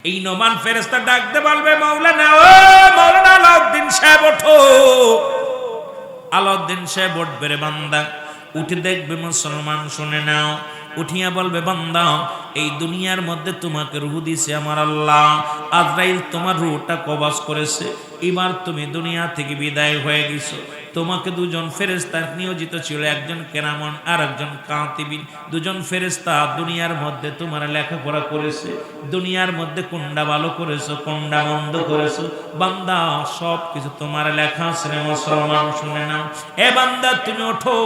এই নোমান ফেরেশতা ডাকতে বলবে, মাওলানা ও মাওলানা আলাউদ্দিন সাহেব ওঠো। আলাউদ্দিন সাহেব উঠবে রে বান্দা, উঠে দেখবে মুসলমান, শুনে নাও। উঠিয়া বলবে, বান্দা এই দুনিয়ার মধ্যে তোমাকে রূহ দিছে আমার আল্লাহ, আজরাইল তোমার রূহটা কবজ করেছে, এবার তুমি দুনিয়া থেকে বিদায় হয়ে গেছো। তোমাকে দুজন ফেরেশতা নিয়োজিত ছিল, একজন কেরামন আর একজন কাতিবিন। দুজন ফেরেশতা দুনিয়ার মধ্যে তোমার লেখাপড়া করেছে, দুনিয়ার মধ্যে কোনটা ভালো করেছো কোনটা মন্দ করেছো বান্দা সব কিছু তোমার লেখা আছে রে মুসলমান, শুনে নাও। এ বান্দা তুমি ওঠো,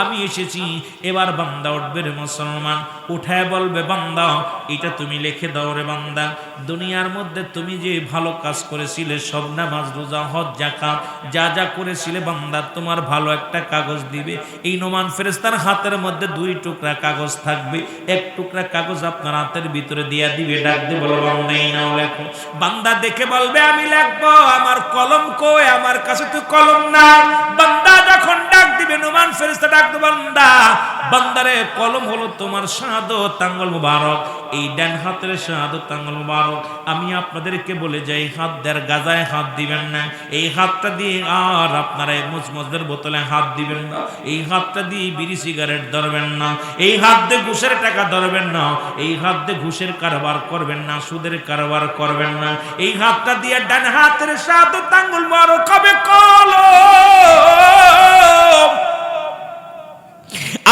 আমি এসেছি। এবার বান্দা উঠবে রে মুসলমান, উঠায় বলবে, বান্দা এটা তুমি লিখে দাও রে বান্দা। দুনিয়ার মধ্যে তুমি যে ভালো কাজ করেছিলে, সব নামাজ রোজা হজ যাকাত যা যা করেছিলে বান্দা, তোমার ভালো একটা কাগজ দিবে। এই নোমান ফেরেশতার হাতের মধ্যে দুই টুকরা কাগজ থাকবে, এক টুকরা কাগজ আপনার হাতের ভিতরে দিয়া দিবে, ডাক দিয়ে বলো, বান্দা এই নাও লেখো। বান্দা দেখে বলবে, আমি লিখবো, আমার কলম কই, আমার কাছে তো কলম নাই। বান্দা যখন ডাক দিবে, নোমান ফেরেশতা ডাক দে, বান্দা বান্দারে কলম হলো তোমার শাহাদত আঙ্গুল মুবারক, এই ডান হাতের শাহাদত আঙ্গুল মুবারক। আমি আপনাদেরকে বলে যাই, হাত দেড় গাজায় হাত দিবেন না, এই হাতটা দিয়ে আর আপনারা মুজমজদের বোতলে হাত দিবেন না, এই হাতটা দিয়ে বিড়ি সিগারেট ধরবেন না, এই হাত দিয়ে ঘুষের টাকা ধরবেন না, এই হাত দিয়ে ঘুষের কারবার করবেন না, সুদের কারবার করবেন না। এই হাতটা দিয়ে ডান হাতের শাহাদত আঙ্গুল মুবারক হবে কলম।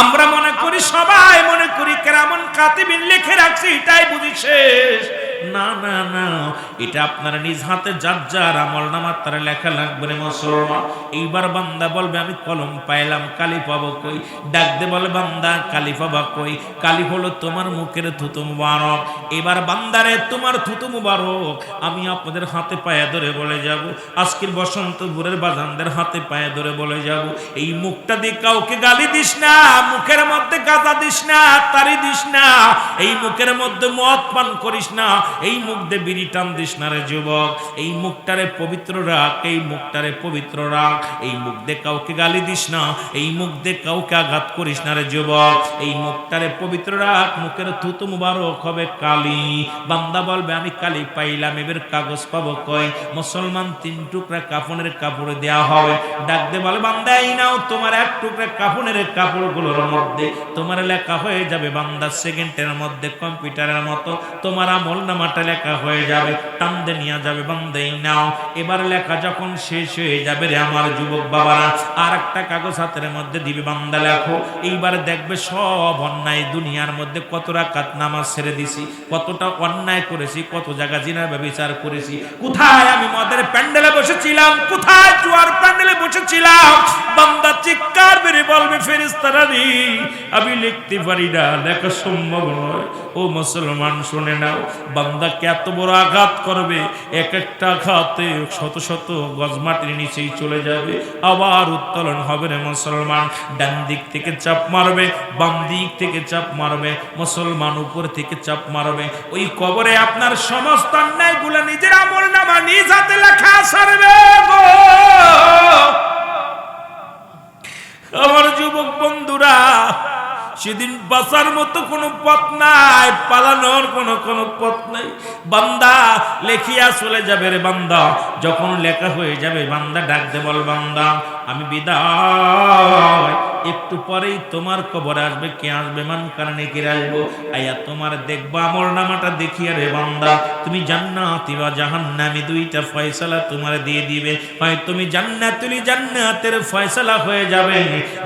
আমরা মনে করি, সবাই মনে করি কেরামন কাতিবিন লিখে রাখছে, এটাই বুঝি শেষ। না না না, এটা আপনারা নিজ হাতে যার যার আমলনামার তারা লেখা লাগবে রে মুসলমান। এইবার বান্দা বলবে, আমি কলম পাইলাম, কালি পাবো কই? ডাক দে বলে, বান্দা কালি পাবা কই? কালি হলো তোমার মুখের থুতু মুবারক। এবার বান্দারে তোমার থুতু মুবারক আমি আপনাদের হাতে পায়ে ধরে বলে যাব, আজকের বসন্তপুরের বাজানদের হাতে পায়ে ধরে বলে যাব, এই মুখটা দিয়ে কাউকে গালি দিস না, মুখের মধ্যে গাঁজা দিস না, তারি দিস না, এই মুখের মধ্যে মদ পান করিস না, এই মুখ দিয়ে বিড়ি টান দিস না রে যুবক। এই মুখটারে পবিত্র রাখ, এই মুখটারে পবিত্র রাখ, এই মুখ দিয়ে কাউকে গালি দিস না, এই মুখ দিয়ে কাউকে আঘাত করিস না রে যুবক, এই মুখটারে পবিত্র রাখ, মুখের থুতু মুবারক হবে কালি। বান্দা বলবে, আমি কালি পাইলাম, এবার কাগজ পাবো কই? মুসলমান তিন টুকরা কাফনের কাপড় দেয়া হবে, ডাক দে বলে, বান্দা এই নাও, তোমার এক টুকরা কাফনের কাপড়গুলোর মধ্যে তোমার লেখা হয়ে যাবে বান্দা, সেকেন্ডের মধ্যে কম্পিউটারের মতো তোমার আমল নামাটা লেখা হয়ে যাবে, টান্দে নিয়ে যাবে, বান্দা এই নাও। এবার লেখা যখন শেষ হয়ে যাবে রে আমার যুবক বাবারা, আর একটা কাগজ হাতের মধ্যে দিবে, বান্দা লেখো। এইবার দেখবে সব অন্যায়, দুনিয়ার মধ্যে কত রাকাত নামাজ ছেড়ে দিছি, কতটা অন্যায় করেছি, কত জায়গা জিনা ব্যভিচার করেছি, কোথায় আমি মদের প্যান্ডেলে বসেছিলাম, কোথায় জুয়ার প্যান্ডেলে বসেছিলাম। বান্দা চিৎকার বেরে বলবে, ফেরেশতারা রে আমি লিখতে পারি না, লেখা সম্ভব নয়। ও মুসলমান শুনে নাও, বান্দাকে এত বড় আঘাত করবে, এক একটা আঘাতে শত শত গজ মাটির নিচেই চলে যাবে, আবার উত্তোলন হবে রে মুসলমান। ডান দিক থেকে চাপ মারবে, বাম দিক থেকে চাপ মারবে, মুসলমান উপর থেকে চাপ মারবে, ওই কবরে আপনার সমস্ত অন্যায়গুলো নিজের আমল নামা নিজ হাতে লেখা সারবে গো। আমার যুবক বন্ধুরা, সেদিন বাঁচার মতো কোনো পথ নাই, পালানোর কোনো পথ নাই। বান্দা লেখিয়া চলে যাবে রে বান্দা, যখন লেখা হয়ে যাবে বান্দা ডাক দে বল, বান্দা আমি বিদায়, একটু পরেই তোমার কবরে আসবে। কে আসবে? মান কারণে কে আসবো? আয়া তোমার দেখবো আমল নামাটা দেখিয়া রে বান্দা, তুমি জান্নাতি বা জাহান্নামী দুইটা ফয়সালা তোমার দিয়ে দিবে। হয় তুমি জান্নাতুল জান্নাতের ফয়সালা হয়ে যাবে,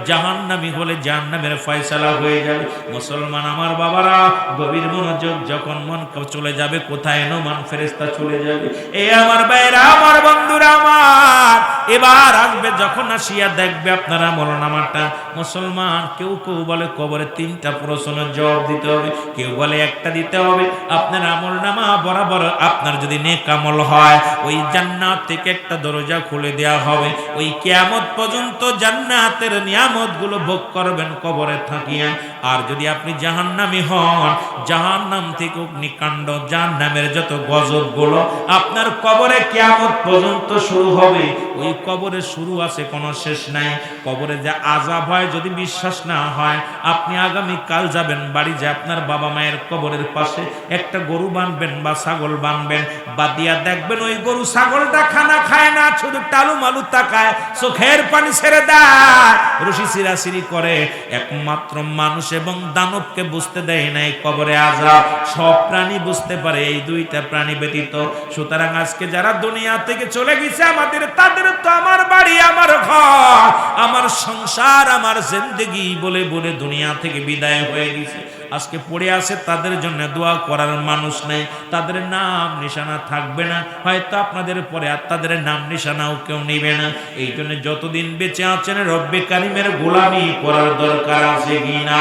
জাহান্নামী হলে জাহান্নামের ফয়সালা হয়ে যাবে। মুসলমান আমার বাবারা, গভীর মনোযোগ, যখন মন চলে যাবে কোথায়? নোমান ফেরেশতা চলে যাবে। এ আমার ভাইরা, আমার বন্ধুরা আমার, এবার আসবে যখন আসিয়া দেখবে আপনার আমল নামাটা। মুসলমান কেউ কেউ বলে কবরে তিনটা প্রশ্নের জবাব দিতে হবে, কেউ বলে একটা দিতে হবে। আপনার আমল নামা বরাবর আপনার যদি নেক আমল হয়, ওই জান্নাত থেকে একটা দরজা খুলে দেওয়া হবে, ওই কিয়ামত পর্যন্ত জান্নাতের নিয়ামত গুলো ভোগ করবেন কবরে থাকিয়া। আর যদি আপনি জাহান্নামী হন, জাহান্নাম থেকে অগ্নিকাণ্ড, জাহান্নামের যত গজবগুলো আপনার কবরে কিয়ামত পর্যন্ত শুরু হবে। ওই কবরে শুরু আছে, কোনো শেষ নাই। কবরে যে আযাব হয় যদি বিশ্বাস না হয়, আপনি আগামী কাল যাবেন বাড়ি, যে আপনার বাবা মায়ের কবরের পাশে একটা গরু বাঁধবেন বা ছাগল বাঁধবেন, বাদিয়া দেখবেন ওই গরু ছাগলটা খানা খায় না, শুধু টালু মালু তাকায়, চোখের পানি ছেড়ে দেয়, রশি ছিঁড়াছিঁড়ি করে। একমাত্র মানুষ এবং দানবকে বুঝতে দেয় নাই কবরে আযাব। সব প্রাণী বুঝতে পারে, এই দুইটা প্রাণী ব্যতীত। সুতরাং আজকে যারা দুনিয়া থেকে চলে গেছে আমাদের, তাদের তো আমার বাড়ি, আমার ঘর, আমার সংসার, আমার জিন্দেগি বলে বলে দুনিয়া থেকে বিদায় হয়ে গেছে। আজকে পড়ে আছে, তাদের জন্য দোয়া করার মানুষ নেই, তাদের নাম নিশানা থাকবে না, হয়তো আপনাদের পরে আর তাদের নাম নিশানাও কেউ নেবে না। এই জন্য যতদিন বেঁচে আছেন রব্বে কারিমের গোলামি করার দরকার আছে কিনা?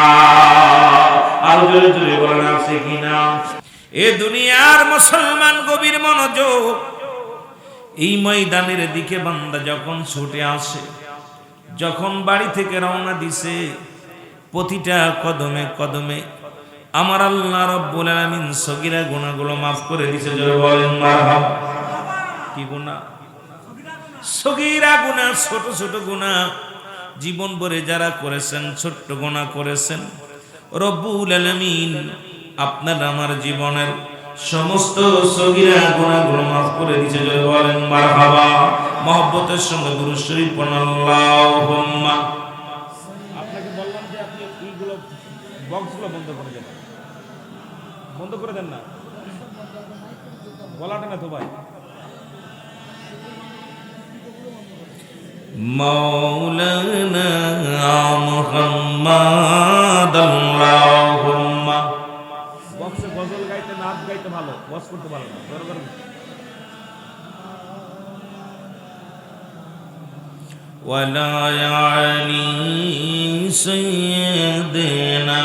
আরো জোরে জোরে বলেন, আছে কিনা? এ দুনিয়ার মুসলমান গভীর মনোযোগ। এই ময়দানের দিকে বান্দা যখন ছুটে আসে, যখন বাড়ি থেকে রওনা দিছে, প্রতিটা কদমে কদমে আমার আল্লাহ রাব্বুল আলামিন সগীরা গুনাহগুলো মাফ করে দিয়েছে। জোরে বলেন মারহাবা। কি গুনাহ? সগীরা গুনাহ, ছোট ছোট গুনাহ জীবন ভরে যারা করেছেন, ছোট্ট গুনাহ করেছেন, রব্বুল আলামিন আপনার আমার জীবনের সমস্ত সগীরা গুনাহগুলো মাফ করে দিয়েছে। জোরে বলেন মারহাবা। মহব্বতের সঙ্গে দুরূদ শরীফ পড়ুন, আল্লাহুম্মা। আপনাকে বললাম যে আপনি এইগুলো বক্সগুলো বন্ধ করে দেন, বন্ধ করে দেন না, বলাটা না তো ভাই। মাওলানা মুহাম্মাদ আল্লাহুম্মা। বক্সে গজল গাইতে, নাচ গাইতে ভালো, বক্স করতে ভালো না, দরকার নেই। ওয়ালা ইয়ালি সাইয়্যিদিনা।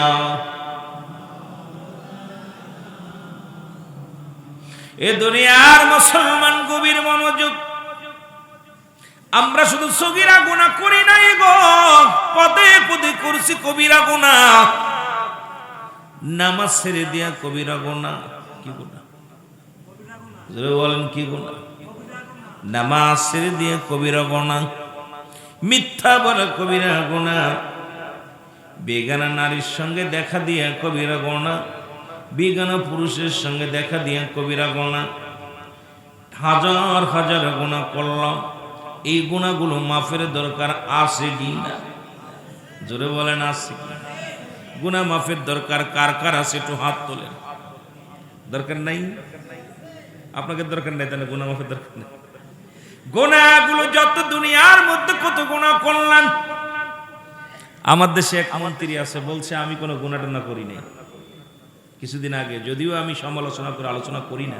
এ দুনিয়ার মুসলমান গভীর মনোযোগ। আমরা শুধু সগীরা গুনাহ করি নাই গো, পদে পদে করছি কবিরা গুনাহ। নামাজ ছেড়ে দিয়া কবিরা গুনাহ। কি গুনাহ? জোরে বলেন, কি গুনাহ? নামাজ ছেড়ে দিয়া কবিরা গুনাহ, মিথ্যা বলা কবিরা গুনাহ, বেগানা নারীর সঙ্গে দেখা দিয়া কবিরা গুনাহ, বেগানা পুরুষের সঙ্গে দেখা দিয়া কবিরা গুনাহ। হাজার হাজার গুনাহ করলাম, এই গুনাহগুলো মাফের দরকার আছে কিনা? জোরে বলেন, আছে কিনা? গুনাহ মাফের দরকার কার কার আছে? একটু হাত তোলেন। দরকার নাই? আপনাকে দরকার নাই, তাহলে গুনাহ মাফের দরকার নেই। গুনাহগুলো যত দুনিয়ার মধ্যে কত গুনাহ করলেন। আমার দেশে এক মন্ত্রী আছে, বলছে আমি কোনো গুনাহ টানা করি নাই। কিছুদিন আগে, যদিও আমি সমালোচনা করে আলোচনা করি না,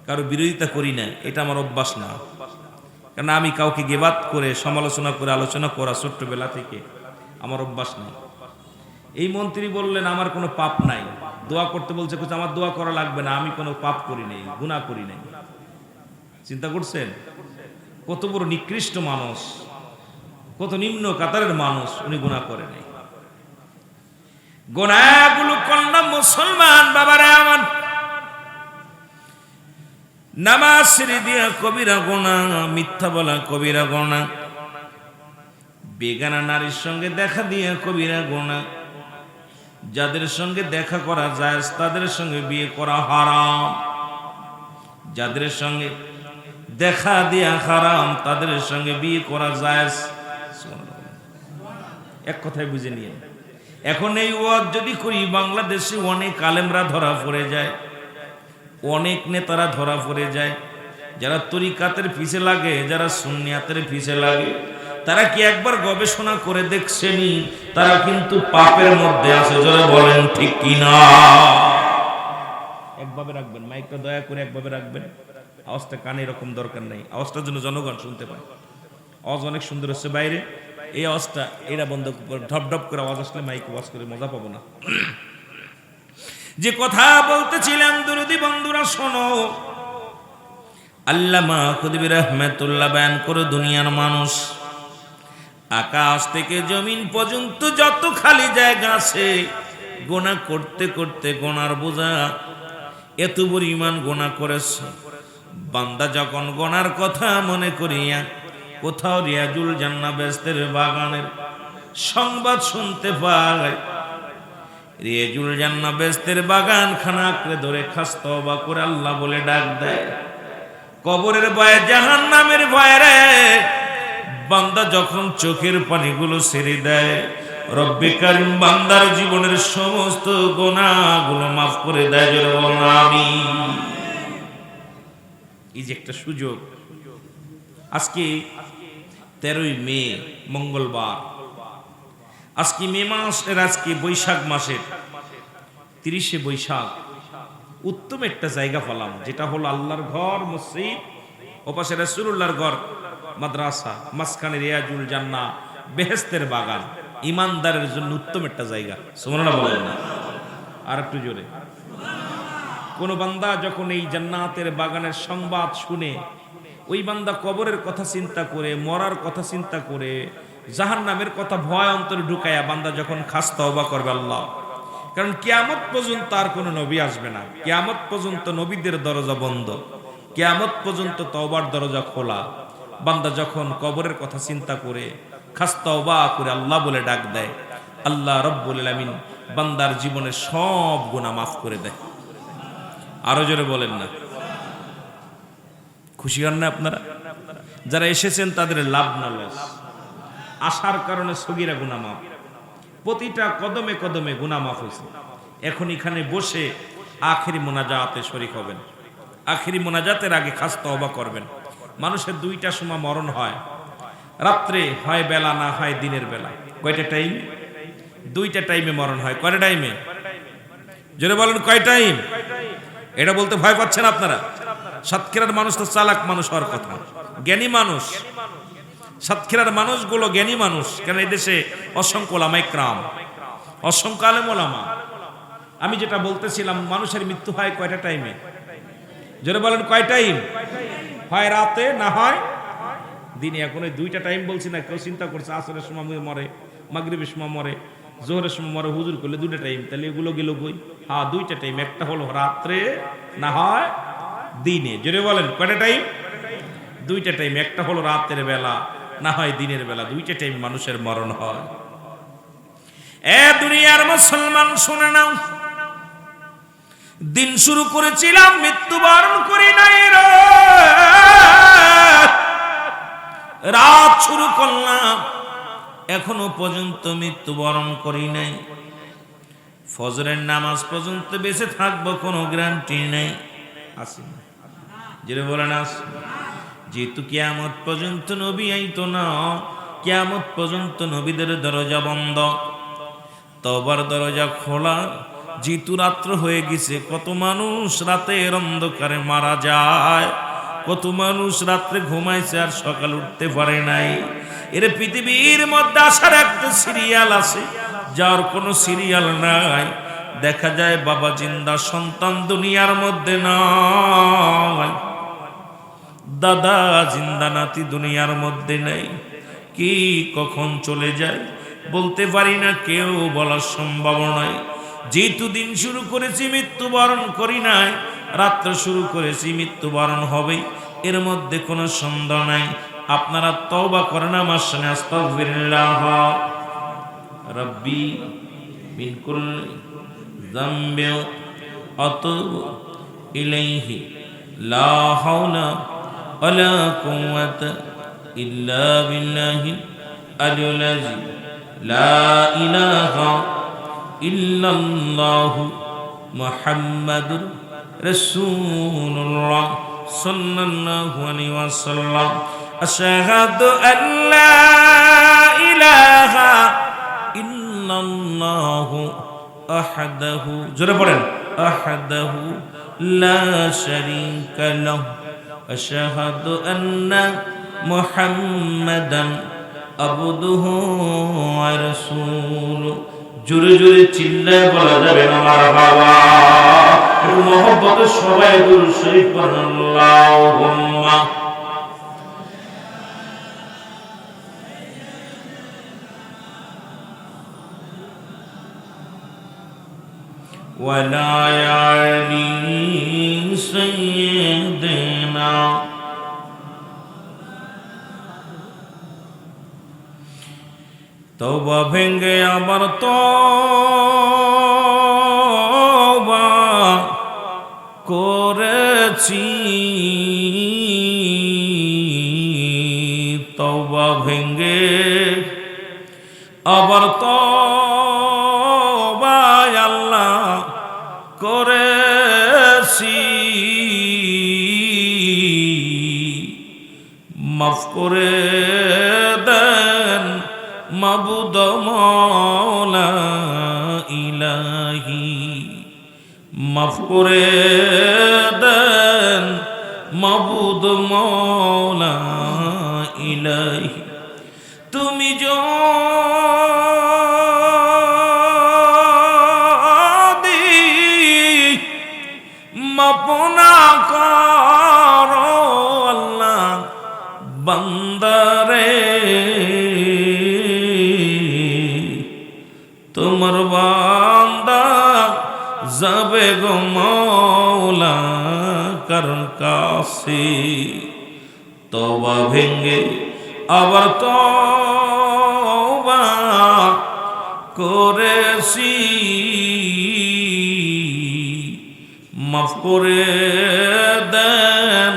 কারো বিরোধিতা করি না, এটা আমার অভ্যাস না। কারণ আমি কাউকে গিবাত করে সমালোচনা করে আলোচনা করা ছোট্টবেলা থেকে আমার অভ্যাস নেই। এই মন্ত্রী বললেন আমার কোনো পাপ নাই, দোয়া করতে বলছে, আমার দোয়া করা লাগবে না, আমি কোনো পাপ করি নাই, গুনাহ করি নাই। চিন্তা করছেন কত বড় নিকৃষ্ট মানুষ, কত নিম্ন কাতারের মানুষ, উনি গুনাহ করে নাই। গুনাহগুলো করলাম মুসলমান বাবারা আমার। নামাজ ছেড়ে দিয়া কবিরা গুনাহ, মিথ্যা বলা কবিরা গুনাহ, বেগানা নারীর সঙ্গে দেখা দিয়া কবিরা গুনাহ, যাদের সঙ্গে দেখা করা জায়েজ তাদের সঙ্গে বিয়ে করা হারাম, যাদের সঙ্গে দেখা দিয়া হারাম তাদের সঙ্গে বিয়ে করা জায়েজ। এক কথায় বুঝে নিয়ে, এখন এই ওয়াজ যদি করি বাংলাদেশে অনেক আলেমরা ধরা পড়ে যায়, অনেক নেতারা ধরা পড়ে যায়। যারা তরিকাতের পিছে লাগে, যারা সুন্নিয়াতের পিছে লাগে, তারা কি একবার গবেষণা করে দেখছেনি তারা কিন্তু পাপের মধ্যে আছে? জোরে বলেন ঠিক কিনা? একভাবে রাখবেন মাইকটা, দয়া করে একভাবে রাখবেন, আওয়াজটা কানে এরকম দরকার নেই, আওয়াজটার জন্য জনগণ শুনতে পায়। আওয়াজ অনেক সুন্দর হচ্ছে বাইরে, এই আওয়াজটা এরা বন্ধ করে, ঢপ ঢপ করে আওয়াজ আসলে মাইক আওয়াজ করে মজা পাবো না। যে কথা বলতেছিলাম দরুদি বন্ধুরা শোনো, আল্লামা খুদবি রহমাতুল্লাহ বয়ান করে দুনিয়ার মানুষ আকাশ থেকে জমিন পর্যন্ত যত খালি জায়গা আছে, গোনা করতে করতে গোনার বোঝা এত পরিমাণ গোনা করেছে। বান্দা যখন গোনার কথা মনে করিয়া কোথাও রিয়াজুল জান্নাহ বেহেশতের বাগানের সংবাদ শুনতে পায়, রিয়াজুল জান্নাহ বেহেশতের বাগান খানা আঁকড়ে ধরে খাস তওবা করে আল্লাহ বলে ডাক দেয়। কবরের ভয়ে, জাহান্নামের ভয়ে রে বান্দা যখন চোখের পানিগুলো ছেড়ে দেয়, রব্বে কারীম বান্দার জীবনের সমস্ত গুনাহগুলো মাফ করে দেয়। জোরে বলুন আমিন। এই যে একটা সুযোগ। আজকে 13ই মে মঙ্গলবার, আজকে মে মাসের, আজকে বৈশাখ মাসের 30শে বৈশাখ। উত্তম একটা জায়গা পেলাম, যেটা হলো আল্লাহর ঘর মসজিদ, ওপাশে রাসূলুল্লাহর ঘর মাদ্রাসা, মাঝখানে রিয়াজুল জান্নাহ বেহেশতের বাগান। ইমানদারের জন্য উত্তম একটা জায়গা। সুবহানাল্লাহ বলেন না? আর একটু জোরে। কোন বান্দা যখন এই জান্নাতের বাগানের সংবাদ শুনে, ওই বান্দা কবরের কথা চিন্তা করে, মরার কথা চিন্তা করে, জাহান্নামের কথা ভয় অন্তরে ঢুকায়া বান্দা যখন খাস তওবা করবে আল্লাহ, কারণ কিয়ামত পর্যন্ত আর কোনো নবী আসবে না, কিয়ামত পর্যন্ত নবীদের দরজা বন্ধ, কিয়ামত পর্যন্ত তওবার দরজা খোলা। বান্দা যখন কবরের কথা চিন্তা করে খাস তওবা করে আল্লাহ বলে ডাক দেয়, আল্লাহ রব্বুল আলামিন বান্দার জীবনের সব গুনাহ মাফ করে দেয়। আরো জোরে বলেন না? খুশি হন না আপনারা? যারা এসেছেন তাদের লাভ না লস। আসার কারণে সগীরা গুনাহ মাফ, প্রতিটা কদমে কদমে গুনাহ মাফ হয়েছে। এখন এখানে বসে আখেরি মোনাজাতে শরীক হবেন। আখেরি মোনাজাতের আগে খাস তওবা করবেন। মানুষের দুইটা সময় মরণ হয়, রাত্রে হয় বেলা, না হয় দিনের বেলা। কয়টা টাইম? দুইটা টাইমে মরণ হয়। কয়টা টাইমে? জোরে বলেন, কয় টাইম? এটা বলতে ভয় পাচ্ছেন আপনারা? সাতক্ষীরার মানুষ তো চালাক মানুষ হওয়ার কথা, জ্ঞানী মানুষ। সাতক্ষীরার মানুষগুলো জ্ঞানী মানুষ, কারণ এই দেশে অসংখ্য ওলামায়ে কেরাম, অসংখ্য আলেম ওলামা। আমি যেটা বলতেছিলাম, মানুষের মৃত্যু হয় কয়টা টাইমে? জোরে বলেন, কয় টাইম? হয় রাতে, না হয় দিনে। এখন ওই দুইটা টাইম বলছি না, কেউ চিন্তা করছে আসরের সময় মরে, মাগরিবের সময় মরে, জোহরের সময় মরে, হুজুর করলে দুইটা টাইম, তাহলে এগুলো গেল কই? হ্যাঁ, দুইটা টাইম। একটা হলো রাত্রে, না হয় দিনে। জোরে বলেন, কয়টা টাইম? দুইটা টাইম। একটা হলো রাতের বেলা, না হয় দিনের বেলা। দুইটা টাইম মানুষের মরণ হয়। এ দুনিয়ার মুসলমান শুনে নাও, দিন শুরু করেছিলাম, মৃত্যুবরণ করি নাই রে। রাত শুরু করলাম, এখনো পর্যন্ত মৃত্যুবরণ করি নাই। ফজরের নামাজ পর্যন্ত বেঁচে থাকবো কোনো গ্যারান্টি নেই। আসি না? যেটা বলেন আস। যেহেতু কিয়ামত পর্যন্ত নবী আইতো না, কিয়ামত পর্যন্ত নবীদের দরজা বন্ধ, তওবার দরজা খোলা। যেহেতু রাত্র হয়ে গেছে, কত মানুষ রাতের অন্ধকারে মারা যায়, কত মানুষ রাত্রে ঘুমাইছে আর সকাল উঠতে পারে নাই। এর পৃথিবীর মধ্যে আসার একটা সিরিয়াল আছে, যার কোনো সিরিয়াল নাই। দেখা যায় বাবা জিন্দা, সন্তান দুনিয়ার মধ্যে নাই, দাদা জিন্দা, নাতি দুনিয়ার মধ্যে নেই। কি কখন চলে যায় বলতে পারি না, কেউ বলার সম্ভব নয়। যেহেতু দিন শুরু করেছি, মৃত্যুবরণ করি নাই, রাত্র শুরু করেছি, মৃত্যুবরণ হবে, এর মধ্যে কোনো সন্দেহ নাই। আপনারা তওবা করেন আমার সামনে, আস্তাগফিরুল্লাহ রাব্বি মিন কুল্লি যামবি আতুবু ইলাইহি লা হাওলা ওয়ালা কুওয়াতা ইল্লা বিল্লাহিল আলিয়্যিল আযীম লা ইলাহা ইল্লাল্লাহু মুহাম্মাদুর রাসূলুল্লাহ সাল্লাল্লাহু আলাইহি ওয়াসাল্লাম। আশহাদু আল্লা ইলাহা ইল্লাল্লাহু আহাদাহু, জোরে পড়েন, আহাদাহু লা শারীকা লাহু, আশহাদু আন্না মুহাম্মাদান আবদুহু ওয়া রাসূলুহু। জোরে জোরে চিল্লায় বলা যাবে না মারহাবা। একটু মহব্বতে সবাই দুরূদ শরীফ পড়ুন। আল্লাহুম্মা ولا يعلي سيدنا তওবা ভেঙ্গে আবার তওবা করেছি, তওবা ভেঙ্গে আবার তওবা আল্লাহ করেছি, মাফ করে দেন মাবুদ মওলা ইলাহি, মাফ করে দেন মাবুদ মওলা ইলাহি। তুমি যদি মাফ না করো আল্লাহ বান্দারে, তোমার বান্দা যাবে গো মওলা কার কাছে। তওবা ভেঙ্গে আবার তওবা করেছি, মাফ করে দেন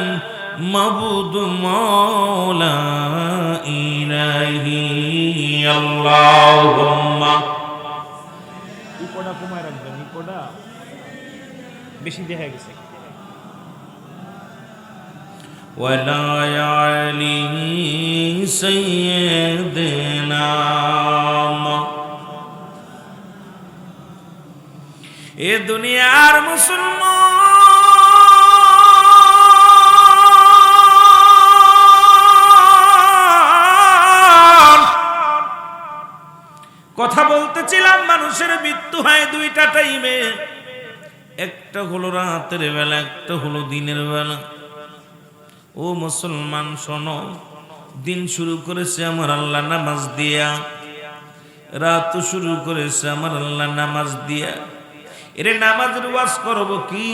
মাবুদ মওলা ইলাহি। আল্লাহুম্মা ইকোটা কমায় রাখবেন, ইকোটা বেশি দেখা গেছে। ولا يعلي سيدنا এ দুনিয়ার মুসলমান, কথা বলতেছিলাম মানুষের মৃত্যু হয় দুইটা টাইমে, একটা হলো রাতের বেলা, একটা হলো দিনের বেলা। ও মুসলমান শোনো, দিন শুরু করেছে আমার আল্লাহ নামাজ দিয়া, রাত শুরু করেছে আমার আল্লাহ নামাজ দিয়া। এর নামাজের ওয়াজ করব কি,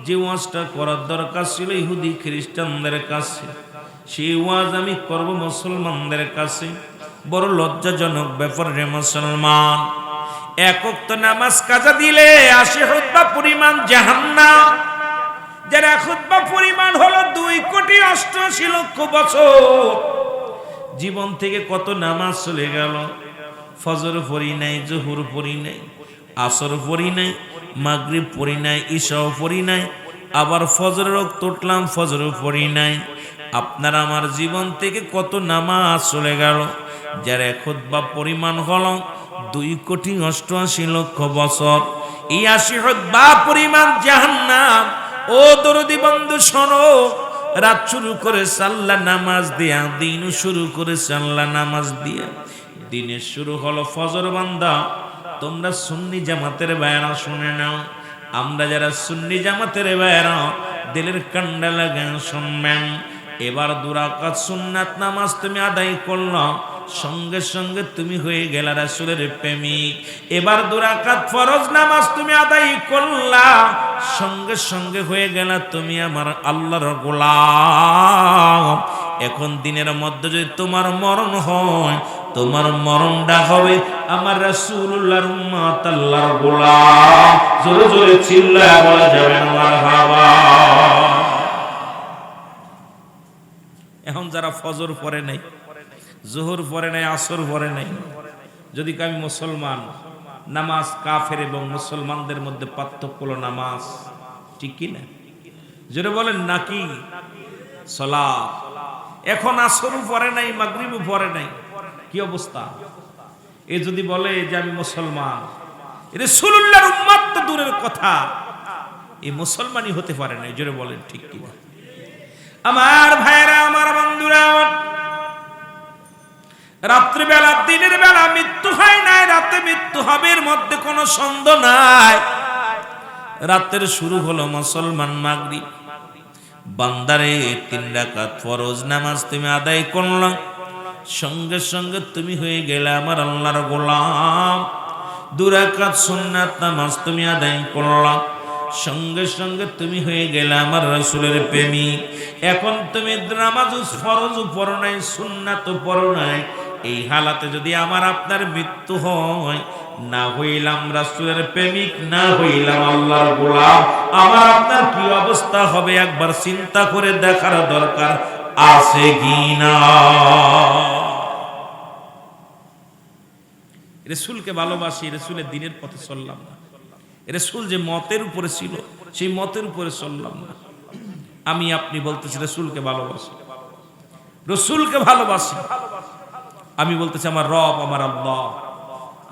যে ওয়াজটা করার দরকার ছিল ইহুদি খ্রিস্টানদের কাছে, সেই ওয়াজ আমি করব মুসলমানদের কাছে। বড় লজ্জাজনক ব্যাপার রে মুসলমান। এক ওয়াক্ত নামাজ কাজা দিলে 80 খুতবা পরিমাণ জাহান্নাম, যারা খুতবা পরিমাণ হলো 2,88,00,000 বছর। জীবন থেকে কত নামাজ চলে গেল। ফজর পড়ি নাই, জোহর পড়ি নাই, আসর পড়ি নাই, মাগরিব পড়ি নাই, ইশাও পড়ি নাই, আবার ফজরের ওয়াক্ত উঠলাম, ফজরও পড়ি নাই। আপনার আমার জীবন থেকে কত নামাজ চলে গেল, যারা খুতবা পরিমাণ হলো 2,88,00,000 বছর। এই 80 খুতবা পরিমাণ জাহান্নাম। ও দরদি বন্ধু শোনো, রাত শুরু করে আল্লাহ নামাজ দিয়া, দিন শুরু করে আল্লাহ নামাজ দিয়া। দিনের শুরু হলো ফজর। বান্দা তোমরা সুন্নি জামাতের বায়না শুনে নাও, আমরা যারা সুন্নি জামাতের বায়না দিলের কান্ডা লাগান শুনবেন। এবার 2 রাকাত সুন্নাত নামাজ তুমি আদায় করলো, সঙ্গে সঙ্গে তুমি হয়ে গেলা রাসূলের প্রেমিক। এবার 2 রাকাত ফরজ নামাজ তুমি আদায় করলা, সঙ্গে সঙ্গে হয়ে গেলা তুমি আমার আল্লাহর গোলাম। এখন দিনের মধ্যে যদি তোমার মরণ হয়, তোমার মরণটা হবে আমার রাসূলুল্লাহর উম্মত, আল্লাহর গোলাম। জোরে জোরে চিল্লায়া বলা যাবে না মারহাবা। এখন যারা ফজর পড়ে নাই, জোহর পড়ে নাই, আসর পড়ে নাই, যদি আমি মুসলমান, নামাজ কাফের এবং মুসলমানদের মধ্যে পার্থক্য হলো নামাজ, ঠিক কি না? জোরে বলেন নাকি? সালাত। এখন আসরও পড়ে নাই, মাগরিবও পড়ে নাই, কি অবস্থা? এ যদি বলে যে আমি মুসলমান, রাসূলুল্লাহর উম্মত তো দূরের কথা, এই মুসলমানই হতে পারে না। জোরে বলেন ঠিক কি না? আমার ভাইরা, আমার বন্ধুরা, রাত্রিবেলা দিনের বেলা মৃত্যু হয় নাই, রাতে মৃত্যু হবে, এর মধ্যে কোনো সন্দেহ নাই। রাতের শুরু হলো মুসলমান মাগরিব। বান্দারে 3 রাকাত ফরজ নামাজ তুমি আদায় করলা, সঙ্গে সঙ্গে তুমি হয়ে গেলে আমার আল্লাহর গোলাম। 2 রাকাত সুন্নাত নামাজ তুমি আদায় করলা, সঙ্গে সঙ্গে তুমি হয়ে গেলে আমার রাসূলের প্রেমিক। এখন তুমি নামাজ ফরজ পড়ো নাই, সুন্নাত পড়ো নাই, এই হালাতে যদি আমার আপনার মৃত্যু হয়, না হইলাম রাসূলের প্রেমিক, না হইলাম আল্লাহর গোলাম, আমার আপনার কি অবস্থা হবে একবার চিন্তা করে দেখার দরকার আছে কিনা। রাসূলকে ভালোবাসি, রাসূলের দ্বীনের পথে চললাম না, রাসূল যে মতের উপরে ছিল সেই মতের উপরে চললাম না। আমি আপনি বলতেছি রাসূলকে ভালোবাসি, রাসূলকে ভালোবাসি, আমি বলতেছি আমার রব, আমার আল্লাহ,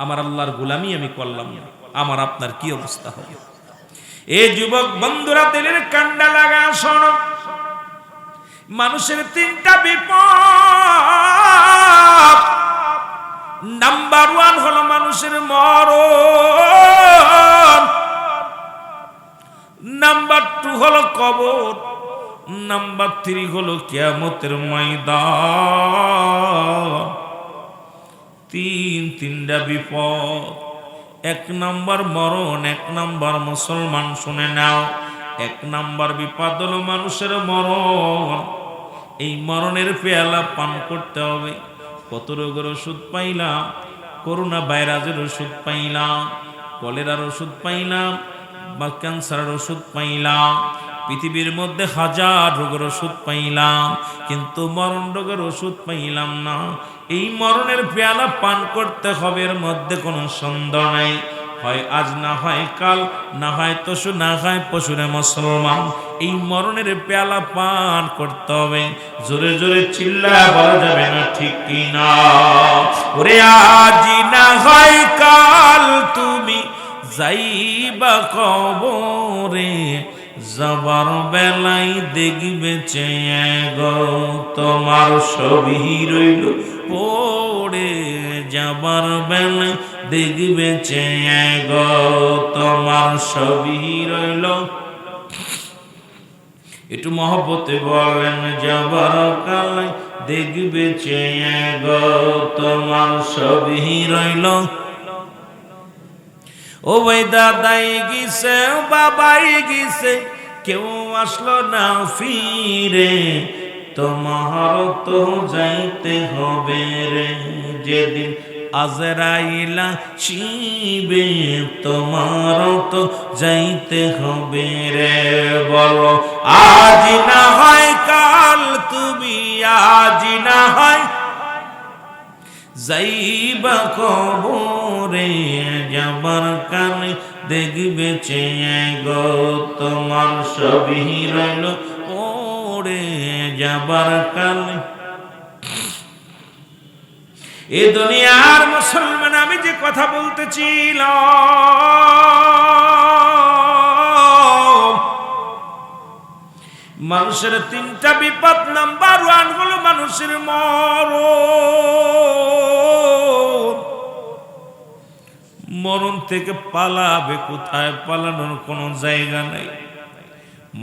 আমার আল্লাহর গোলামি আমি করলাম না, আমার আপনার কি অবস্থা হবে? এই যুবক বন্ধুরা দিলের কান্ডা লাগা শোনো, মানুষের 3টা বিপদ। নাম্বার 1 হলো মানুষের মরণ, নাম্বার 2 হলো কবর, নাম্বার 3 হলো কিয়ামতের ময়দান। 3টা বিপদ। 1 নাম্বার মরণ, 1 নাম্বার মুসলমান শুনে নাও, 1 নাম্বার বিপদ হলো মানুষের মরণ। এই মরণের পেয়ালা পান করতে হবে। কত রোগের ওষুধ পাইলাম, করোনা ভাইরাসের ওষুধ পাইলাম, কলেরার ওষুধ পাইলাম, বা ক্যান্সারের ওষুধ পাইলাম, পৃথিবীর মধ্যে 1000 রোগের ওষুধ পাইলাম, কিন্তু মরণ রোগের ওষুধ পাইলাম না। এই মরণের পেয়ালা পান করতে হবে, এর মধ্যে কোনো সন্দেহ নাই। হয় আজ, না হয় কাল, না হয় তসু, না হয় পশুরে মুসলমান, এই মরণের পেয়ালা পান করতে হবে। জোরে জোরে চিল্লায় বলা যাবে না ঠিক কিনা? ওরে আজ না হয় কাল তুমি যাইবা কবরে, যাবার বেলায় দেখবে চেয়ে গো তোমার ছবি রইল পড়ে, যাবার বেলায় দেখবে চেয়ে গো তোমার ছবি রইল। একটু মহব্বতে বলেন, যাবার কালে দেখবে চেয়ে গো তোমার ছবি রইল। ও ভাই দাদাই গিয়েছে, বাবাই গিয়েছে, কেউ আসলো না ফিরে, তোমার তো যাইতে হবে রে, যেদিন আজরাইলা শিবে, তোমার তো যাইতে হবে রে। বলো আজ না হয় কাল তুমি, আজ না হয় যাইবা কবরে, যাবার কালে দেখবে চেয়ে গো তোমার ছবি রইল পড়ে, যাবার কালে। এ দুনিয়ার মুসলমান, আমি যে কথা বলতেছিলাম, মানুষের 3টা বিপদ। নাম্বার 1 হলো মানুষের মরণ। মরণ থেকে পালাবে কোথায়? পালানোর কোনো জায়গা নাই,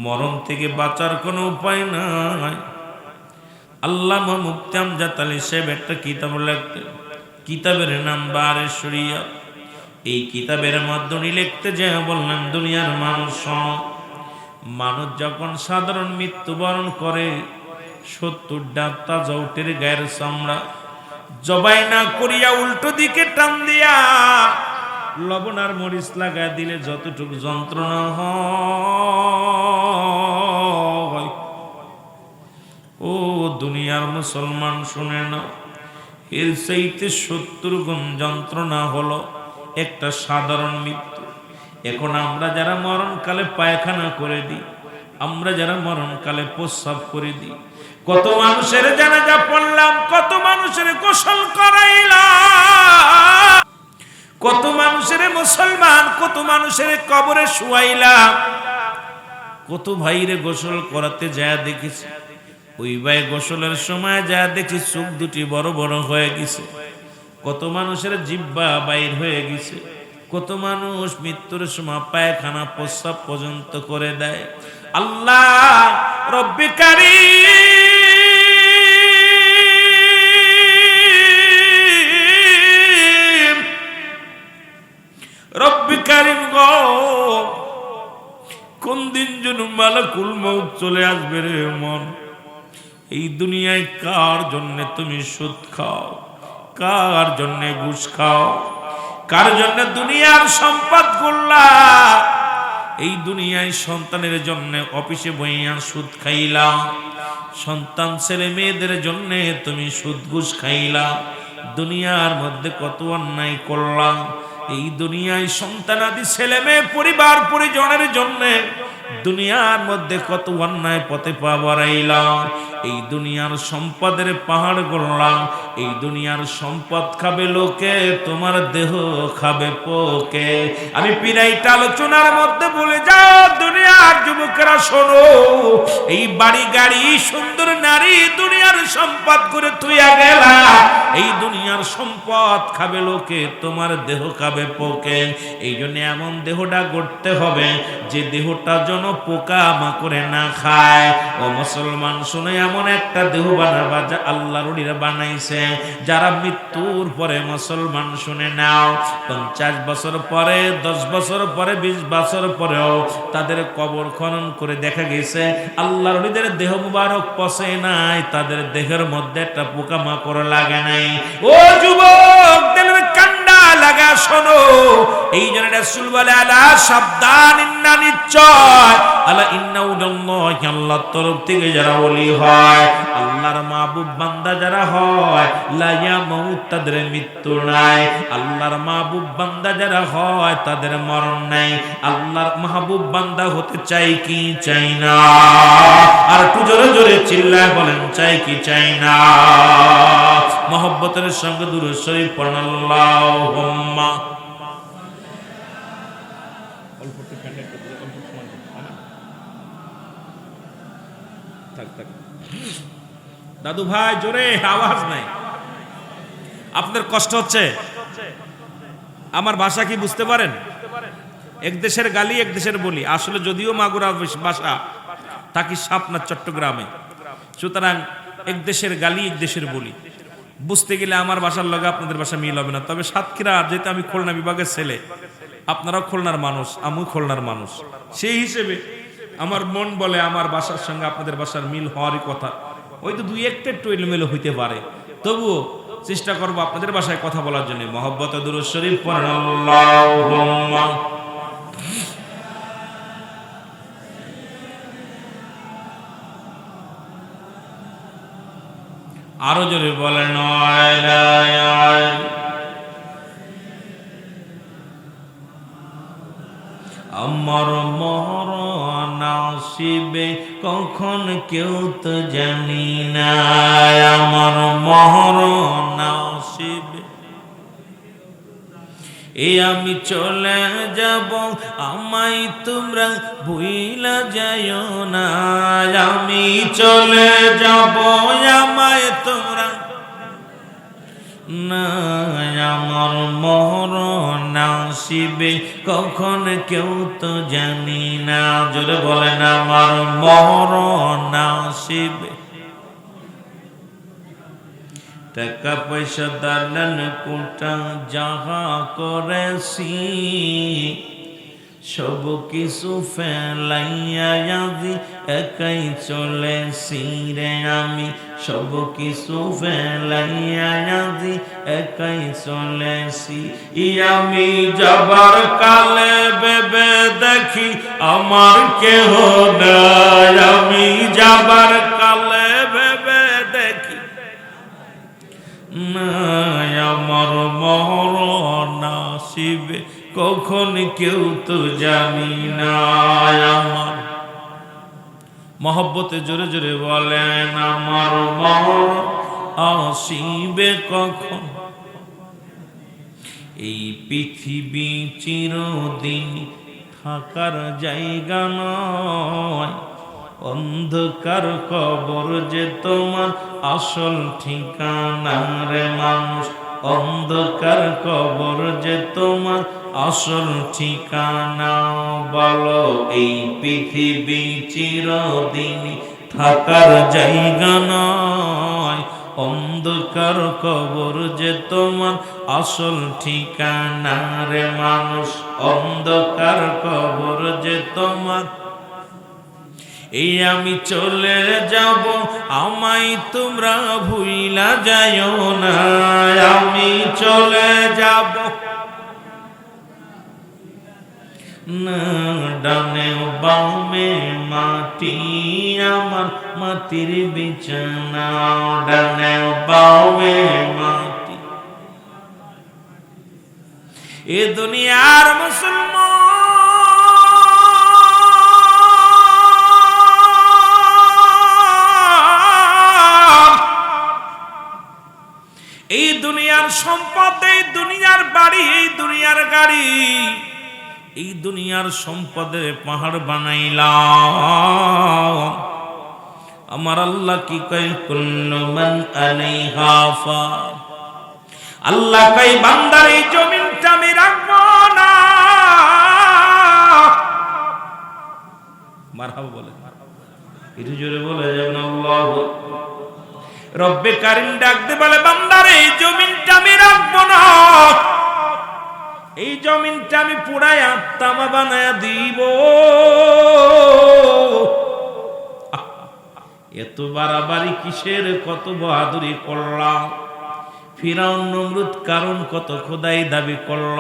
মরণ থেকে বাঁচার কোনো উপায় নাই। আল্লামা মুফতি আমজাদ আলী সাহেব একটা কিতাব লিখতেন, কিতাবের নাম বারে শরিয়ত। এই কিতাবের মাধ্যমে লিখতে যে বললেন, দুনিয়ার মানুষ, মানুষ যখন সাধারণ মৃত্যুবরণ করে, 70টা তাজা উটের গায়ের চামড়া জবাই না করিয়া উল্টো দিকে টান দিয়া লবণ আর মরিচ লাগা দিলে যতটুকু যন্ত্রণা হয়, ও দুনিয়ার মুসলমান শুনে না, এর চাইতে 70 গুণ যন্ত্রণা হলো একটা সাধারণ মৃত্যু। এখন আমরা যারা মরণকালে পায়খানা করে দিই, আমরা যারা মরণকালে প্রস্রাব করে দিই, কত মানুষের জানাজা পড়লাম, কত মানুষের গোসল করাইলাম, কত মানুষের মুসলমান, কত মানুষের কবরে শুয়াইলাম, কত ভাইরে গোসল করাতে যায় দেখেছি, ওই ভাই গোসলের সময় যা দেখি চোখ দুটি বড় বড় হয়ে গেছে, কত মানুষের জিহ্বা বাইর হয়ে গেছে, কত মানুষ মৃত্যুর সময় পায়খানা প্রস্রাব পর্যন্ত করে দেয়। আল্লাহ রব্বে কারীম, মালাকুল মউত চলে আসবে রে মন। এই দুনিয়ায় কার জন্য তুমি সুদ খাও, কার জন্য ঘুষ খাও, কার জন্য দুনিয়ার সম্পদ করলা? এই দুনিয়ায় সন্তানের জন্য অফিসে বইয়া সুদ খাইলা, সন্তান ছেলে মেয়েদের জন্য তুমি সুদ ঘুষ খাইলা। দুনিয়ার মধ্যে কত অন্যায় করলাম। এই দুনিয়ায় সন্তানাদি ছেলে মেয়ে পরিবার পরিজনের জন্য দুনিয়ার মধ্যে কত অন্যায় পথে পা বাড়াইলাম। এই দুনিয়ার সম্পদের পাহাড় গড়লাম। এই দুনিয়ার সম্পদ খাবে লোকে, তোমার দেহ খাবে পোকে। আমি পিরাইটা আলোচনার মধ্যে বলে যাও, দুনিয়ার যুবকেরা শোনো, এই বাড়ি গাড়ি সুন্দর নারী দুনিয়ার সম্পদ করে তুইয়া গেলা। এই দুনিয়ার সম্পদ খাবে লোকে, তোমার দেহ খাবে পোকে। এই জন্য এমন দেহটা গড়তে হবে যে দেহটা যেন পোকা মাকড়ে না খায়। ও মুসলমান শুনে, এমন একটা দেহ বানাবা যা আল্লাহর ওলিরা বানাইছে, যারা মৃত্যুর পরে, মুসলমান শুনে নাও, 50 বছর পরে, 10 বছর পরে, 20 বছর পরেও তাদের কবর খনন করে দেখা গেছে আল্লাহর ওলিদের দেহ মুবারক পচে নাই, তাদের দেহের মধ্যে একটা পোকা মাকড় লাগে নাই। ও যুবক, দিলের কান্ডা লাগা শোনো। এই জন্য রাসূল বলে, আলা সাবধান, ইন্না নিশ্চয়, আলা ইন্না উদাল্লাহি, আল্লাহর তরফ থেকে যারা ওলি হয়, আল্লাহর মাহবুব বান্দা যারা হয়, লা ইয়ামুত, তাদের মৃত্যু নাই। আল্লাহর মাহবুব বান্দা যারা হয় তাদের মরণ নাই। আল্লাহর মাহবুব বান্দা হতে চাই কি চাই না? আর একটু জোরে জোরে চিল্লায় বলেন, চাই কি চাই না? মহব্বতের সঙ্গে দুরূদ শরীফ পড়েন, আল্লাহুম্মা। অল্প একটু ফ্যানটা একটু অল্প সময় থাক থাক। দাদু ভাই জোরে, আওয়াজ নাই। আপনার কষ্ট হচ্ছে? আমার ভাষা কি বুঝতে পারেন? এক দেশের গালি এক দেশের বলি। আসলে যদিও মাগুরা ভাষা, থাকি আপনার চট্টগ্রামে, সুতরাং এক দেশের গালি এক দেশের বলি। বুঝতে গেলে আমার ভাষার লগে আপনাদের ভাষা মিল হবে না। তবে সাতক্ষীরা, যেহেতু আমি খুলনা বিভাগের ছেলে, আপনারাও খুলনার মানুষ, আমিও খুলনার মানুষ, সেই হিসেবে আমার মন বলে আমার ভাষার সঙ্গে আপনাদের ভাষার মিল হওয়ারই কথা। হয়তো দুই একটা একটু এলোমেলো হইতে পারে, তবুও চেষ্টা করবো আপনাদের ভাষায় কথা বলার জন্য। মহব্বতে দুরূদ শরীফ পড়েন, আল্লাহুম্মা। আরো জোরে বলেন, আমার মরণ আসিবে কখন কেউ তো জানি না, আমার মরণ আসিবে, এই আমি চলে যাব, আমায় তোমরা ভুইলা যাইও না, আমি চলে যাব, আমায় তোমরা না, আমার মরণ আসিবে কখন কেউ তো জানি না। জোরে বলেন, আমার মরণ আসিবে। টাকা পয়সা দালান কোটা যাহা করেছি, সব কিছু ফেলাইয়া আজি একাই চলেছি রে আমি, সব কিছু ফেলাইয়া আজি একাই চলেছি। আমি যাবার কালে ভেবে দেখি আমার কেহ নাই, আমি যাবার কালে ভেবে দেখি নাই, আমার মরণ আসিবে কখন কেউ তো জানি না। আমার মহব্বতে জোরে জোরে বলেন, আমার মরণ আসিবে কখন। এই পৃথিবী চিরদিন থাকার জায়গা নয়, অন্ধকার কবর যে তোমার আসল ঠিকানা রে মানুষ, অন্ধকার কবর যে তোমার আসল ঠিকানা। বলো, এই পৃথিবী চিরদিন থাকার জায়গা নয়, অন্ধকার কবর যে তোমার আসল ঠিকানা রে মানুষ, অন্ধকার কবর যে তোমার এই আমি চলে যাব, আমায় তোমরা ভুইলা যাইও না। আমি চলে যাব না, ডানে বামে মাটি আমার মাটির বিছানা, ডানে বামে মাটি। এ দুনিয়ার মুসলমান এই দুনিয়ার সম্পদ, এই দুনিয়ার বাড়ি, এই দুনিয়ার গাড়ি, এই দুনিয়ার সম্পদের পাহাড় বানাইলাম। আমার আল্লাহ কি কয়, কুল্লু মান আলাইহা ফান। আল্লাহ কয় বান্দার এই জমিনটা আমি রাখবো না। মারহাবা বলে, একটু জোরে বলে যাবেন আল্লাহু আকবার। রব্বে কারিম ডাকতে বলে, বান্দার এই জমিনটা আমি রাখবো না, এই জমিনটা আমি পুরাই আত্মা বানায়া দিব। এত বাড়াবাড়ি কিসের, কত বাহাদুরি করলাম। ফিরাউন নমরুদ কারণ কত খোদাই দাবি করল,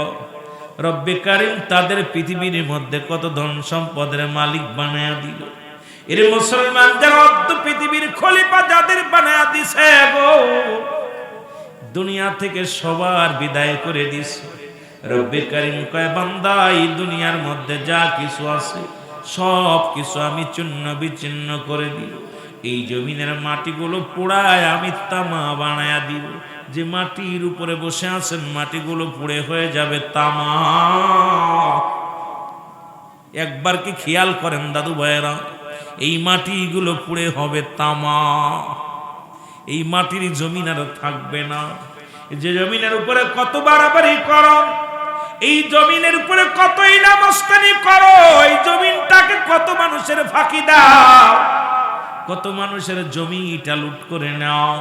রব্বে কারিম তাদের পৃথিবীর মধ্যে কত ধন সম্পদের মালিক বানায়া দিল। এর মুসলমানদের অর্ধ পৃথিবীর খলিফা যাদের বানায়া দিছে গো, দুনিয়া থেকে সবার বিদায় করে দিছে। রব্বে কারিম কয়, বান্দা এই দুনিয়ার মধ্যে যা কিছু আছে সব কিছু আমি চূর্ণ বিচ্ছিন্ন করে দিব। এই জমিনের মাটিগুলো পোড়ায় আমি তামা বানায়া দিব। যে মাটির উপরে বসে আছেন মাটিগুলো পুড়ে হয়ে যাবে তামা। একবার কি খেয়াল করেন দাদু ভাইয়েরা, এই মাটিগুলো পুড়ে হবে তামা। এই মাটির জমিন আর থাকবে না। যে জমিনের উপরে কত বাড়াবাড়ি করো, এই জমিনের উপরে কতই না মস্তানি করো, এই জমিনটাকে কত মানুষের ফাঁকি দাও, কত মানুষের জমিটা লুট করে নাও,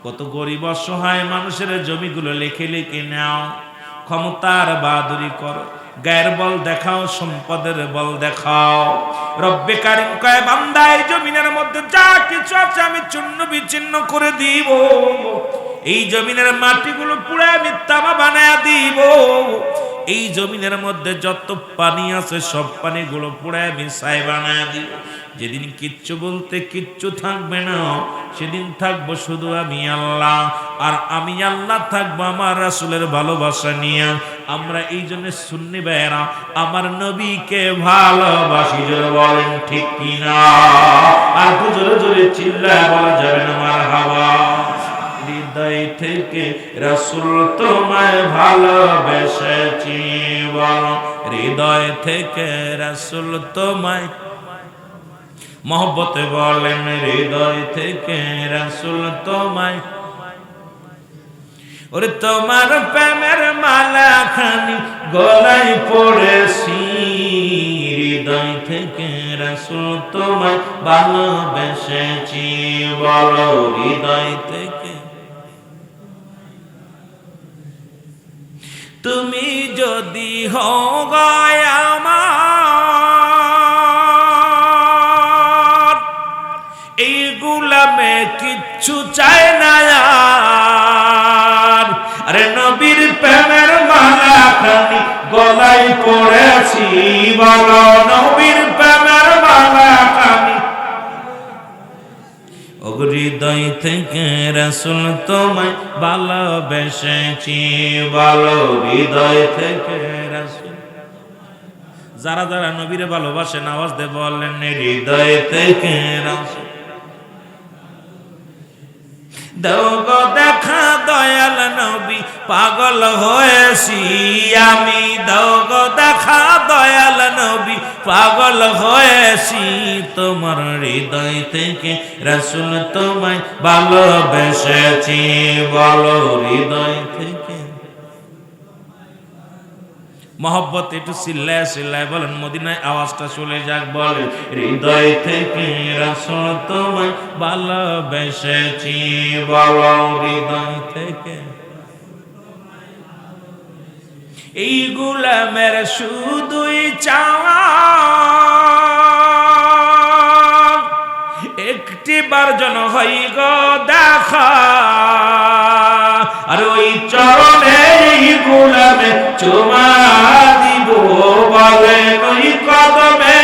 কত গরিব অসহায় মানুষের জমিগুলো লেখে লেখে নাও। ক্ষমতার বাহাদুরি করো, গায়ের বল দেখাও, সম্পদের বল দেখাও। রব্বে কারিম কয়, বান্দা এই জমিনের মধ্যে যা কিছু আছে আমি চূর্ণ বিচ্ছিন্ন করে দিব। এই জমিনের মাটিগুলো পুড়ে আমি তামা বানায়া দিব। এই জমিনের মধ্যে যত পানি আছে সব পানিগুলো পুড়ে আমি ছাই বানায়া দিব। যেদিন কিচ্ছু বলতে কিচ্ছু থাকবে না, সেদিন থাকবো শুধু আমি আল্লাহ। আর আমি আল্লাহ থাকবো আমার রাসূলের ভালোবাসা নিয়ে। আমরা এই জন্য সুন্নি ভাইয়েরা আমার নবীকে ভালোবাসি, জোরে বলেন ঠিক কিনা? আর জোরে জোরে চিল্লায় বলা যাবে না মারহাবা। হৃদয় থেকে রাসূল তোমায় ভালোবেসেছি বলো, হৃদয় থেকে রাসূল তোমায় মহব্বতে বলেন, হৃদয় থেকে রাসূল তোমায়। ওরে তোমার প্রেমের মালা খানি গলায় পড়েছি, হৃদয় থেকে রাসূল তোমায় ভালোবেসেছি বলো, হৃদয় থেকে। তুমি যদি হও গো আমার, এই গোলামে কিচ্ছু চায় না আর। আরে নবীর প্রেমের মালা খানি গলায় পড়েছি বলো, নবীর প্রেমের মালা খানি। ও হৃদয় থেকে রাসূল তোমায় ভালোবেসেছি বলো, হৃদয় থেকে রাসূল। যারা যারা নবীরে ভালোবাসেন আওয়াজ দিয়ে বলেন, হৃদয় থেকে রাসূল। দাও গো দেখা দয়াল নবী, পাগল হয়েছি আমি। দাও গো দেখা দয়াল নবী, পাগল হয়েছি। তোমার হৃদয় থেকে রাসূল তোমায় ভালোবেসেছি বলো, হৃদয় থেকে। মহব্বত একটু চিল্লায় চিল্লায় বলেন, মদিনায় আওয়াজটা চলে যাক, বলেন হৃদয় থেকে রাসূল তোমায় ভালোবেসেছি বলো, হৃদয় থেকে। এই গোলামের শুধুই চাওয়া একটিবার যেন হই গো দেখা, আর ওই চরণে গোলামে চুমা দিব, বলেন ওই কদমে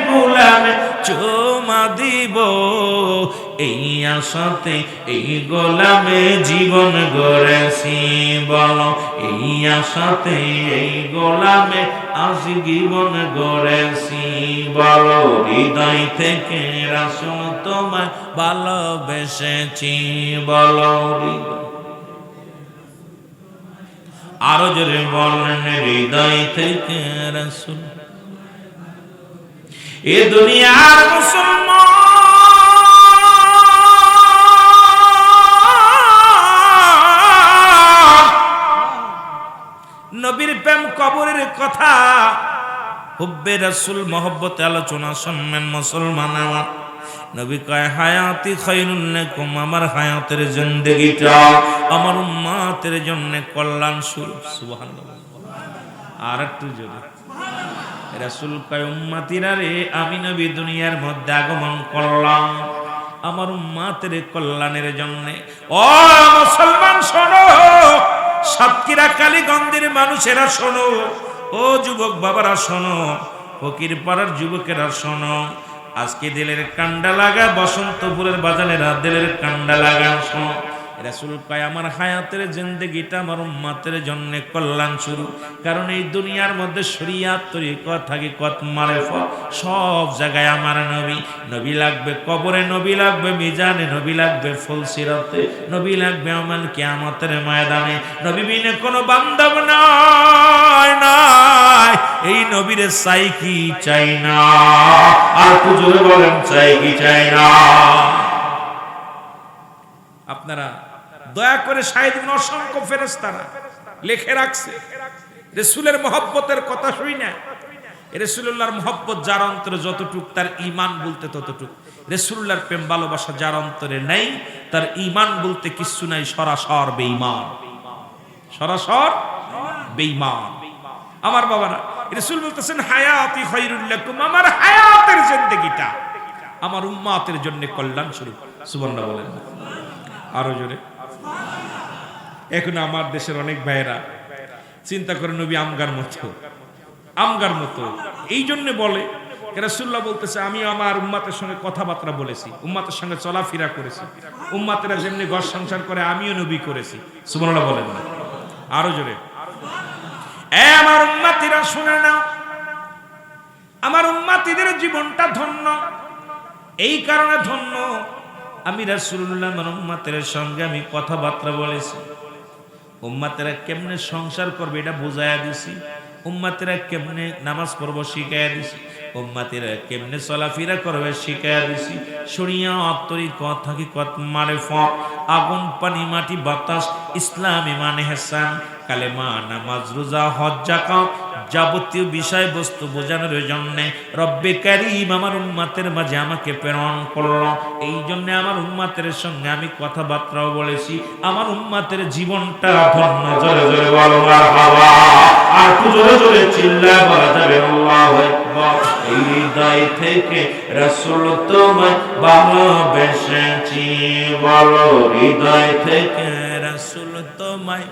গোলামে চুমা দিব। এই আশাতে এই গোলামে জীবন গড়েছি বলো, এই আশাতে এই গোলামে আজ জীবন গড়েছি বলো। হৃদয় থেকে রাসূল তোমায় ভালোবেসেছি বলো। আরো জোরে বলেন, হৃদয় থেকে রাসূল। এ দুনিয়ার মুসলমান নবীর প্রেম কবরের কথা, হুব্বে রাসূল মহব্বতে আলোচনা শুনবেন মুসলমান আমার। নবী কয় হায়াতি খায়রুন লাকুম, আমার হায়াতের জিন্দেগিটা আমার উম্মতের জন্য কল্যাণ স্বরূপ। সুবহানাল্লাহ। আর একটু জোরে। রাসূল কয় উম্মতিরা রে, আমি নবী দুনিয়ার মধ্যে আগমন করলাম আমার উম্মতের কল্যাণের জন্য। ও মুসলমান শোনো, সাতক্ষীরা কালীগঞ্জের মানুষেরা শোনো, ও যুবক বাবারা শোনো, ফকির পাড়ার যুবকেরা শোনো, আজকে দিলের কান্ডা লাগা, বসন্তপুরের বাজানেরা দিলের কান্ডা লাগা শোনো। রাসূল কয় আমার হায়াতের জিন্দেগিটা আমার উম্মতের জন্য কল্যাণ শুরু। কারণ এই দুনিয়ার মধ্যে শরিয়াত তরিকত থাকে, কত মারেফত, সব জায়গায় আমার নবী। নবী লাগবে কবরে, নবী লাগবে মিজানে, নবী লাগবে ফুলসিরাতে, নবী লাগবে আমাল কিয়ামতের ময়দানে। নবী বিনে কোনো বান্ধব নাই নাই। এই নবীরে চাই কি চাই না? আর জোরে বলেন, চাই কি চাই না? আপনারা দয়া করে সাইদিন অসংখ্য ফেরেশতারা লিখে রাখছে রাসূলের মহব্বতের কথা শুই না। রাসূলুল্লাহর মহব্বত যার অন্তরে যতটুক, তার ঈমান বলতে ততটুক। রাসূলুল্লাহর প্রেম ভালোবাসা যার অন্তরে নাই, তার ঈমান বলতে কিছু নাই, সরাসর বেঈমান, সরাসর বেঈমান। আমার বাবারা, রাসূল বলতেছেন হায়াতি খায়রুল লাকুম, আমার হায়াতের জিন্দেগিটা আমার উম্মতের জন্য কল্যাণ স্বরূপ। সুবহানাল্লাহ বলেন আরো জোরে। এখন আমার দেশের অনেক ভাইয়েরা চিন্তা করে নবী আমগার মতো, আমগার মতো। এই জন্য বলে রাসূলুল্লাহ বলতেছে আমি আমার উম্মতের সঙ্গে কথাবার্তা বলেছি, উম্মতের সঙ্গে চলাফেরা করেছি, উম্মতেরা যেমনি ঘর সংসার করে আমিও নবী করেছি। সুবহানাল্লাহ বলেন আরো জোরে। এ আমার উম্মতিরা শুনে নাও, আমার উম্মতিদের জীবনটা ধন্য। এই কারণে ধন্য, আমি রাসূলুল্লাহ আমার উম্মতের সঙ্গে আমি কথাবার্তা বলেছি। উম্মতেরা কেমনে সংসার করবে এটা বুঝাইয়া দিছি, উম্মতেরা কেমনে নামাজ পড়ব শিখাইয়া দিছি, উম্মতেরা কেমনে চলাফেরা করবে শিখাইয়া দিছি। শরিয়ত তরিকত হাকিকত মারিফত, আগুন পানি মাটি বাতাস, ইসলাম ইমান ইহসান, কালেমা নামাজ রোজা হজ যাকাত, যাবতীয় বিষয়বস্তু বোঝানোর জন্য রব্বে কারীম আমার উম্মতের মাঝে আমাকে প্রেরণ করলো। এই জন্য আমার উম্মতের সঙ্গে আমি কথাবার্তাও বলেছি। আমার উম্মতের জীবনটা ধন্য। জোরে জোরে বলো মারহাবা, আর জোরে জোরে চিল্লা বলা যাবে আল্লাহু আকবার। এই হৃদয় থেকে রাসূল তোমায় ভালোবেসেছি বলো, হৃদয় থেকে রাসূল তোমায়।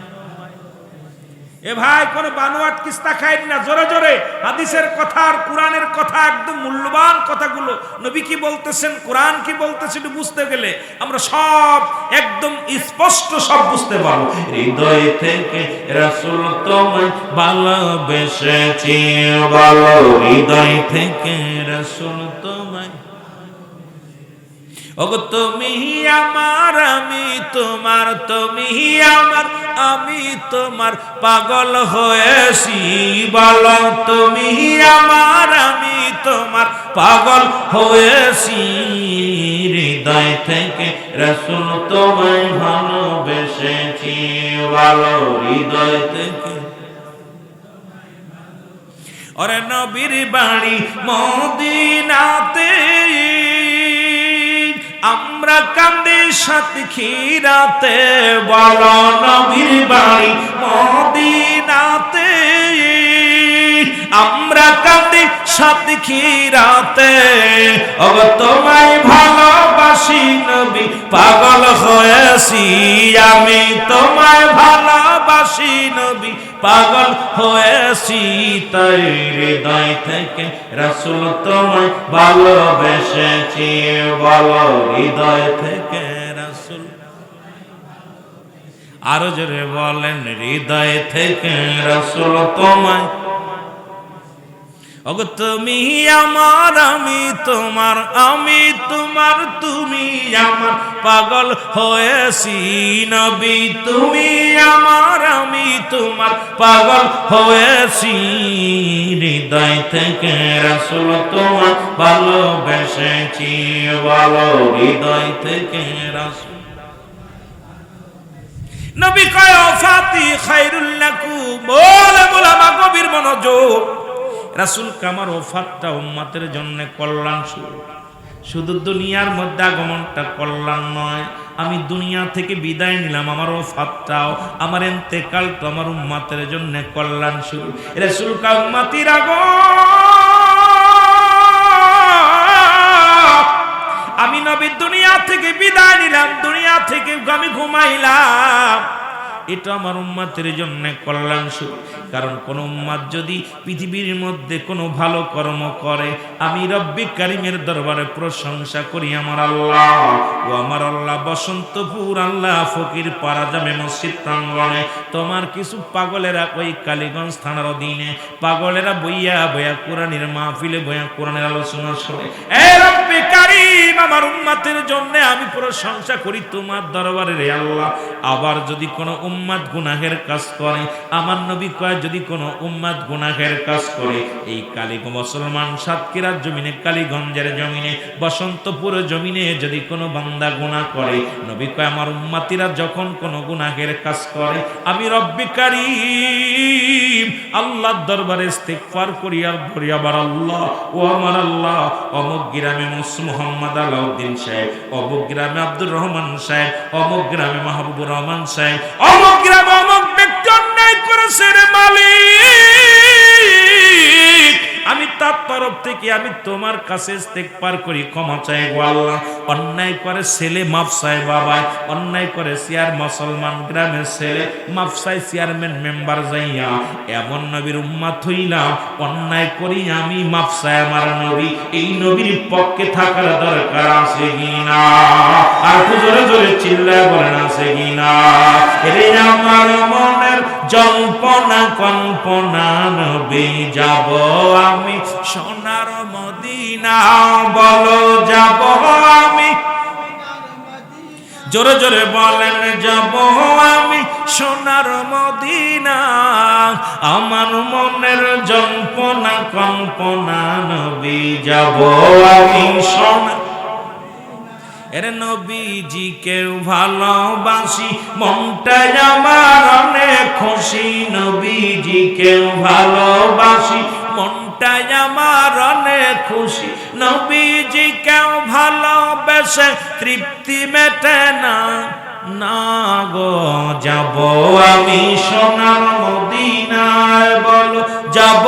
এ ভাই কোন বানোয়াট কিস্তা খাইন না, জোরে জোরে হাদিসের কথা আর কোরআনের কথা, একদম মূল্যবান কথাগুলো নবী কি বলতেছেন, কোরআন কি বলতেছে, একটু বুঝতে গেলে আমরা সব একদম স্পষ্ট সব বুঝতে পারবো। হৃদয় থেকে রাসূল তোমায় ভালোবেসেছি বলো, হৃদয় থেকে রাসূল তোমায়। ওগো তুমি আমার আমি তোমার, তুমি আমার আমি তোমার, পাগল হয়েছি বলো, তুমি আমার আমি তোমার, পাগল হয়েছি। হৃদয় থেকে রাসূল তোমায় ভালোবেসেছি বলো, হৃদয় থেকে। ওরে নবীর বাড়ি মদিনাতে, আমরা কান্দে সাতক্ষীরাতে বলো, নবীর বাড়ি মদিনাতে আমরা কাঁদি সাতক্ষীরাতে ওগো তোমায় ভালোবাসি নবী পাগল হয়েছি আমি তোমায় ভালোবাসি নবী পাগল হয়েছি তাই হৃদয় থেকে রাসূল তোমায় ভালোবেসেছি বলো হৃদয় থেকে রাসূল আরো জোরে বলেন হৃদয় থেকে রাসূল তোমায় ওগো তুমি আমার আমি তোমার তুমি আমার পাগল হয়েছি নবী তুমি আমার আমি তোমার পাগল হয়েছি হৃদয় থেকে রাসূল তোমায় ভালোবেসেছি বলো হৃদয় থেকে রাসূল নবী কয় ওফাতি খায়রুল লাকুম বলে বলা গভীর মনোযোগ রাসূল কামার ওফাতটা উম্মতের জন্য কল্যাণ শুধু দুনিয়ার মধ্যে আগমনটা কল্যাণ নয় আমি দুনিয়া থেকে বিদায় নিলাম আমার ওফাতটাও আমার ইন্তেকালটা আমার উম্মতের জন্য কল্যাণ শুরু রাসূল কা উম্মতির আমি নবী দুনিয়া থেকে বিদায় নিলাম দুনিয়া থেকে আমি ঘুমাইলাম এটা আমার উম্মতের জন্য কল্যাণ শুরু কারণ কোন উম্মত যদি পৃথিবীর মধ্যে কোনো ভালো কর্ম করে আমি রব্বি কারীমের দরবারে প্রশংসা করি আমার আল্লাহ ও আমার আল্লাহ বসন্তপুর আল্লাহ ফকির পাড়া জামে মসজিদ প্রাঙ্গণে তোমার কিছু পাগলেরা ওই কালীগঞ্জ থানার অধীনে পাগলেরা বইয়া বইয়া কোরআনের মাহফিলে বইয়া কোরআনের আলোচনা শুনে এ রব্বি কারীম আমার উম্মতের জন্য আমি প্রশংসা করি তোমার দরবারে রে আল্লাহ আবার যদি কোনো উম্মত গুনাহের কাজ করে আমার নবী কয় যদি কোনো উম্মত গুনাহের কাজ করে এই কালীগঞ্জ মুসলমান সাতক্ষীরার জমিনে কালীগঞ্জের জমিনে বসন্তপুর জমিনে যদি কোনো বান্দা গুনাহ করে নবী কয় আমার উম্মতিরা যখন কোনো গুনাহের কাজ করে আমি রব্বি কারীম আল্লাহর দরবারে ইস্তিগফার করি আর বলি আবার আল্লাহ ও আমার আল্লাহ অমুক গ্রামে মুহাম্মদ আলাউদ্দিন সাহেব অমুক গ্রামে আব্দুর রহমান সাহেব অমুক গ্রামে মাহবুবুর রহমান সাহেব অমুক গ্রামে অমুক ব্যক্তি অন্যায় করেছে রে মালিক আমি তার তরফ থেকে আমি তোমার কাছে ইস্তেগফার করি ক্ষমা চাই গো আল্লাহ অন্যায় করে ছেলে মাফ চাই বাবা অন্যায় করে চেয়ার মুসলমান গ্রামের ছেলে মাফ চাই চেয়ারম্যান মেম্বার যাইয়া এমন নবীর উম্মত হইলাম অন্যায় করি আমি মাফ চাই আমার নবী এই নবীর পক্ষে থাকার দরকার আছে কিনা আর জোরে জোরে চিল্লায় বলেন আছে কিনা রে আমার মনের জল্পনা কল্পনা নবী যাব আমি সোনার মদিনা বলো যাব আমি জোরে জোরে বলেন যাব আমি সোনার মদিনা আমার মনের জল্পনা কল্পনা নবী যাব আমি সোনার এর নবীজি কেউ ভালোবাসি মনটা আমার অনেক খুশি নবীজি কেউ ভালোবাসি মনটা আমার অনেক খুশি নবীজি কেউ ভালোবেসে তৃপ্তি মেটে না না গো যাব আমি সোনার মদিনায় বলো যাব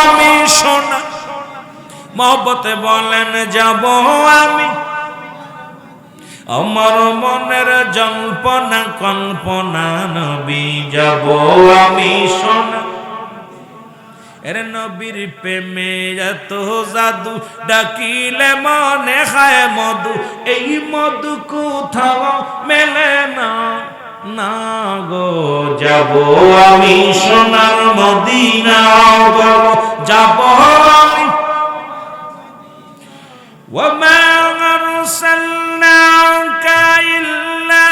আমি সোনার মহব্বতে বলেন যাব আমি আমার মনের জল্পনা কল্পনা নবী যাব আমি সোনা এর নবীর প্রেমে এত জাদু ডাকিলে মনে খায় মধু এই মধু কোথাও মেলে না না গো যাব আমি সোনার মদিনা বলো যাব আমি ওমা আরসালনাকা ইল্লা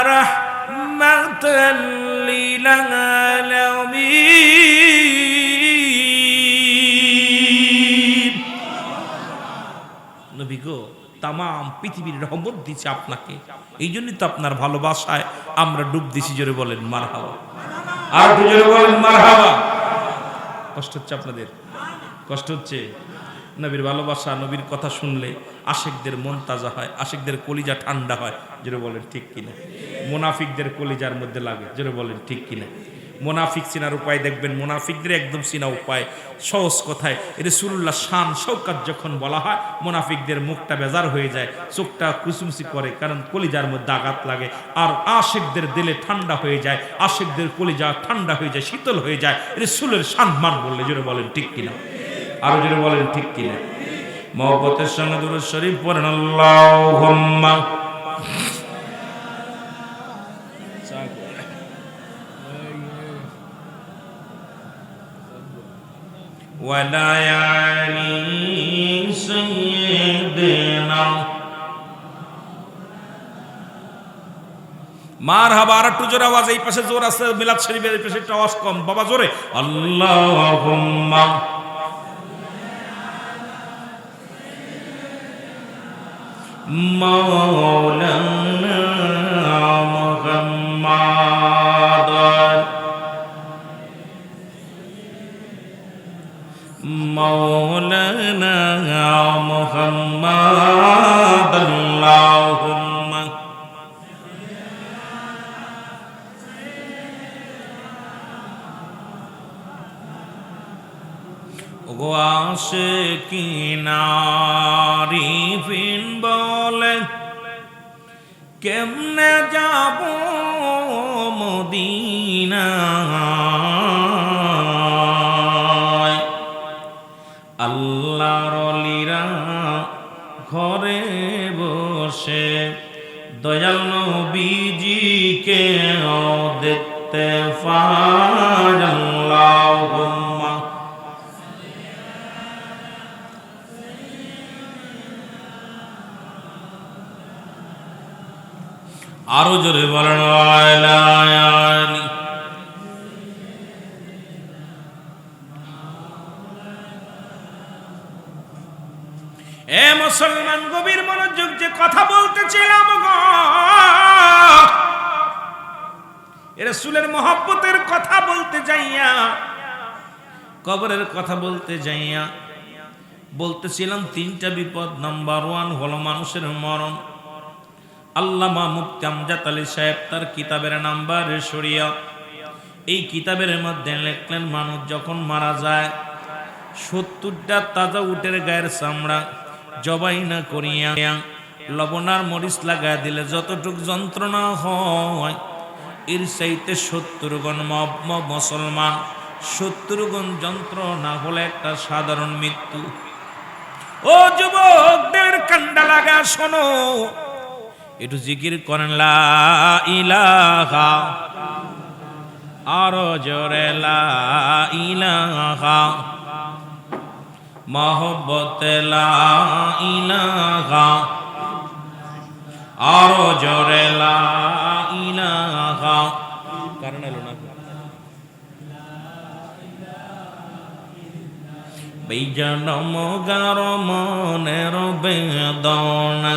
রাহমাতাল লিল আলামিন নবী গো তাম পৃথিবীর রহমত দিচ্ছে আপনাকে এই জন্যই তো আপনার ভালোবাসায় আমরা ডুব দিছি জোরে বলেন মারহাবা আর জোরে বলেন মারহাবা কষ্ট হচ্ছে আপনাদের কষ্ট হচ্ছে নবীর ভালোবাসা নবীর কথা শুনলে আশিকদের মন তাজা হয় আশিকদের কলিজা ঠান্ডা হয় জোরে বলেন ঠিক কিনা মুনাফিকদের কলিজার মধ্যে লাগে জোরে বলেন ঠিক কিনা মুনাফিক চিনার উপায় দেখবেন, মুনাফিকদের একদম চিনা উপায় সহজ কথায় রাসূলুল্লাহ শান শৌকত যখন বলা হয় মুনাফিকদের মুখটা বেজার হয়ে যায়, চোখটা কুচুমচি করে, কারণ কলিজার মধ্যে আঘাত লাগে। আর আশিকদের দিলে ঠান্ডা হয়ে যায়, আশিকদের কলিজা ঠান্ডা হয়ে যায়, শীতল হয়ে যায় রাসূলের সম্মান বললে। জোরে বলেন ঠিক কিনা, আরো জোরে বলেন ঠিক কিনা। মহব্বতের সঙ্গে দুরূদ শরীফ পড়েন, আল্লাহুম্মা ওয়ালায়ালি সাইয়্যিদিনা। মারহাবা। আর একটু জোরে আওয়াজ, এই পাশে জোর আছে, মিলাদ শরীফের এই পাশে একটু আওয়াজ কম, বাবা জোরে। আল্লাহুম্মা মাওলানা মুহাম্মাদ মাওলানা মুহাম্মাদ আল্লাহুম্মা ওগো আশিকিনা আরিফিন বলে কেমনে যাব মদিনায়, আল্লাহর ওলিরা ঘরে বসে দয়াল নবীজিকে দেখতে পায়। আল্লাহুম্মা আরো জোরে বলেন ওয়ালায়ালি। এ মুসলমান গভীর মনোযোগ, যে কথা বলতেছিলাম গো, রাসূলের মহব্বতের কথা বলতে যাইয়া, কবরের কথা বলতে যাইয়া বলতেছিলাম তিনটা বিপদ। নাম্বার 1 হলো মানুষের মরণ। আল্লামা মুফতি আমজাদ আলী সাহেব তার কিতাবের নাম্বার শরিয়া, এই কিতাবের মধ্যে লিখলেন মানুষ যখন মারা যায় 70টা তাজা উটের গায়ের চামড়া জবাই না করিয়া লবণার মরিচ লাগা দিলে যতটুক যন্ত্রণা হয় এর চাইতে 70 গুণ মুসলমান 70 গুণ যন্ত্রণা হলে একটা সাধারণ মৃত্যু। ও যুবকদের কান্ডা লাগা শোনো, একটু জিকির করেন লা ইলাহা, আরো জোরে লা ইলাহা, মহব্বতে লা ইলাহা, আরো জোরে লা ইলাহা। কারণ এলো না বেজনম গার মনের বেদনা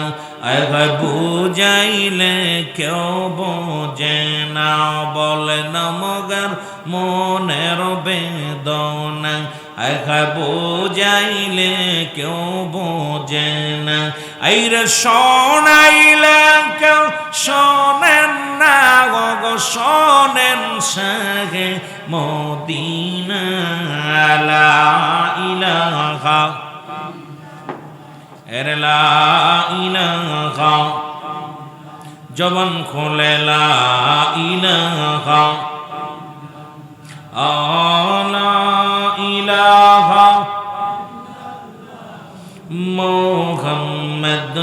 আগে বুঝাইলে কেউ বোঝে না, বলে নমগার মনের বেদনা আগে বুঝাইলে কেউ বোঝে না। আইরে শোনাইলে কেউ শোনেন না, গো শোনেন সাগে মদিনা। লা ইলাহা এর লা ইলাহা, জবান খোলে লা ইলাহা, লা ইলাহা মুহাম্মদ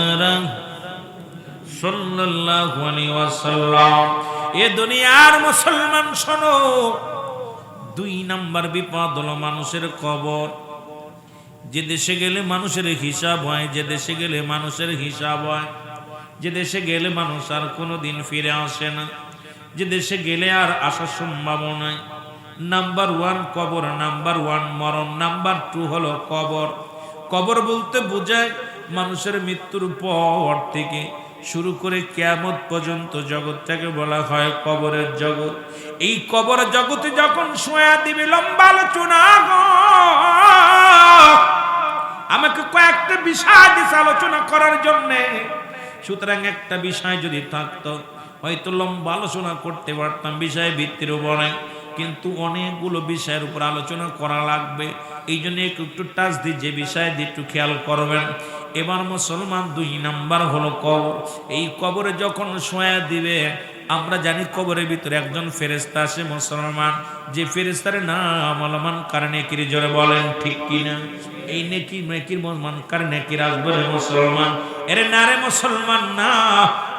সাল্লাল্লাহু আলাইহি ওয়াসাল্লাম। এ দুনিয়ার মুসলমান শোনো, 2 নাম্বার বিপদ হলো মানুষের কবর। যে দেশে গেলে মানুষের হিসাব হয়, যে দেশে গেলে মানুষের হিসাব হয়, যে দেশে গেলে মানুষ আর কোনোদিন ফিরে আসে না, যে দেশে গেলে আর আসার সম্ভাবনা নাই। নাম্বার 1 কবর, নাম্বার 1 মরণ, নাম্বার 2 হলো কবর। কবর বলতে বোঝায় মানুষের মৃত্যুর পর থেকে শুরু করে কিয়ামত পর্যন্ত জগৎটাকে বলা হয় কবরের জগৎ। এই কবর জগতে যখন শোয়া দিবে, লম্বা আলোচনা গো, আমাকে কয়েকটা বিষয় দিছে আলোচনা করার জন্য। সুতরাং একটা বিষয় যদি থাকতো হয়তো লম্বা আলোচনা করতে পারতাম বিষয় ভিত্তির উপরে, কিন্তু অনেকগুলো বিষয়ের উপর আলোচনা করা লাগবে। এই জন্য একটু টাচ দিয়ে যে বিষয় দিয়ে একটু খেয়াল করবেন। এবার মুসলমান 2 নাম্বার হলো কবর। এই কবরে যখন শোয়া দিবে, আমরা জানি কবরের ভিতরে একজন ফেরেশতা আসে মুসলমান, যে ফেরেশতার নাম আলমান কারণে কি জোরে বলেন ঠিক কিনা? এই নেকির মান কারণে কি আসবে মুসলমান? এর না রে মুসলমান না।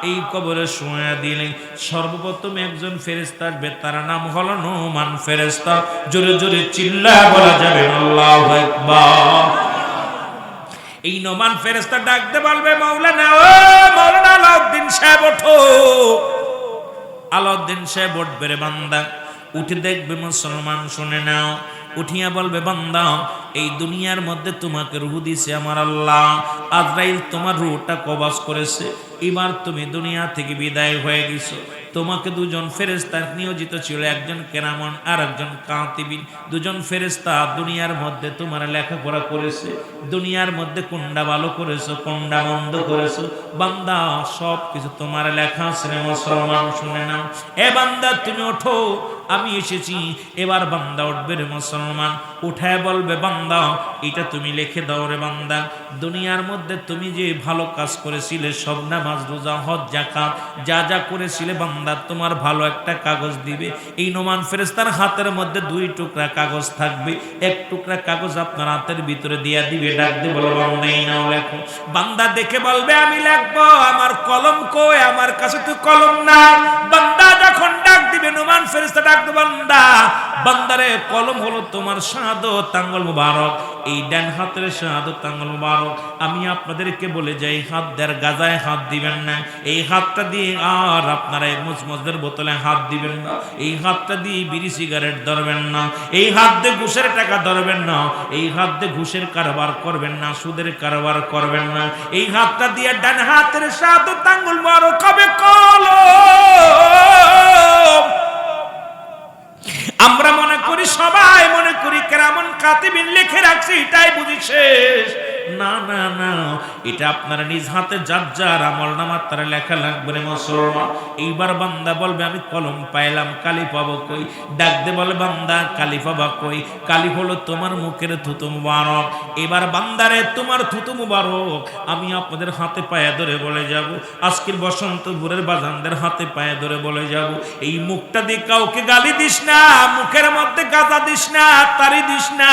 এই কবরে শোয়া দিলে সর্বপ্রথম একজন ফেরেশতা আসবে, তার নাম হলো নোমান ফেরেশতা। জোরে জোরে চিল্লায় বলা যাবে আল্লাহু আকবার। এই নোমান ফেরেশতা ডাকতে বলবে, মাওলানা ও মাওলানা আলাউদ্দিন সাহেব ওঠো। আলাউদ্দিন সাহেব উঠবে রে বান্দা, উঠে দেখবে মুসলমান, শুনে নাও। উঠিয়া বলবে, বান্দা এই দুনিয়ার মধ্যে তোমাকে রূহ দিছে আমার আল্লাহ। আজরাইল তোমার রূহটা কবজ করেছে, এবার তুমি দুনিয়া থেকে বিদায় হয়ে গেছো। তোমাকে দুজন ফেরেশতা নিয়োজিত ছিল, একজন কেরামন আর একজন কাতিবিন। দুজন ফেরেশতা দুনিয়ার মধ্যে তোমার লেখাপড়া করেছে, দুনিয়ার মধ্যে কোনটা ভালো করেছো কোনটা মন্দ করেছো বান্দা সব কিছু তোমার লেখা আছে রে মুসলমান, শুনে নাও। এ বান্দা তুমি ওঠো, আমি এসেছি। এবার বান্দা উঠবে রে মুসলমান, উঠায় বলবে, বান্দা এটা তুমি লিখে দাও রে বান্দা। দুনিয়ার মধ্যে তুমি যে ভালো কাজ করেছিলে, সব নামাজ রোজা হজ যাকাত যা যা করেছিলে বান্দা, তোমার ভালো একটা কাগজ দিবে। এই নোমান ফেরেশতার হাতের মধ্যে 2 টুকরা কাগজ থাকবে, 1 টুকরা কাগজ আপনার হাতের ভিতরে দিয়া দিবে। ডাক দিয়ে বলবে, বান্দা এই নাও লেখো। বান্দা দেখে বলবে, আমি লিখবো, আমার কলম কই? আমার কাছে তো কলম নাই। বান্দা যখন ডাক দিবে, নোমান ফেরেশতা ডাক দিবে, বান্দা বান্দারে কলম হলো তোমার শাহাদত আঙ্গুল মুবারক, এই ডান হাতের শাহাদত আঙ্গুল মুবারক। আমি আপনাদেরকে বলে যাই, হাত দেওয়ার গাজায় হাত দিবেন না। এই হাতটা দিয়ে আর আপনারা মুজমজদের বোতলে হাত দিবেন না। এই হাতটা দিয়ে বিড়ি সিগারেট ধরবেন না। এই হাত দিয়ে ঘুষের টাকা ধরবেন না। এই হাত দিয়ে ঘুষের কারবার করবেন না, সুদের কারবার করবেন না। এই হাতটা দিয়ে ডান হাতের শাহাদত আঙ্গুল মুবারক হবে কলম। আমরা মনে করি, সবাই মনে করি কেরামন কাতিবিন লিখে রাখছি, এটাই বুঝি শেষ। না না না, এটা আপনার নিজ হাতে যার যার আমল নামার তারা লেখা লাগবে রে মুসলমান। এইবার বান্দা বলবে, আমি কলম পাইলাম, কালি পাবো কই? ডাক দে বলে, বান্দা কালি পাবা কই? কালি হলো তোমার মুখের থুতু মুবারক। এবার বান্দারে তোমার থুতু মুবারক আমি আপনাদের হাতে পায়ে ধরে বলে যাব, আজকের বসন্তপুরের বাজানদের হাতে পায়ে ধরে বলে যাব, এই মুখটা দিয়ে কাউকে গালি দিস না, মুখের মধ্যে গাঁজা দিস না, তারি দিস না,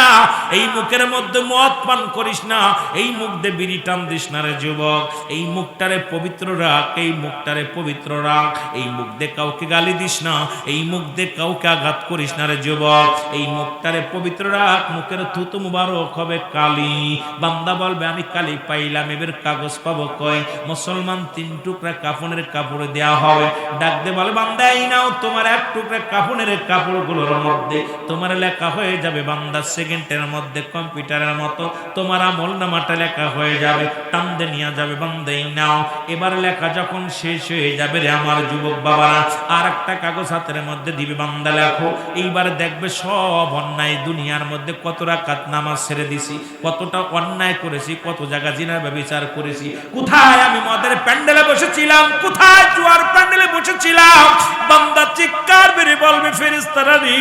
এই মুখের মধ্যে মদ পান করিস না, এই মুখ দিয়ে বিড়ি টান দিস না রে যুবক। এই মুখটারে পবিত্র রাখ, এই মুখটারে পবিত্র রাখ। এই মুখ দিয়ে কাউকে গালি দিস না, এই মুখ দিয়ে কাউকে আঘাত করিস না রে যুবক। এই মুখটারে পবিত্র রাখ, মুখের থুতু মুবারক হবে কালি। বান্দা বলবে, আমি কালি পাইলাম, এবার কাগজ পাবো কই? মুসলমান 3 টুকরা কাফনের কাপড় দেয়া হবে। ডাক দে বলে, বান্দা এই নাও, তোমার 1 টুকরা কাফনের কাপড়গুলোর মধ্যে তোমার লেখা হয়ে যাবে বান্দা, সেকেন্ডের মধ্যে কম্পিউটারের মতো তোমার আমল নামাটা লেখা হয়ে যাবে। টান্দে নিয়ে যাবে, বান্দা এই নাও। এবার লেখা যখন শেষ হয়ে যাবে রে আমার যুবক বাবারা, আর একটা কাগজ হাতের মধ্যে দিবে, বান্দা লেখো। এইবার দেখবে সব অন্যায়, দুনিয়ার মধ্যে কত রাকাত নামাজ ছেড়ে দিছি, কতটা অন্যায় করেছি, কত জায়গা জিনার ব্যভিচার করেছি, কোথায় আমি মদের প্যান্ডেলে বসেছিলাম, কোথায় জুয়ার প্যান্ডেলে বসেছিলাম। বান্দা চিৎকার বেরে বলবে, ফেরেশতারা রে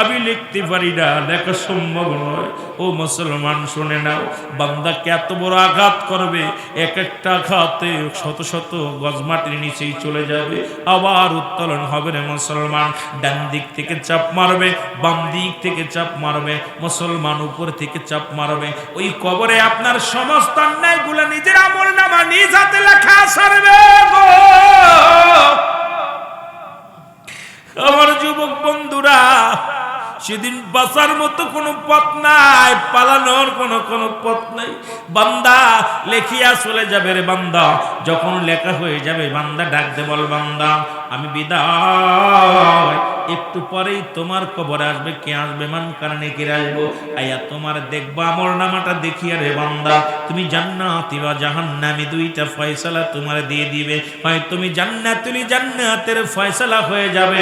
আমি লিখতে পারি না, লেখা সম্ভব নয়। ও মুসলমান শুনে নাও, বান্দাকে এত বড় আঘাত করবে, এক একটা আঘাতে শত শত গজ মাটির নিচেই চলে যাবে, আবার উত্তোলন হবে রে মুসলমান। ডান দিক থেকে চাপ মারবে, বাম দিক থেকে চাপ মারবে, মুসলমান উপর থেকে চাপ মারবে। ওই কবরে আপনার সমস্ত অন্যায়গুলো নিজের আমল নামা নিজ হাতে লেখা সারবে গো। আমার যুবক বন্ধুরা, সেদিন বাঁচার মতো কোনো পথ নাই, পালানোর কোনো পথ নাই। বান্দা লেখিয়া চলে যাবে রে বান্দা। যখন লেখা হয়ে যাবে, বান্দা ডাক দে বল, বান্দা আমি বিদায়, একটু পরেই তোমার কবরে আসবে। কে আসবে? মান কারণে কে আসবো? আয়া তোমার দেখবা আমল নামাটা দেখিয়া রে বান্দা, তুমি জান্নাতি বা জাহান্নামী 2টা ফয়সালা তোমার দিয়ে দিবে। হয় তুমি জান্নাতের ফয়সালা হয়ে যাবে,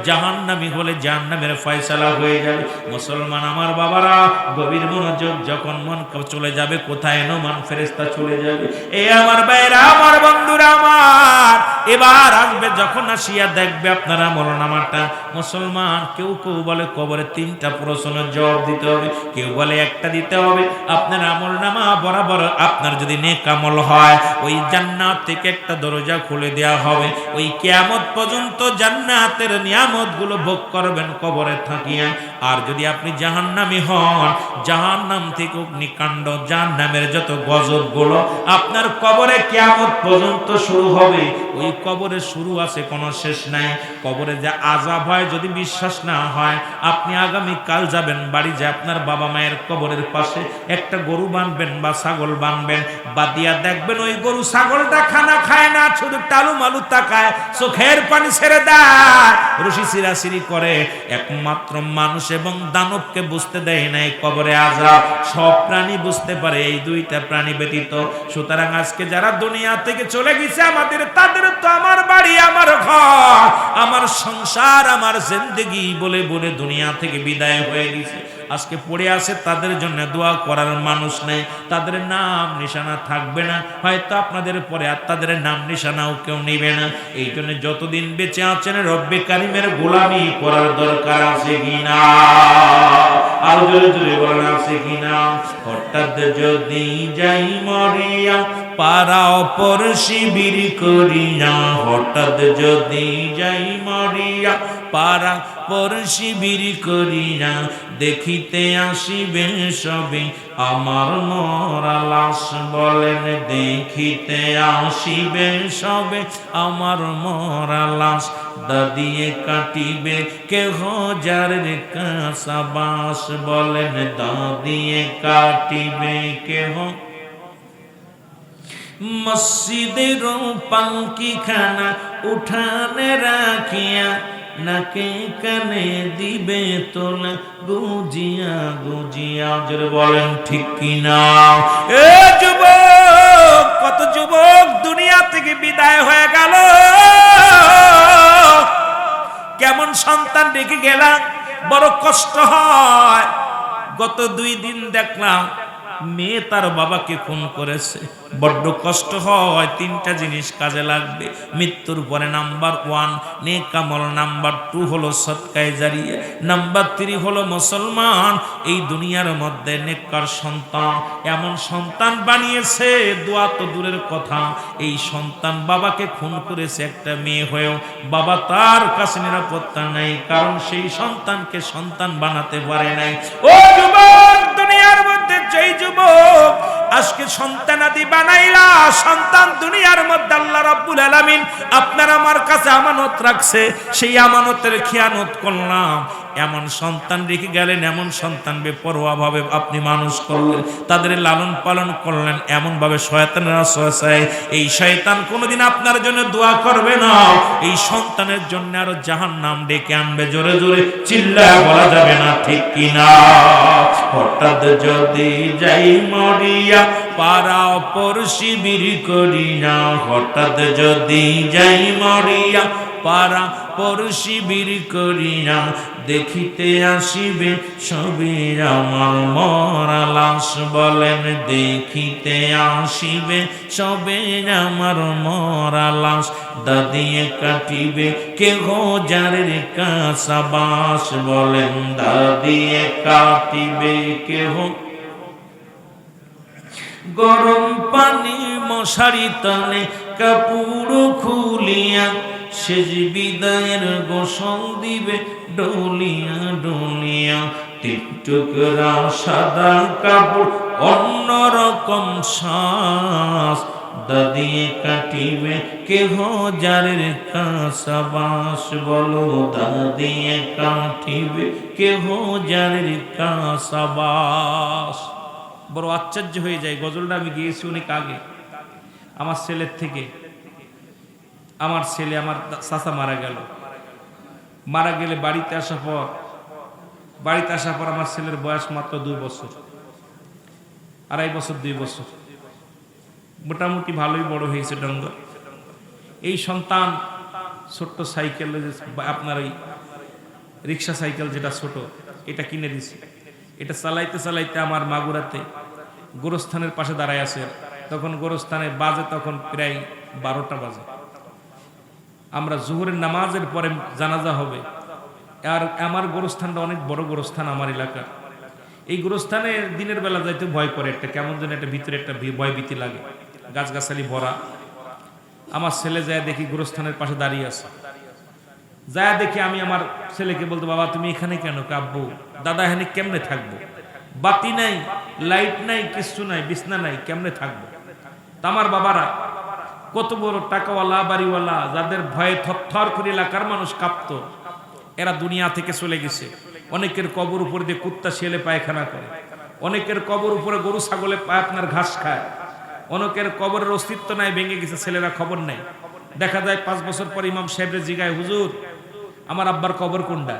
জাহান্নামী হলে জাহান্নামের ফয়সালা হয়ে যাবে। মুসলমান আমার বাবারা, গভীর মনোযোগ। যখন মন চলে যাবে কোথায়? নোমান ফেরেশতা চলে যাবে। এ আমার ভাইরা, আমার বন্ধুরা আমার, এবার আসবে যখন আসিয়া দেখবে আপনার আমলনামাটা, মুসলমান কেউ কেউ বলে কবরে 3টা প্রশ্নের জবাব দিতে হবে, কেউ বলে একটা দিতে হবে। আপনার আমলনামা বরাবর আপনার যদি নেক আমল হয় ওই জান্নাত থেকে একটা দরজা খুলে দেওয়া হবে, ওই কিয়ামত পর্যন্ত জান্নাতের নিয়ামতগুলো ভোগ করবেন কবরে থাকিয়া। আর যদি আপনি জাহান্নামী হন, জাহান্নাম থেকে অগ্নিকাণ্ড, জাহান্নামের যত গজবগুলো আপনার কবরে কিয়ামত পর্যন্ত শুরু হবে। ওই কবরে শুরু আছে, কোনো শেষ নাই। কবরে যে আযাব হয় যদি বিশ্বাস না হয়, আপনি আগামী কাল যাবেন বাড়ি, যে আপনার বাবা মায়ের কবরের পাশে একটা গরু বাঁধবেন বা ছাগল বাঁধবেন, বাদিয়া দেখবেন ওই গরু ছাগলটা খানা খায় না, শুধু টালু মালু তাকায়, চোখের পানি ছেড়ে দেয়, রশি ছিঁড়াছিঁড়ি করে। একমাত্র মানুষ এবং দানবকে বুঝতে দেয় নাই কবরে আযাব, সব প্রাণী বুঝতে পারে, এই 2টা প্রাণী ব্যতীত। সুতরাং আজকে যারা দুনিয়া থেকে চলে গেছে আমাদের, তাদের তো আমার বাড়ি, আমার ঘর, আমার সংসার, আমার জিন্দেগি বলে বলে দুনিয়া থেকে বিদায় হয়ে গেছে। আজকে পড়ে আছে, তাদের জন্য দোয়া করার মানুষ নেই, তাদের নাম নিশানা থাকবে না, হয়তো আপনাদের পরে আর তাদের নাম নিশানাও কেউ নেবে না। এই জন্য যতদিন বেঁচে আছেন রব্বে কারিমের গোলামি করার দরকার আছে কিনা? আর জোরে জোরে বলেন আছে কিনা? হঠাৎ যদি যাই মরিয়া পারা অপর শিবির করিয়া, হঠাৎ যদি যাই মরিয়া পারা পর শিবির করিয়া, দেখিতে আসিবে সবে আমার মরা লাশ। বলেন দেখিতে আসিবে সবে আমার মরা লাশ, দাদিয়ে কাটিবে কেহ যার কাসাবাস। বলেন দাদিয়ে কাটিবে কেহ। মসজিদের পালকি খানা উঠানে রাখিয়া, নাকে কানে দিবে তোলা গুজিয়া গুজিয়া। জোরে বলেন ঠিক কিনা? এ যুবক, কত যুবক দুনিয়া থেকে বিদায় হয়ে গেল, কেমন সন্তান রেখে গেলাম, বড় কষ্ট হয়। গত 2 দিন দেখলাম মেয়ে তার বাবাকে খুন করেছে, বড্ড কষ্ট হয়। 3টা জিনিস কাজে লাগবে মৃত্যুর পরে। নাম্বার 1 নেক আমল, নাম্বার 2 হলো সদকায়ে জারিয়া, নাম্বার 3 হলো মুসলমান এই দুনিয়ার মধ্যে নেককার সন্তান। এমন সন্তান বানিয়েছে, দোয়া তো দূরের কথা, এই সন্তান বাবাকে খুন করেছে একটা মেয়ে হয়েও, বাবা তার কাছে নিরাপত্তা নাই, কারণ সেই সন্তানকে সন্তান বানাতে পারে নাই। ও যুবক, দুনিয়ার মধ্যে যেই যুবক আজকে সন্তানাদি বানাইলা, সন্তান দুনিয়ার মধ্যে আল্লাহ রাব্বুল আলামিন আপনার আমার কাছে আমানত রাখছে, সেই আমানতের খেয়ানত করলাম, এমন সন্তান রেখে গেলেন, এমন সন্তান বেপরোয়া ভাবে আপনি মানুষ করলেন, তাদের লালন পালন করলেন এমন ভাবে শয়তানের ওয়াসওয়াসায় এই শয়তান কোনোদিন আপনার জন্য দোয়া করবে না, এই সন্তানের জন্য আরো জাহান্নাম ডেকে আনবে। জোরে জোরে চিল্লায় বলা যাবে না ঠিক কিনা? হঠাৎ যদি যাই মরিয়া পারা অপর শিবির করিয়া, হঠাৎ যদি যাই মরিয়া পারা পর শিবির করিয়া, দেখিতে আসিবে সবে আমার মরা লাশ। বলেন দেখিতে আসিবে সবে আমার মরা লাশ, দাদিয়ে কাটিবে কেহ যারের কাসাবাস। বলেন দাদিয়ে কাটিবে কেহ। গরম পানি মশারি তলে কাপড় খুলিয়া, শেষ বিদায়ের গোসল দিবে ডলিয়া ডলিয়া। টিকটুকরা সাদা কাপড় অন্যরকম শ্বাস, দাদিয়ে কাটিবে কেহ যারের কাসাবাস। বলো দাদিয়ে কাটিবে কেহ যারের কাসাবাস। বড় আশ্চর্য হয়ে যায়। গজলটা আমি গিয়েছি অনেক আগে, আমার ছেলের থেকে। আমার ছেলে, আমার চাচা মারা গেল, মারা গেলে বাড়িতে আসার পর আমার ছেলের বয়স মাত্র 2 বছর, 2.5 বছর 2 বছর, মোটামুটি ভালোই বড় হয়েছে ডঙ্গ। এই সন্তান ছোট্ট সাইকেল, আপনার ওই রিক্সা সাইকেল যেটা ছোট, এটা কিনে দিছে। এটা চালাইতে চালাইতে আমার মাগুরাতে গোরস্থানের পাশে দাঁড়ায় আছে, তখন গোরস্থানে বাজে তখন প্রায় 12টা বাজে। আমরা জোহরের নামাজের পরে জানাজা হবে। আর আমার গোরস্থানটা অনেক বড় গোরস্থান আমার এলাকার। এই গোরস্থানে দিনের বেলা যাইতে ভয় করে, একটা কেমন যেন একটা ভিতরে একটা ভয় ভীতি লাগে, গাছগাছালি ভরা। আমার ছেলে যায় দেখি গোরস্থানের পাশে দাঁড়িয়ে আছে, যায় দেখি আমি আমার ছেলেকে বলতো, বাবা তুমি এখানে কেন? কাব্বু দাদা এখানে কেমনে থাকবো, বাতি নাই, লাইট নাই, কিছু নাই, বিছনা নাই, কেমনে থাকবো? তা আমার বাবারা কত বড় টাকাওয়ালা বাড়িওয়ালা, যাদের ভয়ে থরথর করে এলাকার মানুষ কাঁপতো, এরা দুনিয়া থেকে চলে গেছে। অনেকের কবর উপর দিয়ে কুত্তা শিয়ালে পায়খানা করে, অনেকের কবর উপরে গরু ছাগলে আপনার ঘাস খায়, অনেকের কবরের অস্তিত্ব নাই, ভেঙে গেছে, ছেলেরা খবর নেই। দেখা যায় 5 বছর পর ইমাম সাহেবরে জিগায়, হুজুর আমার আব্বার কবর কোনটা?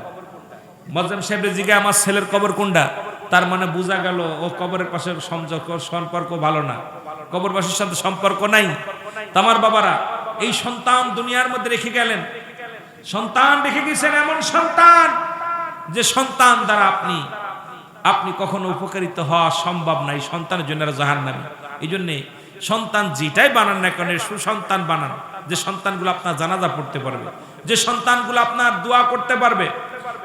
মজ্জাম সাহেবরে জিগায়, আমার ছেলের কবর কোনটা? তার মানে বোঝা গেল ও কবরের পাশে সম্পর্ক ভালো না, কবরবাসীর সাথে সম্পর্ক নাই। আমার বাবারা এই সন্তান দুনিয়ার মধ্যে রেখে গেলেন, সন্তান রেখে গেছেন, এমন সন্তান যে সন্তান দ্বারা আপনি কখনো উপকারিত হওয়া সম্ভব নাই। সন্তানের জন্য জাহান্নামী। এই জন্যে সন্তান যেটাই বানান না কেন, সুসন্তান বানান, যে সন্তানগুলো আপনার জানাজা পড়তে পারবে, যে সন্তানগুলো আপনার দোয়া করতে পারবে,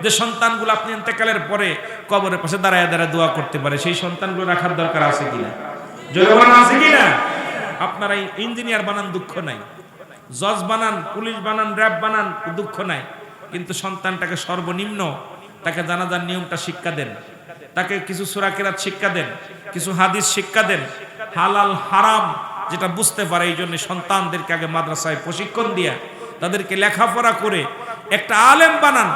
যে সন্তানগুলো আপনি ইন্তেকালের পরে কবরের পাশে দাঁড়ায় দাঁড়ায় দোয়া করতে পারে, সেই সন্তানগুলো রাখার দরকার আছে কিনা? জনগণ আছে কিনা? আপনারা ইঞ্জিনিয়ার বানান, দুঃখ নাই, জজ বানান, পুলিশ বানান, র‍্যাব বানান, দুঃখ নাই, কিন্তু সন্তানটাকে সর্বনিম্ন তাকে জানাজার নিয়মটা শিক্ষা দেন, তাকে কিছু সূরা কিরাত শিক্ষা দেন, কিছু হাদিস শিক্ষা দেন, হালাল হারাম যেটা বুঝতে পারে। এই জন্য সন্তানদেরকে আগে মাদ্রাসায় প্রশিক্ষণ দিয়া তাদেরকে লেখাপড়া করে একটা আলেম বানান।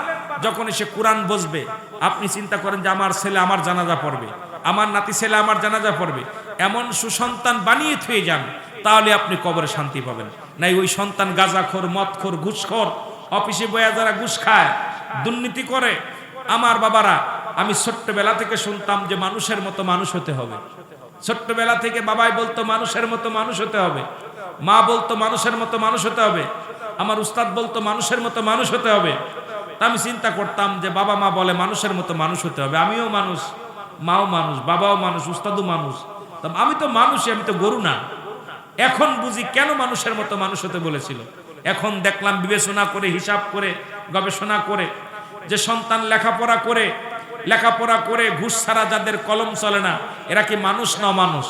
যখন এসে কোরআন বসবে, আপনি চিন্তা করেন যে আমার ছেলে আমার জানাজা পড়বে, আমার নাতি ছেলে আমার জানাজা পড়বে, এমন সুসন্তান বানিয়ে থুয়ে যান, তাহলে আপনি কবরে শান্তি পাবেন। নাই ওই সন্তান গাঁজাখোর, মদখোর, ঘুষখোর, অফিসে বয়া যারা ঘুষ খায়, দুর্নীতি করে। আমার বাবারা, আমি ছোট্টবেলা থেকে শুনতাম যে মানুষের মতো মানুষ হতে হবে। ছোট্টবেলা থেকে বাবাই বলতো মানুষের মতো মানুষ হতে হবে, মা বলতো মানুষের মতো মানুষ হতে হবে, আমার উস্তাদ বলতো মানুষের মতো মানুষ হতে হবে। তা আমি চিন্তা করতাম যে বাবা মা বলে মানুষের মতো মানুষ হতে হবে, আমিও মানুষ, মাও মানুষ, বাবাও মানুষ, উস্তাদও মানুষ, আমি তো মানুষই, আমি তো গরু না। এখন বুঝি কেন মানুষের মতো মানুষ হতে বলেছিল। এখন দেখলাম বিবেচনা করে, হিসাব করে, গবেষণা করে, যে সন্তান লেখাপড়া করে ঘুষ ছাড়া যাদের কলম চলে না, এরা কি মানুষ না মানুষ?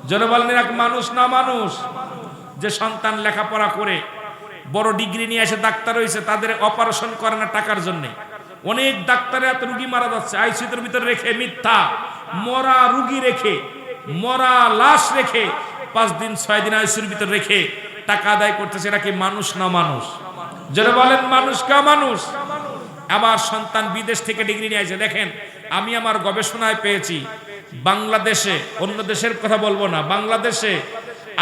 জনে বলেন এরা কি মানুষ না মানুষ? যে সন্তান লেখাপড়া করে বড় ডিগ্রি নিয়ে এসে ডাক্তার হয়েছে, তাদের অপারেশন করে না টাকার জন্য। অনেক ডাক্তারে এত রুগী মারা যাচ্ছে আইসিইউর ভিতরে রেখে, মিথ্যা, মরা রুগী রেখে, মরা লাশ রেখে 5 দিন 6 দিন আইসিইউর ভিতরে রেখে টাকা আদায় করতেছে। এরা কি মানুষ না মানুষ? যারা বলেন মানুষ কা মানুষ। আবার সন্তান বিদেশ থেকে ডিগ্রি নিয়ে আসে। দেখেন, আমি আমার গবেষণায় পেয়েছি বাংলাদেশে, অন্য দেশের কথা বলবো না, বাংলাদেশে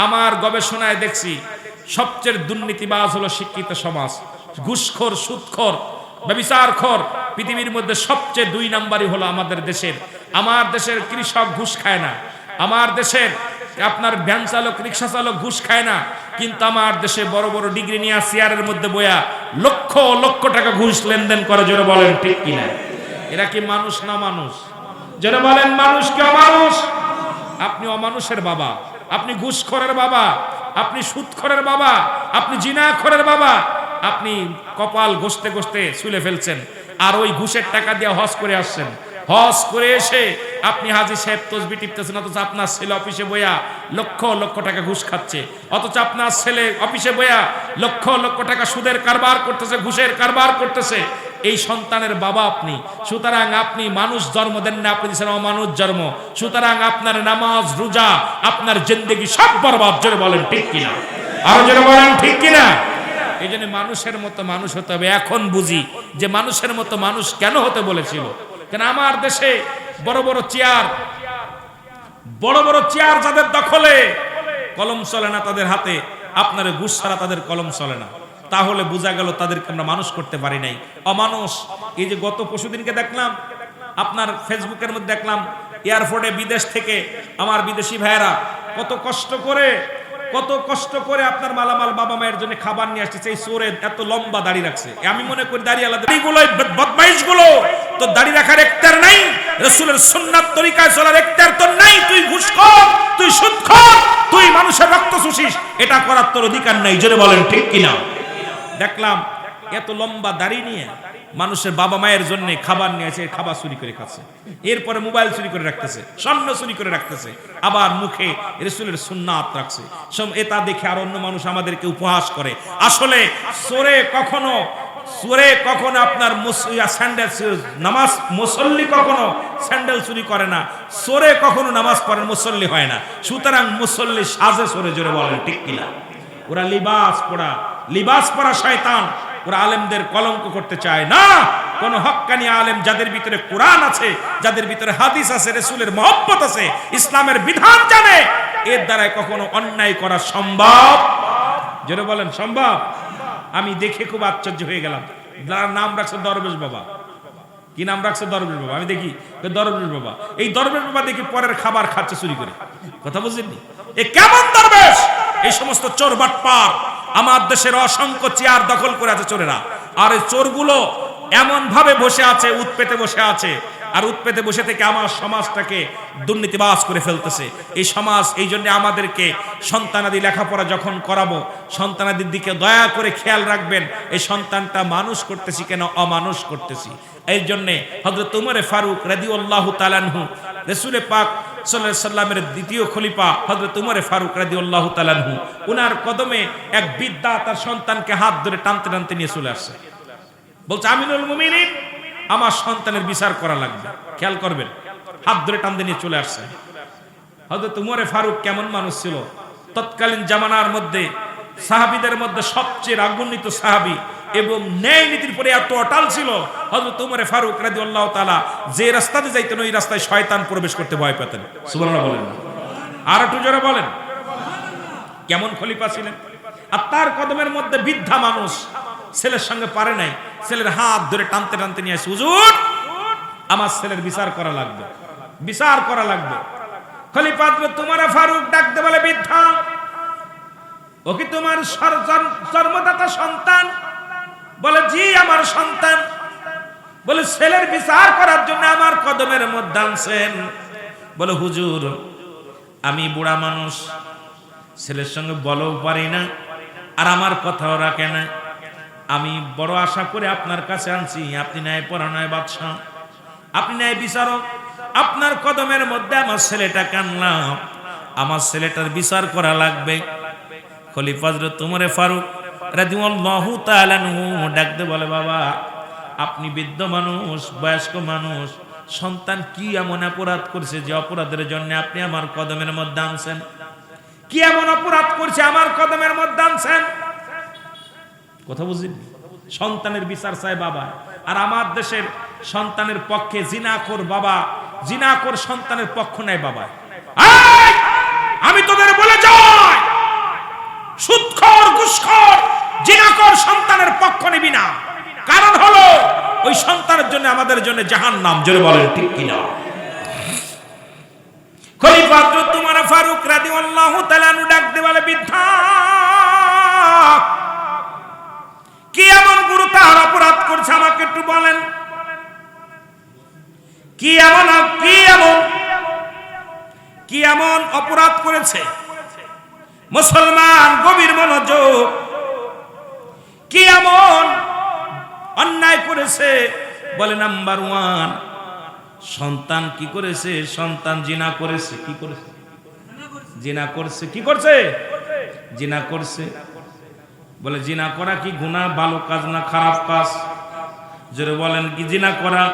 আমার গবেষণায় দেখছি সবচেয়ে দুর্নীতিবাজ হলো শিক্ষিত সমাজ। ঘুষখোর, সুদখোর, ব্যভিচারখোর পৃথিবীর মধ্যে সবচেয়ে 2 নম্বরই হলো আমাদের দেশের। আমার দেশের কৃষক ঘুষ খায় না, আমার দেশের আপনার ভ্যান চালক, রিক্সা চালক ঘুষ খায় না, কিন্তু আমার দেশে বড় বড় ডিগ্রি নিয়ে চেয়ারের মধ্যে বয়া লক্ষ লক্ষ টাকা ঘুষ লেনদেন করে। জোরে বলেন ঠিক কিনা? এরা কি মানুষ না মানুষ? জোরে বলেন মানুষ কি অমানুষ? আপনি অমানুষের বাবা, আপনি ঘুষখোরের বাবা, আপনি সুদখোরের বাবা, আপনি জিনাখোরের বাবা, আপনি কপাল ঘষতে ঘষতে চুলে ফেলছেন, আর ওই ঘুষের টাকা দিয়ে হজ করে আসছেন। হজ করে এসে আপনি হাজী সাহেব তসবি টিপতেছেন, অথচ আপনার ছেলে অফিসে বইয়া লক্ষ লক্ষ টাকা ঘুষ খাচ্ছে, অথচ আপনার ছেলে অফিসে বইয়া লক্ষ লক্ষ টাকা সুদের কারবার করতেছে, ঘুষের কারবার করতেছে। এই সন্তানের বাবা আপনি, সুতরাং আপনি মানুষ জন্ম দেন না, আপনি দিচ্ছেন অমানুষ জন্ম। সুতরাং আপনার নামাজ, রোজা, আপনার জিন্দেগি সব বরবাদ। জোরে বলেন ঠিক কিনা? আরো জোরে বলেন ঠিক কিনা? এই জন্য মানুষের মতো মানুষ হতে হবে। এখন বুঝি যে মানুষের মতো মানুষ কেন হতে বলেছিল। কেন আমার দেশে বড় বড় চেয়ার যাদের দখলে, কলম চলে না তাদের হাতে, আপনার ঘুষ ছাড়া তাদের কলম চলে না, তাহলে বোঝা গেল তাদেরকে আমরা মানুষ করতে পারি নাই, অমানুষ। এই যে গত পরশুদিনকে দেখলাম আপনার ফেসবুকের মধ্যে, দেখলাম এয়ারপোর্টে বিদেশ থেকে আমার বিদেশি ভাইয়েরা কত কষ্ট করে আপনার মালামাল বাবা মায়ের জন্য খাবার নিয়ে আসছে। এই চোরে এত লম্বা দাড়ি রাখছে, আমি মনে করি দাড়ি আলাদা, বদমাইশ গুলো তো দাড়ি রাখার এখতিয়ার নাই, রাসূলের সুন্নাত তরিকায় চলার এখতিয়ার তোর নাই। তুই ঘুষখোর, তুই সুদখোর, তুই মানুষের রক্ত চুষিস, এটা করার তোর অধিকার নাই। জোরে বলেন ঠিক কিনা? দেখলাম এত লম্বা দাড়ি নিয়ে মানুষের বাবা মায়ের জন্য খাবার নিয়ে এসে খাবার চুরি করে খাচ্ছে, এরপরে মোবাইল চুরি করে রাখতেছে, স্বর্ণ চুরি করে রাখতেছে, আবার মুখে রাসূলের সুন্নাত রাখছে। এটা দেখে আর অন্য মানুষ আমাদেরকে উপহাস করে। আসলে চোরে কখনো আপনার স্যান্ডেল নামাজ মুসল্লি কখনো স্যান্ডেল চুরি করে না, চোরে কখনো নামাজ পড়েন মুসল্লি হয় না। সুতরাং মুসল্লি সাজে চোরে, জোরে বলেন ঠিক কিনা? ওরা লিবাস পরা শয়তান, ওরা আলেমদের কলঙ্ক করতে চায় না। কোন হক্কানি আলেম যাদের ভিতরে কোরআন আছে, যাদের ভিতরে হাদিস আছে, রাসূলের মহব্বত আছে, ইসলামের বিধান জানে, এর দ্বারা কখনো অন্যায় করা সম্ভব, জোরে বলেন সম্ভব। আমি দেখে খুব আশ্চর্য হয়ে গেলাম। নাম রাখছে দরবেশ বাবা। কি নাম রাখছে? দরবেশ বাবা। আমি দেখি দরবেশ বাবা, এই দরবেশ বাবা দেখি পরের খাবার খাচ্ছে চুরি করে। কথা বুঝলেননি? এ কেমন দরবেশ? এই সমস্ত চোর বাটপার আমার দেশের অসংখ্য চেয়ার দখল করে আছে চোরেরা। আর এই চোরগুলো এমন ভাবে বসে আছে, উৎপেতে বসে আছে, আর উৎপেতে বসে থেকে আমার সমাজটাকে দুর্নীতিবাজ করে ফেলতেছে। এই সমাজ, এই জন্য আমাদেরকে সন্তানাদি লেখাপড়া যখন করাবো, সন্তানাদির দিকে দয়া করে খেয়াল রাখবেন, এই সন্তানটা মানুষ করতেছি কেন অমানুষ করতেছি। এই জন্যে হযরত উমর ফারুক রাদিয়াল্লাহু তাআলা আনহু, রাসূল পাক সাল্লাল্লাহু আলাইহি সাল্লামের দ্বিতীয় খলিফা হযরত উমর ফারুক রাদিয়াল্লাহু তাআলা আনহু, উনার কদমে এক বৃদ্ধা তার সন্তানকে হাত ধরে টানতে টানতে নিয়ে চলে আসছে। বলছে, আমিনুল মুমিনিন, আমার সন্তানের বিচার করা লাগবে, খেয়াল করবেন। হাত ধরে টানতে নিয়ে চলে আসছে। হযরত উমর ফারুক কেমন মানুষ ছিল? তৎকালীন জামানার মধ্যে সাহাবীদের মধ্যে সবচেয়ে রাগান্বিত সাহাবী এবং ন্যায় নীতির পরে এত অটল ছিল হযরত উমর ফারুক রাদিয়াল্লাহু তাআলা। যে রাস্তাতে যাইতেন ওই রাস্তায় শয়তান প্রবেশ করতে ভয় পেতেন। সুবহানাল্লাহ বলেন না? আর একটু জোরে বলেন। কেমন খলিফা ছিলেন! আর তার কদমের মধ্যে বৃদ্ধা মানুষ, ছেলের সঙ্গে পারে নাই, ছেলের হাত ধরে টানতে টানতে নিয়ে আসে, হুজুর আমার ছেলের বিচার করা লাগবে, বিচার করা লাগবে। খলিফা উমর ফারুক ডাকতে বলে, বৃদ্ধা, ও কি তোমার জন্মদাতা সন্তান? বলে, জি আমার সন্তান। বলে, ছেলের বিচার করার জন্য আমার কদমের মধ্যে আনছেন? বলে, হুজুর আমি বুড়া মানুষ, ছেলের সঙ্গে বলও পারি না, আর আমার কথাও রাখে না। আমি বড় আশা করে আপনার কাছে আনছি, আপনি ন্যায় পরায়ণ বাদশা, আপনি ন্যায় বিচারক, আপনার কদমের মধ্যে আমার ছেলেটাকে আনলাম, আমার ছেলেটার বিচার করা লাগবে। খলিফা হযরত উমর ফারুক রাদিয়াল্লাহু তাআলা আনহু ডাকতে বলে, বাবা আপনি বৃদ্ধ মানুষ, বয়স্ক মানুষ, সন্তান কি এমন অপরাধ করছে যে অপরাধের জন্য আপনি আমার কদমের মধ্যে আনছেন? কি এমন অপরাধ করছে আমার কদমের মধ্যে আনছেন? কথা বুঝলেন? সন্তানের বিচার চায় বাবা, আর আমার দেশের সন্তানের পক্ষে জিনাখোর বাবা, জিনাখোর সন্তানের পক্ষ নেয় বাবা। আমি তোদের বলে যাই, সুদখোর, ঘুষখোর, জিনাখোর সন্তানের পক্ষ নিবি না। কারণ হলো ওই সন্তানের জন্য আমাদের জন্য জাহান্নাম। জোরে বলেন ঠিক কিনা? খলিফা হযরত উমর ফারুক রাদিয়াল্লাহু তাআলা আনহু ডাকতে বলে, বৃদ্ধা, কি এমন গুরুতর অপরাধ করছে আমাকে একটু বলেন। কি এমন অপরাধ করেছে? মুসলমান গভীর মনোযোগ, কি এমন অন্যায় করেছে? বলে, নাম্বার 1, সন্তান কি করেছে? সন্তান জিনা করেছে। কি করেছে? জিনা করছে। কি করছে? জিনা করছে। বলে, জিনা করা কি গুনাহ, ভালো কাজ না খারাপ কাজ? জোরে বলেন, কি জিনা করা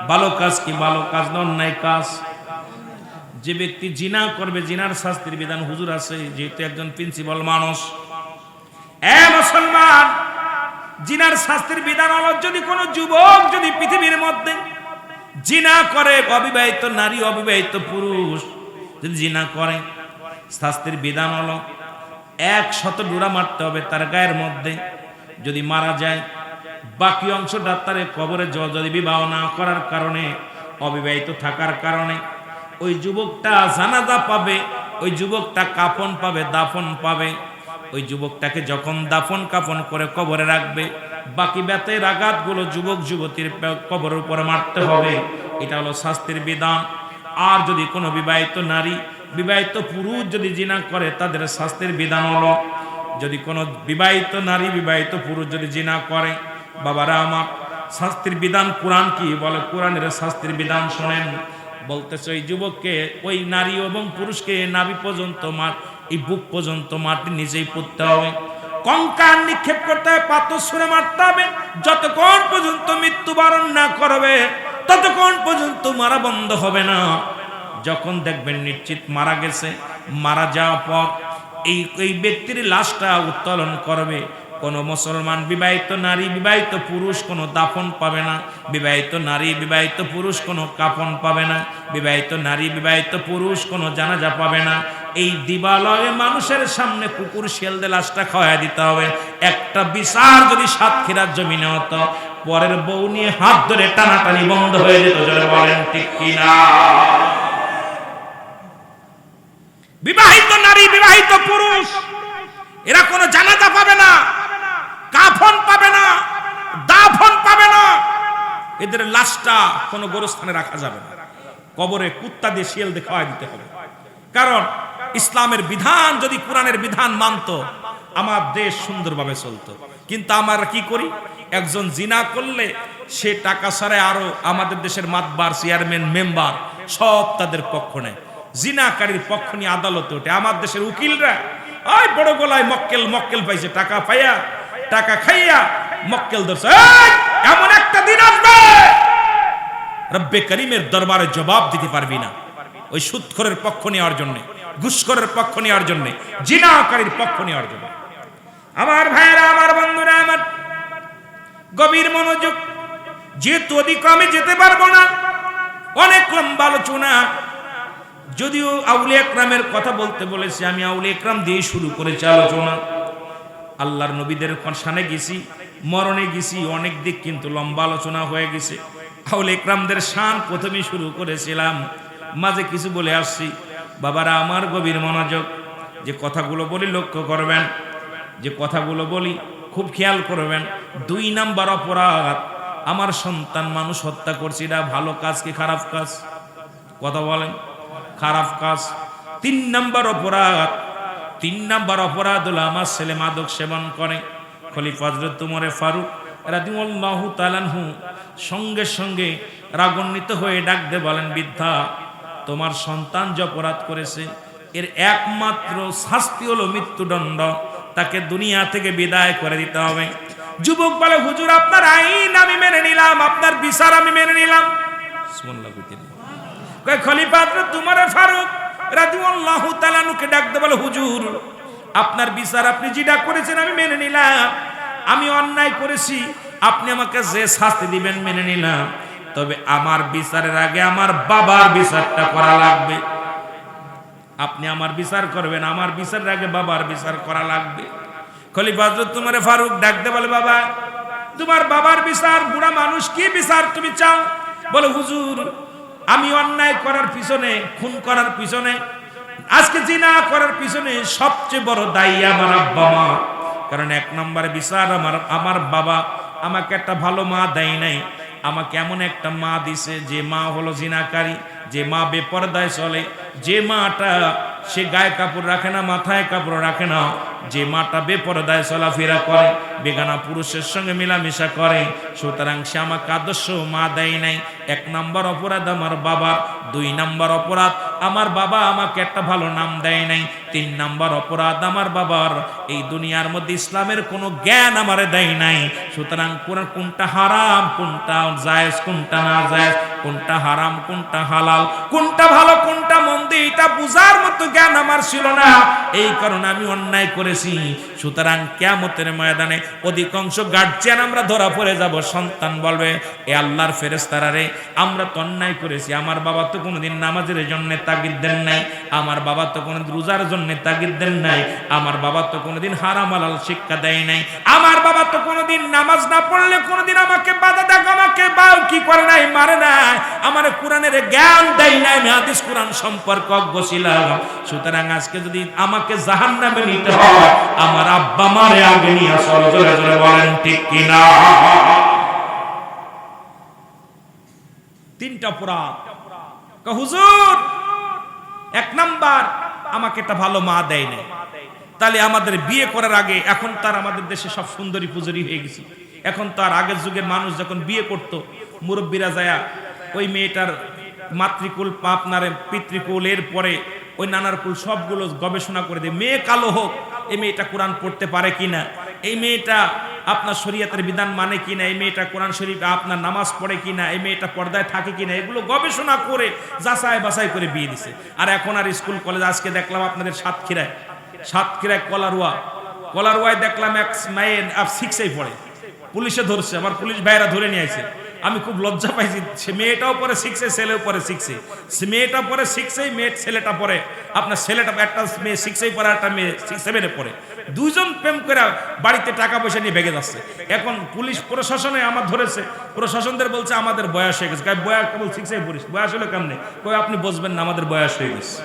ভালো কাজ কি ভালো কাজ না অন্যায় কাজ? যে ব্যক্তি জিনা করবে, জিনার শাস্তির বিধান হুজুর আছে, যেহেতু একজন প্রিন্সিপাল মানুষ। মুসলমান, জিনার শাস্তির বিধান হলো, যদি কোনো যুবক যদি পৃথিবীর মধ্যে জিনা করে, অবিবাহিত নারী, অবিবাহিত পুরুষ যদি জিনা করে, শাস্তির বিধান হলো 100 ডোরা মারতে হবে তার গায়ের মধ্যে। যদি মারা যায়, বাকি অংশটা তার কবরে যদি বিবাহ না করার কারণে, অবিবাহিত থাকার কারণে ওই যুবকটা জানাজা পাবে, ওই যুবকটা কাফন পাবে, দাফন পাবে। ওই যুবকটাকে যখন দাফন কাফন করে কবরে রাখবে, বাকি বেতের আঘাতগুলো যুবক যুবতীর কবরের উপরে মারতে হবে। এটা হলো শাস্তির বিধান। আর যদি কোনো বিবাহিত নারী, বিবাহিত পুরুষ যদি জিনা করে, তাদের শাস্তির বিধান হলো যদি কোনো বিবাহিত নারী বিবাহিত পুরুষ যদি জিনা করে, বাবারা আমার, শাস্তির বিধান কোরআন কি বলে? কোরআনের শাস্তির বিধান শোনেন। বলতেছে ওই যুবককে, ওই নারী এবং পুরুষকে নাভি পর্যন্ত এই বুক পর্যন্ত মাটি নিজেই পুঁততে হবে, কঙ্কাল নিক্ষেপ করতে হবে, পাথর ছুঁড়ে মারতে হবে। যতক্ষণ পর্যন্ত মৃত্যুবরণ না করবে ততক্ষণ পর্যন্ত মারা বন্ধ হবে না। যখন দেখবেন নিশ্চিত মারা গেছে, মারা যাওয়ার পর এই ব্যক্তির লাশটা উত্তোলন করবে। কোনো মুসলমান বিবাহিত নারী বিবাহিত পুরুষ কোনো দাফন পাবে না, বিবাহিত নারী বিবাহিত পুরুষ কোনো কাফন পাবে না, বিবাহিত নারী বিবাহিত পুরুষ কোনো জানাজা পাবে না। এই দিবালয়ে মানুষের সামনে কুকুর শিয়ালদের লাশটা খাওয়া দিতে হবে। একটা বিচার যদি সাতক্ষীরার জমিনে হতো, পরের বউ নিয়ে হাত ধরে টানাটানি বন্ধ হয়ে যেত। জোরে বলেন ঠিক কিনা? বিবাহিত নারী বিবাহিত পুরুষ এরা কোনো জানাজা পাবে না, কাফন পাবে না, দাফন পাবে না। এদের লাশটা কোনো গোরস্থানে রাখা যাবে না, কবরে কুত্তা দিয়ে শিয়াল দিয়ে খাওয়াই দিতে হবে। কারণ ইসলামের বিধান যদি কোরআনের বিধান মানতো, আমার দেশ সুন্দরভাবে চলতো। কিন্তু আমরা কি করি? একজন জিনা করলে সে টাকা ছাড়া আরো আমাদের দেশের মাতবার, চেয়ারম্যান, মেম্বার সব তাদের পক্ষ নেয়। জিনাকারীর পক্ষ নিয়ে আদালতে ওঠে। আমার দেশের উকিলরা ওই বড় গলায় মক্কেল পাইছে, টাকা পাইয়া টাকা খাইয়া মক্কেল ধরছে। এমন একটা দিন আসবে রব্বে করিমের দরবারে জবাব দিতে পারবি না। ওই সুদখোরের পক্ষ নেওয়ার জন্য, ঘুষখোরের পক্ষ নেওয়ার জন্য, জিনাকারীর পক্ষ নেওয়ার জন্য। আমার ভাইয়েরা, আমার বন্ধুরা, আমার গভীর মনোযোগ। যেহেতু অধিক আমি যেতে পারবো না, অনেক লম্বা আলোচনা। যদিও আউলিয়া একরামের কথা বলতে বলেছি, আমি আউলিয়া একরাম দিয়ে শুরু করেছি আলোচনা। আল্লাহর নবীদের শানে গেছি, মরণে গেছি, অনেক দিক কিন্তু লম্বা আলোচনা হয়ে গেছে। আউলিয়া একরামদের শান প্রথমে শুরু করেছিলাম, মাঝে কিছু বলে আসছি। বাবারা আমার, গভীর মনোযোগ। যে কথাগুলো বলি লক্ষ্য করবেন, যে কথাগুলো বলি খুব খেয়াল করবেন। 2 নাম্বার অপরাধ, আমার সন্তান মানুষ হত্যা করছে। এটা ভালো কাজ কি খারাপ কাজ? কথা বলেন, খারাপ কাজ। 3 নাম্বার অপরাধ, 3 নাম্বার অপরাধ হলো আমার ছেলে মাদক সেবন করে। খলিফা হযরত উমর ফারুক রাদিয়াল্লাহু তাআলা আনহু সঙ্গে সঙ্গে রাগান্বিত হয়ে ডাক দিয়ে বলেন, বৃদ্ধা, তোমার সন্তান যে অপরাধ করেছে এর একমাত্র শাস্তি হলো মৃত্যুদণ্ড, তাকে দুনিয়া থেকে বিদায় করে দিতে হবে। যুবক বলে, হুজুর আপনার আইন আমি মেনে নিলাম, আপনার বিচার আমি মেনে নিলাম। সুবহানাল্লাহ। খলিফা হযরত উমর ফারুক রাদিয়াল্লাহু তাআলা আনহুকে ডাক দিয়ে বলে, হুজুর আপনার বিচার আপনি যেটা করেছেন আমি মেনে নিলাম, আমি অন্যায় করেছি, আপনি আমাকে যে শাস্তি দিবেন মেনে নিলাম, তবে আমার বিচারের আগে আমার বাবার বিচারটা করা লাগবে। আপনি আমার বিচার করবেন, আমার বিচারের আগে বাবার বিচার করা লাগবে। খলিফা হযরত উমর ফারুক ডাক দিয়ে বলে, বাবা তোমার বাবার বিচার, বুড়া মানুষ, কি বিচার তুমি চাও? বলে, হুজুর আমি অন্যায় করার পিছনে, খুন করার পিছনে, আজকে জিনা করার পিছনে সবচেয়ে বড় দায়ী আমার আব্বা মা। কারণ 1 নম্বরে বিচার, আমার বাবা আমাকে একটা ভালো মা দেয় নাই, আমাকে এমন একটা মা দিছে যে মা হলো জিনাকারী, যে মা বেপরদায় চলে, যে মাটা সে গায়ে কাপড় রাখে না, মাথায় কাপড় রাখে না, যে মাটা বেপরদায় চলাফেরা করে, বেগানা পুরুষের সঙ্গে মেলামেশা করে, সুতরাং সে আমাকে আদর্শ মা দেয় নাই। 1 নম্বর অপরাধ আমার বাবার। 2 নম্বর অপরাধ, আমার বাবা আমাকে একটা ভালো নাম দেয় নাই। 3 নম্বর অপরাধ, আমার বাবার এই দুনিয়ার মধ্যে ইসলামের কোনো জ্ঞান আমারে দেয় নাই। সুতরাং কোনটা হারাম, কোনটা জায়েজ, কোনটা না জায়েজ, কোনটা হারাম, কোনটা হালাল, কোনটা ভালো, কোনটা মন্দ, এটা বুঝার মতো জ্ঞান আমার ছিল না। এই কারণে আমি অন্যায় করেছি। সুতরাং কিয়ামতের ময়দানে অধিকাংশ গার্জিয়ান আমরা ধরা পড়ে যাব। সন্তান বলবে, এ আল্লাহর ফেরেশতারা রে, আমরা তো অন্যায় করেছি, আমার বাবা তো কোনোদিন নামাজের জন্য তাগিদ দেন নাই, আমার বাবা তো কোনোদিন রোজার জন্য তাগিদ দেন নাই, আমার বাবা তো কোনোদিন হারাম হালাল শিক্ষা দেয় নাই, আমার বাবা তো কোনোদিন নামাজ না পড়লে কোনোদিন আমাকে বাধা দেয়, আমাকে কি করে নাই, মারে নাই, আমার কোরআনের জ্ঞান দেয় নাই, আমি হাদিস কোরআন সম্পর্কে অজ্ঞ ছিলাম। সুতরাং আজকে যদি আমাকে জাহান্নামে নিতে হয়, আমার আব্বা মারে আগে নিয়ে চলো। জোরে জোরে বলেন ঠিক কিনা? 3টা অপরাধ। হুজুর 1 নাম্বার, আমাকে একটা ভালো মা দেয় নাই, তাহলে আমাদের বিয়ে করার আগে, এখন তার আমাদের দেশে সব সুন্দরী পুজোরি হয়ে গেছে, এখন তো আর আগের যুগের মানুষ যখন বিয়ে করতো মুরব্বীরা যায়া ওই মেয়েটার মাতৃকুল আপনার পিতৃকুল এর পরে ওই নানার কুল সবগুলো গবেষণা করে দেয়, মেয়ে কালো হোক এই মেয়েটা কোরআন পড়তে পারে কিনা, এই মেয়েটা আপনার শরীয়তের বিধান মানে কিনা, এই মেয়েটা কোরআন শরীফ আপনার নামাজ পড়ে কিনা, এই মেয়েটা পর্দায় থাকে কিনা, এগুলো গবেষণা করে যাচাই বাছাই করে বিয়ে দিছে। আর এখন আর স্কুল কলেজ, আজকে দেখলাম আপনাদের সাতক্ষীরায় কলারোয়ায় দেখলাম এক মেয়ে 6-এ পড়ে, পুলিশে ধরছে, আমার পুলিশ ভাইরা ধরে নিয়ে আসে। আমি খুব লজ্জা পাইছি, সে মেয়েটাও পরে 6-এ, ছেলেও পরে 6-এ, মেয়েটা পরে 6-এ, ছেলেটা পরে আপনার ছেলেটা একটা মেয়ে 6-এ পরে, একটা মেয়ে 7-এ পড়ে, দুজন প্রেম করে বাড়িতে টাকা পয়সা নিয়ে ভেগে যাচ্ছে। এখন পুলিশ প্রশাসনে আমার ধরেছে, প্রশাসনদের বলছে আমাদের বয়স হয়ে গেছে। বয়স কেবল 6-এ পড়িস, বয়স হলো কেমনে? কই আপনি বুঝবেন না আমাদের বয়স হয়ে গেছে।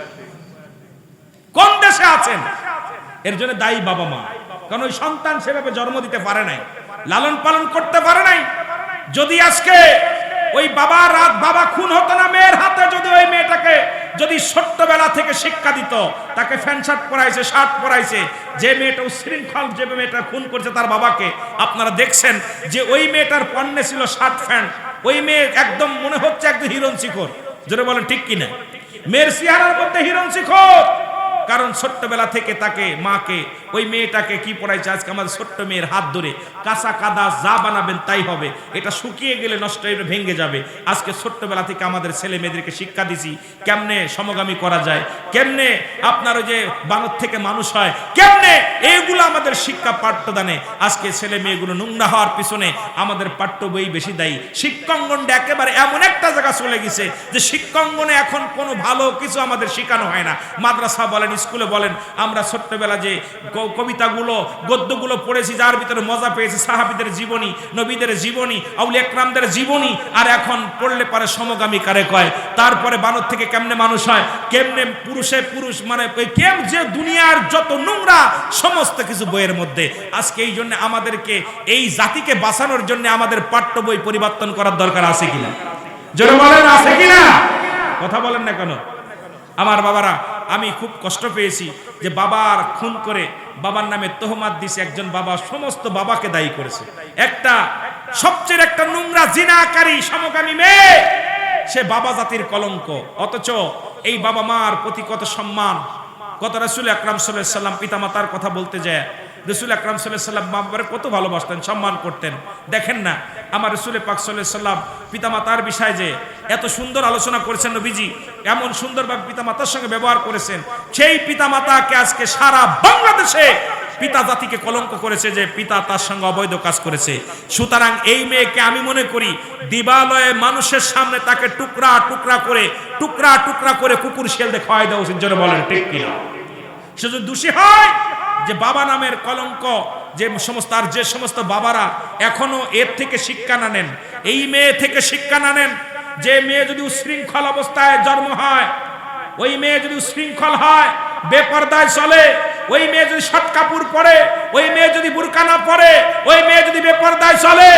কোন দেশে আছেন? এর জন্য দায়ী বাবা মা, কারণ ওই সন্তান সেভাবে জন্ম দিতে পারে নাই, লালন পালন করতে পারে নাই। যদি আজকে ওই বাবা খুন হতো না মেয়ের হাতে, যদি ওই মেয়েটাকে যদি ছোট্টবেলা থেকে শিক্ষা দিত, তাকে প্যান্ট শার্ট পরাইছে, শার্ট পরাইছে, যে মেয়েটা উশৃঙ্খল, যে মেয়েটা খুন করছে তার বাবাকে, আপনারা দেখছেন যে ওই মেয়েটার পণ্যে ছিল শার্ট প্যান্ট, ওই মেয়ে একদম মনে হচ্ছে একদম হিরণ শিখর, জোরে বলেন ঠিক কিনা? মেয়ের চেহারার মধ্যে হিরণ শিখর, কারণ ছোট্টবেলা থেকে তাকে মাকে ওই মেয়েটাকে কি পড়াইছে, আজকে আমাদের ছোট্ট মেয়ের হাত ধরে কাঁচা কাদা যা বানাবেন তাই হবে, এটা শুকিয়ে গেলে নষ্ট হয়ে ভেঙে যাবে। আজকে ছোট্টবেলা থেকে আমাদের ছেলে মেয়েদেরকে শিক্ষা দিছি কেমনে সমগামী করা যায়, কেমনে আপনার ওই যে বানর থেকে মানুষ হয়, কেমনে এইগুলো আমাদের শিক্ষা পাঠ্যদানে। আজকে ছেলে মেয়েগুলো নোংরা হওয়ার পিছনে আমাদের পাঠ্য বই বেশি দায়ী। শিক্ষাঙ্গনটা একেবারে এমন একটা জায়গা চলে গেছে যে শিক্ষাঙ্গনে এখন কোনো ভালো কিছু আমাদের শেখানো হয় না। মাদ্রাসা বলেন, স্কুলে বলেন, আমরা ছোট্টবেলা যে কবিতাগুলো গদ্যগুলো পড়েছি, যার ভিতরে মজা পেয়েছি, সাহাবীদের জীবনী, নবীদের জীবনী, আউলিয়া একরামদের জীবনী, আর এখন পড়লে পারে সমগামী কারে কয়, তারপরে বানর থেকে কেমনে মানুষ হয়, কেমনে পুরুষে পুরুষ মানে কেম যে দুনিয়ার যত নোংরা সমস্ত কিছু বইয়ের মধ্যে। আজকে এই জন্য আমাদেরকে এই জাতিকে বাঁচানোর জন্য আমাদের পাঠ্য বই পরিবর্তন করার দরকার আছে কিনা? জোরে বলেন আছে কিনা? কথা বলেন না কেন? আমার বাবারা, আমি খুব কষ্ট পেয়েছি যে বাবার খুন করে বাবার নামে তহমাত দিছে একজন বাবা, সমস্ত বাবাকে দায়ী করেছে। একটা সবচেয়ে একটা নোংরা জিনাকারী সমকামী মেয়ে, সে বাবা জাতির কলঙ্ক। অথচ এই বাবা মার প্রতি কত সম্মান, কত রাসূল আকরাম সাল্লাল্লাহু আলাইহি সাল্লাম পিতা মাতার কথা বলতে যায়, রাসূল আকরাম সাল্লাল্লাহু আলাইহি সাল্লাম বাবারে কত ভালোবাসতেন, সম্মান করতেন। দেখেন না আমার রাসূল পাক সাল্লাল্লাহু আলাইহি সাল্লাম পিতা মাতার বিষয়ে যে এত সুন্দর আলোচনা করেছেন, নবীজি এমন সুন্দরভাবে পিতা মাতার সঙ্গে ব্যবহার করেছেন, সেই পিতা মাতাকে আজকে সারা বাংলাদেশে পিতা জাতিকে কলঙ্ক করেছে যে পিতা তার সঙ্গে অবৈধ কাজ করেছে। সুতরাং এই মেয়েকে আমি মনে করি দিবালয়ে মানুষের সামনে তাকে টুকরা টুকরা করে কুকুর শিয়াল দিয়ে খাওয়াই দেওয়া উচিত। জোরে বলেন ঠিক কিনা? সে যদি দোষী হয়, যে বাবা নামের কলঙ্ক, যে সমস্ত বাবারা এখনো এর থেকে শিক্ষা না নেন, এই মেয়ে থেকে শিক্ষা না নেন, যে মেয়ে যদি উশৃঙ্খল অবস্থায় জন্ম হয়, ওই মেয়ে যদি উশৃঙ্খল হয়, বেপরদায় চলে, ওই মেয়ে যদি শর্ট কাপড় পরে, ওই মেয়ে যদি বুরকা না পরে, ওই মেয়ে যদি বেপরদায় চলে,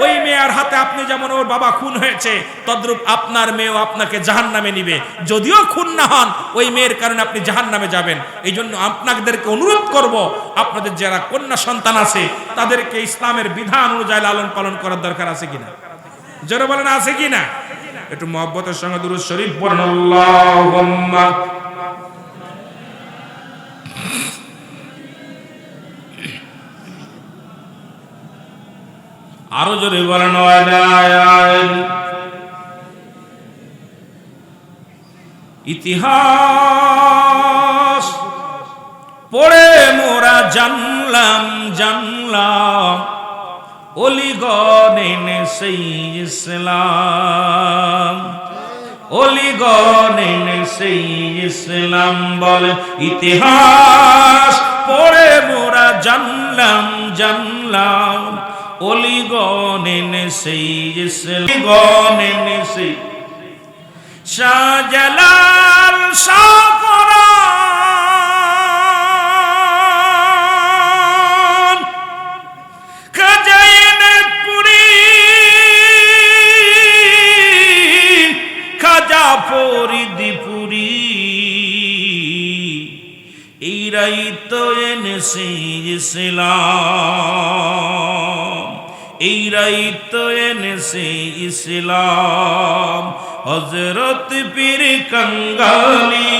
ওই মেয়ের হাতে আপনি যেমন ওর বাবা খুন হয়েছে, তদ্রূপ আপনার মেয়েও আপনাকে জাহান্নামে নিবে। যদিও খুন না হন, ওই মেয়ের কারণে আপনি জাহান্নামে যাবেন। এই জন্য আপনাদেরকে অনুরোধ করব, আপনাদের যারা কন্যা সন্তান আছে তাদেরকে ইসলামের বিধান অনুযায়ী লালন পালন করার দরকার আছে কিনা? জোরে বলেন আছে কিনা? একটু মহব্বতের সঙ্গে দুরূদ শরীফ পড়ুন। আল্লাহুম্মা আরো জোরে বলেন। ইতিহাস পড়ে মোরা জানলাম অলিগণেন সেই ইসলাম, অলিগণেন সেই ইসলাম। বলে ইতিহাস পড়ে মোরা জানলাম অলিগণেন সেই ইসলাম, সেই শাহজালাল শাহপরান খাজাইনপুরি খাজা ফরিদপুরি, এইরাই তো এনে ইরাই তো এনেছে ইসলাম, হযরত পীর কাঙ্গালি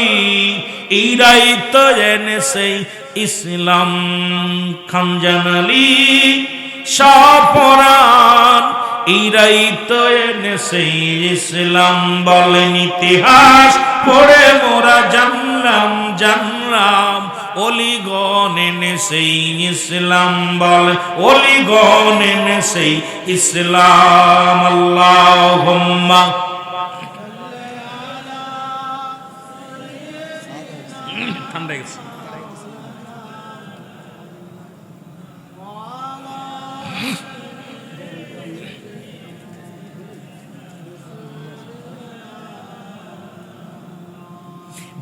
ইরাই তো এনেছে ইসলাম, খানজানালি শাহপরান ইরাই তো এনেছে ইসলাম। বলেন ইতিহাস পড়ে মোরা জানলাম জানলাম, অলিগণ এনেছে ইসলাম। বলে অলিগণ এনেছে ইসলাম। আল্লাহুম্মা ঠান্ডা গেছে।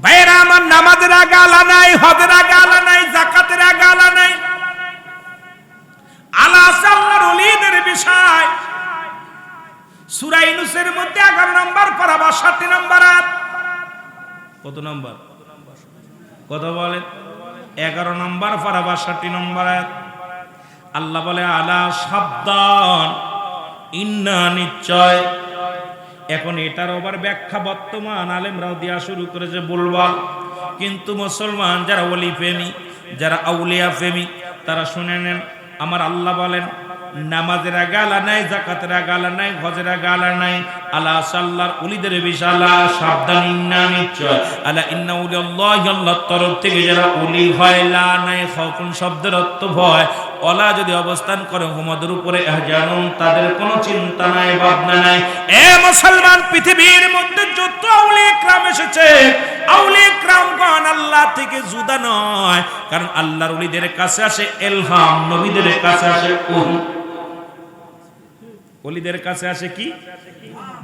ভাইরা আমার, নামাজের আগে আলা নাই, হজের আগে আলা নাই, যাকাতের আগে আলা নাই, আলা আছে আল্লাহর ওলিদের বিষয়। সূরা ইউনূসের মধ্যে 11 নম্বর পারা 62 নম্বর আয়াত। কত নম্বর? কথা বলেন। 11 নম্বর পারা 62 নম্বর আয়াত। আল্লাহ বলে আলা সাবধান, ইন্না নিশ্চয়। এখন এটার আবার ব্যাখ্যা বর্তমান আলেমরাও দেওয়া শুরু করেছে বলবা, কিন্তু মুসলমান যারা ওলি প্রেমী, যারা আউলিয়া প্রেমী, তারা শুনে নেন। আমার আল্লাহ বলেন নামাজের আগে আলা নাই, যাকাতের আগে আলা নাই, হজের আগে আলা নাই, আলা সাল্লার ওলিদের বিশালা সাবধান, ইন্না নিশ্চয়, আলা ইন্না উলিয়াল্লাহি, আল্লাহর তরফ থেকে যারা ওলি হয়, লা নাই খাউফুন শব্দের অর্থ ভয়, ওলা যদি অবস্থান করে হুমাদের উপরে ইহজানুন, তাদের কোনো চিন্তা নাই, ভাবনা নাই। এ মুসলমান, পৃথিবীর মধ্যে যত আউলিয়া کرام এসেছে, আউলিয়া کرامগণ আল্লাহ থেকে জুদা নয়, কারণ আল্লাহর ওলিদের কাছে আসে ইলহাম, নবীদের কাছে আসে ওহী। ওলিদের কাছে আসে কি?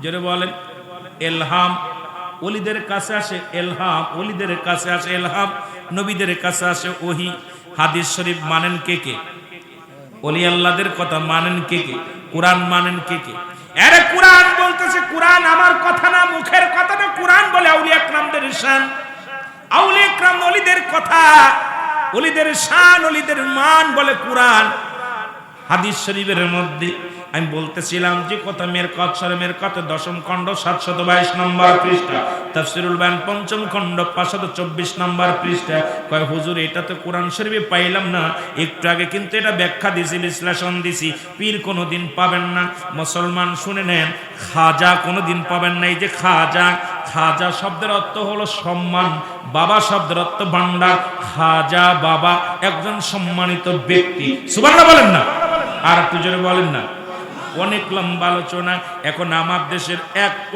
জোরে বলেন। ইলহাম। ওলিদের কাছে আসে ইলহাম, ওলিদের কাছে আসে ইলহাম, নবীদের কাছে আসে ওহী। হাদিস শরীফ মানেন কে কে? ওলি আল্লাহদের কথা মানেন কে কে? কুরআন মানেন কে কে? আরে কুরআন বলতেছে, কুরআন আমার কথা না, মুখের কথা না, কুরআন বলে আউলিয়া کرامদের শান। আউলিয়া کرام ওলিদের কথা, ওলিদের শান, ওলিদের মান বলে কুরআন। হাদিস শরীফের মধ্যে আমি বলতেছিলাম যে কথা, মেরকাত শরীফ মেরকাত 10ম খণ্ড 722 নম্বর পৃষ্ঠা, তাফসীরুল বায়ান 5ম খণ্ড 524 নম্বর পৃষ্ঠা। কয় হুজুর এটা তো কোরআন শরীফে পাইলাম না, একটু আগে কিন্তু এটা ব্যাখ্যা দিছি, বিশ্লেষণ দিছি, পীর কোনোদিন পাবেন না। মুসলমান শুনে নেন, খাজা কোনোদিন পাবেন না। এই যে খাজা, খাজা শব্দের অর্থ হলো সম্মান, বাবা শব্দের অর্থ ভান্ডার। খাজা বাবা একজন সম্মানিত ব্যক্তি। সুবহানাল্লাহ বলেন না, আর একটু জোরে বলেন না। অনেক লম্বা আলোচনা। এখন আমার দেশের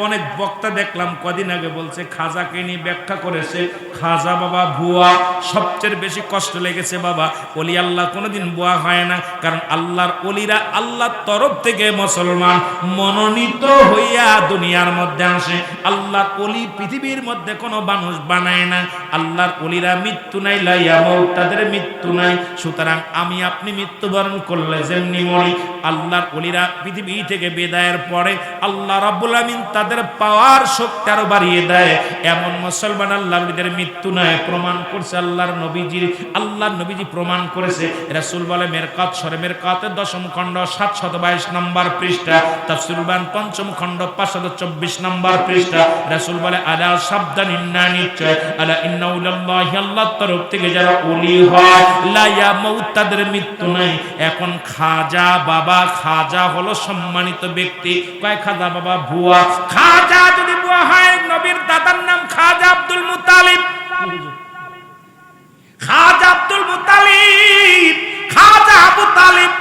অনেক বক্তা দেখলাম কদিন আগে বলছে খাজাকে নিয়ে ব্যাখ্যা করেছে, খাজা বাবা ভুয়া। সবচেয়ে বেশি কষ্ট লেগেছে বাবা, ওলি আল্লাহ কোনোদিন ভুয়া হয় না, কারণ আল্লাহর ওলিরা আল্লাহর তরফ থেকে মুসলমান মনোনীত হইয়া দুনিয়ার মধ্যে আসে। আল্লাহর ওলি পৃথিবীর মধ্যে কোনো মানুষ বানায় না। আল্লাহর ওলিরা মৃত্যু নাই, লা ইয়ামুত, তাদের মৃত্যু নাই। সুতরাং আমি আপনি মৃত্যুবরণ করলে যেমনি মরি, আল্লাহর ওলিরা পৃথিবী থেকে বিদায়ের পরে আল্লাহ রাব্বুল আমিন তাদের পাওয়ার শক্তি আরো বাড়িয়ে দেয়। এমন মুসলমান আল্লাহর ওলিদের মৃত্যু নাই, প্রমাণ করছে আল্লাহর নবীজি প্রমাণ করেছে। রাসূল বলে মেরকাত শরীফ মেরকাতের 10ম খণ্ড 722 নম্বর পৃষ্ঠা, তাফসীরুল বায়ান 5ম খণ্ড 524 নম্বর পৃষ্ঠা। রাসূল বলে আলা সাবধান, ইন্না নিশ্চয়, আলা ইন্না উলিল্লাহি, আল্লাহর তরফ থেকে যারা ওলি হয়, লা ইয়ামুত, তাদের মৃত্যু নাই। এখন খাজা বাবা, খাজা হলো সম্মানিত ব্যক্তি। কয় খাজা বাবা ভুয়া। খাজা যদি ভুয়া হয়, নবীর দাদার নাম খাজা আব্দুল মুত্তালিব। খাজা আব্দুল মুত্তালিব, খাজা আবু তালিব,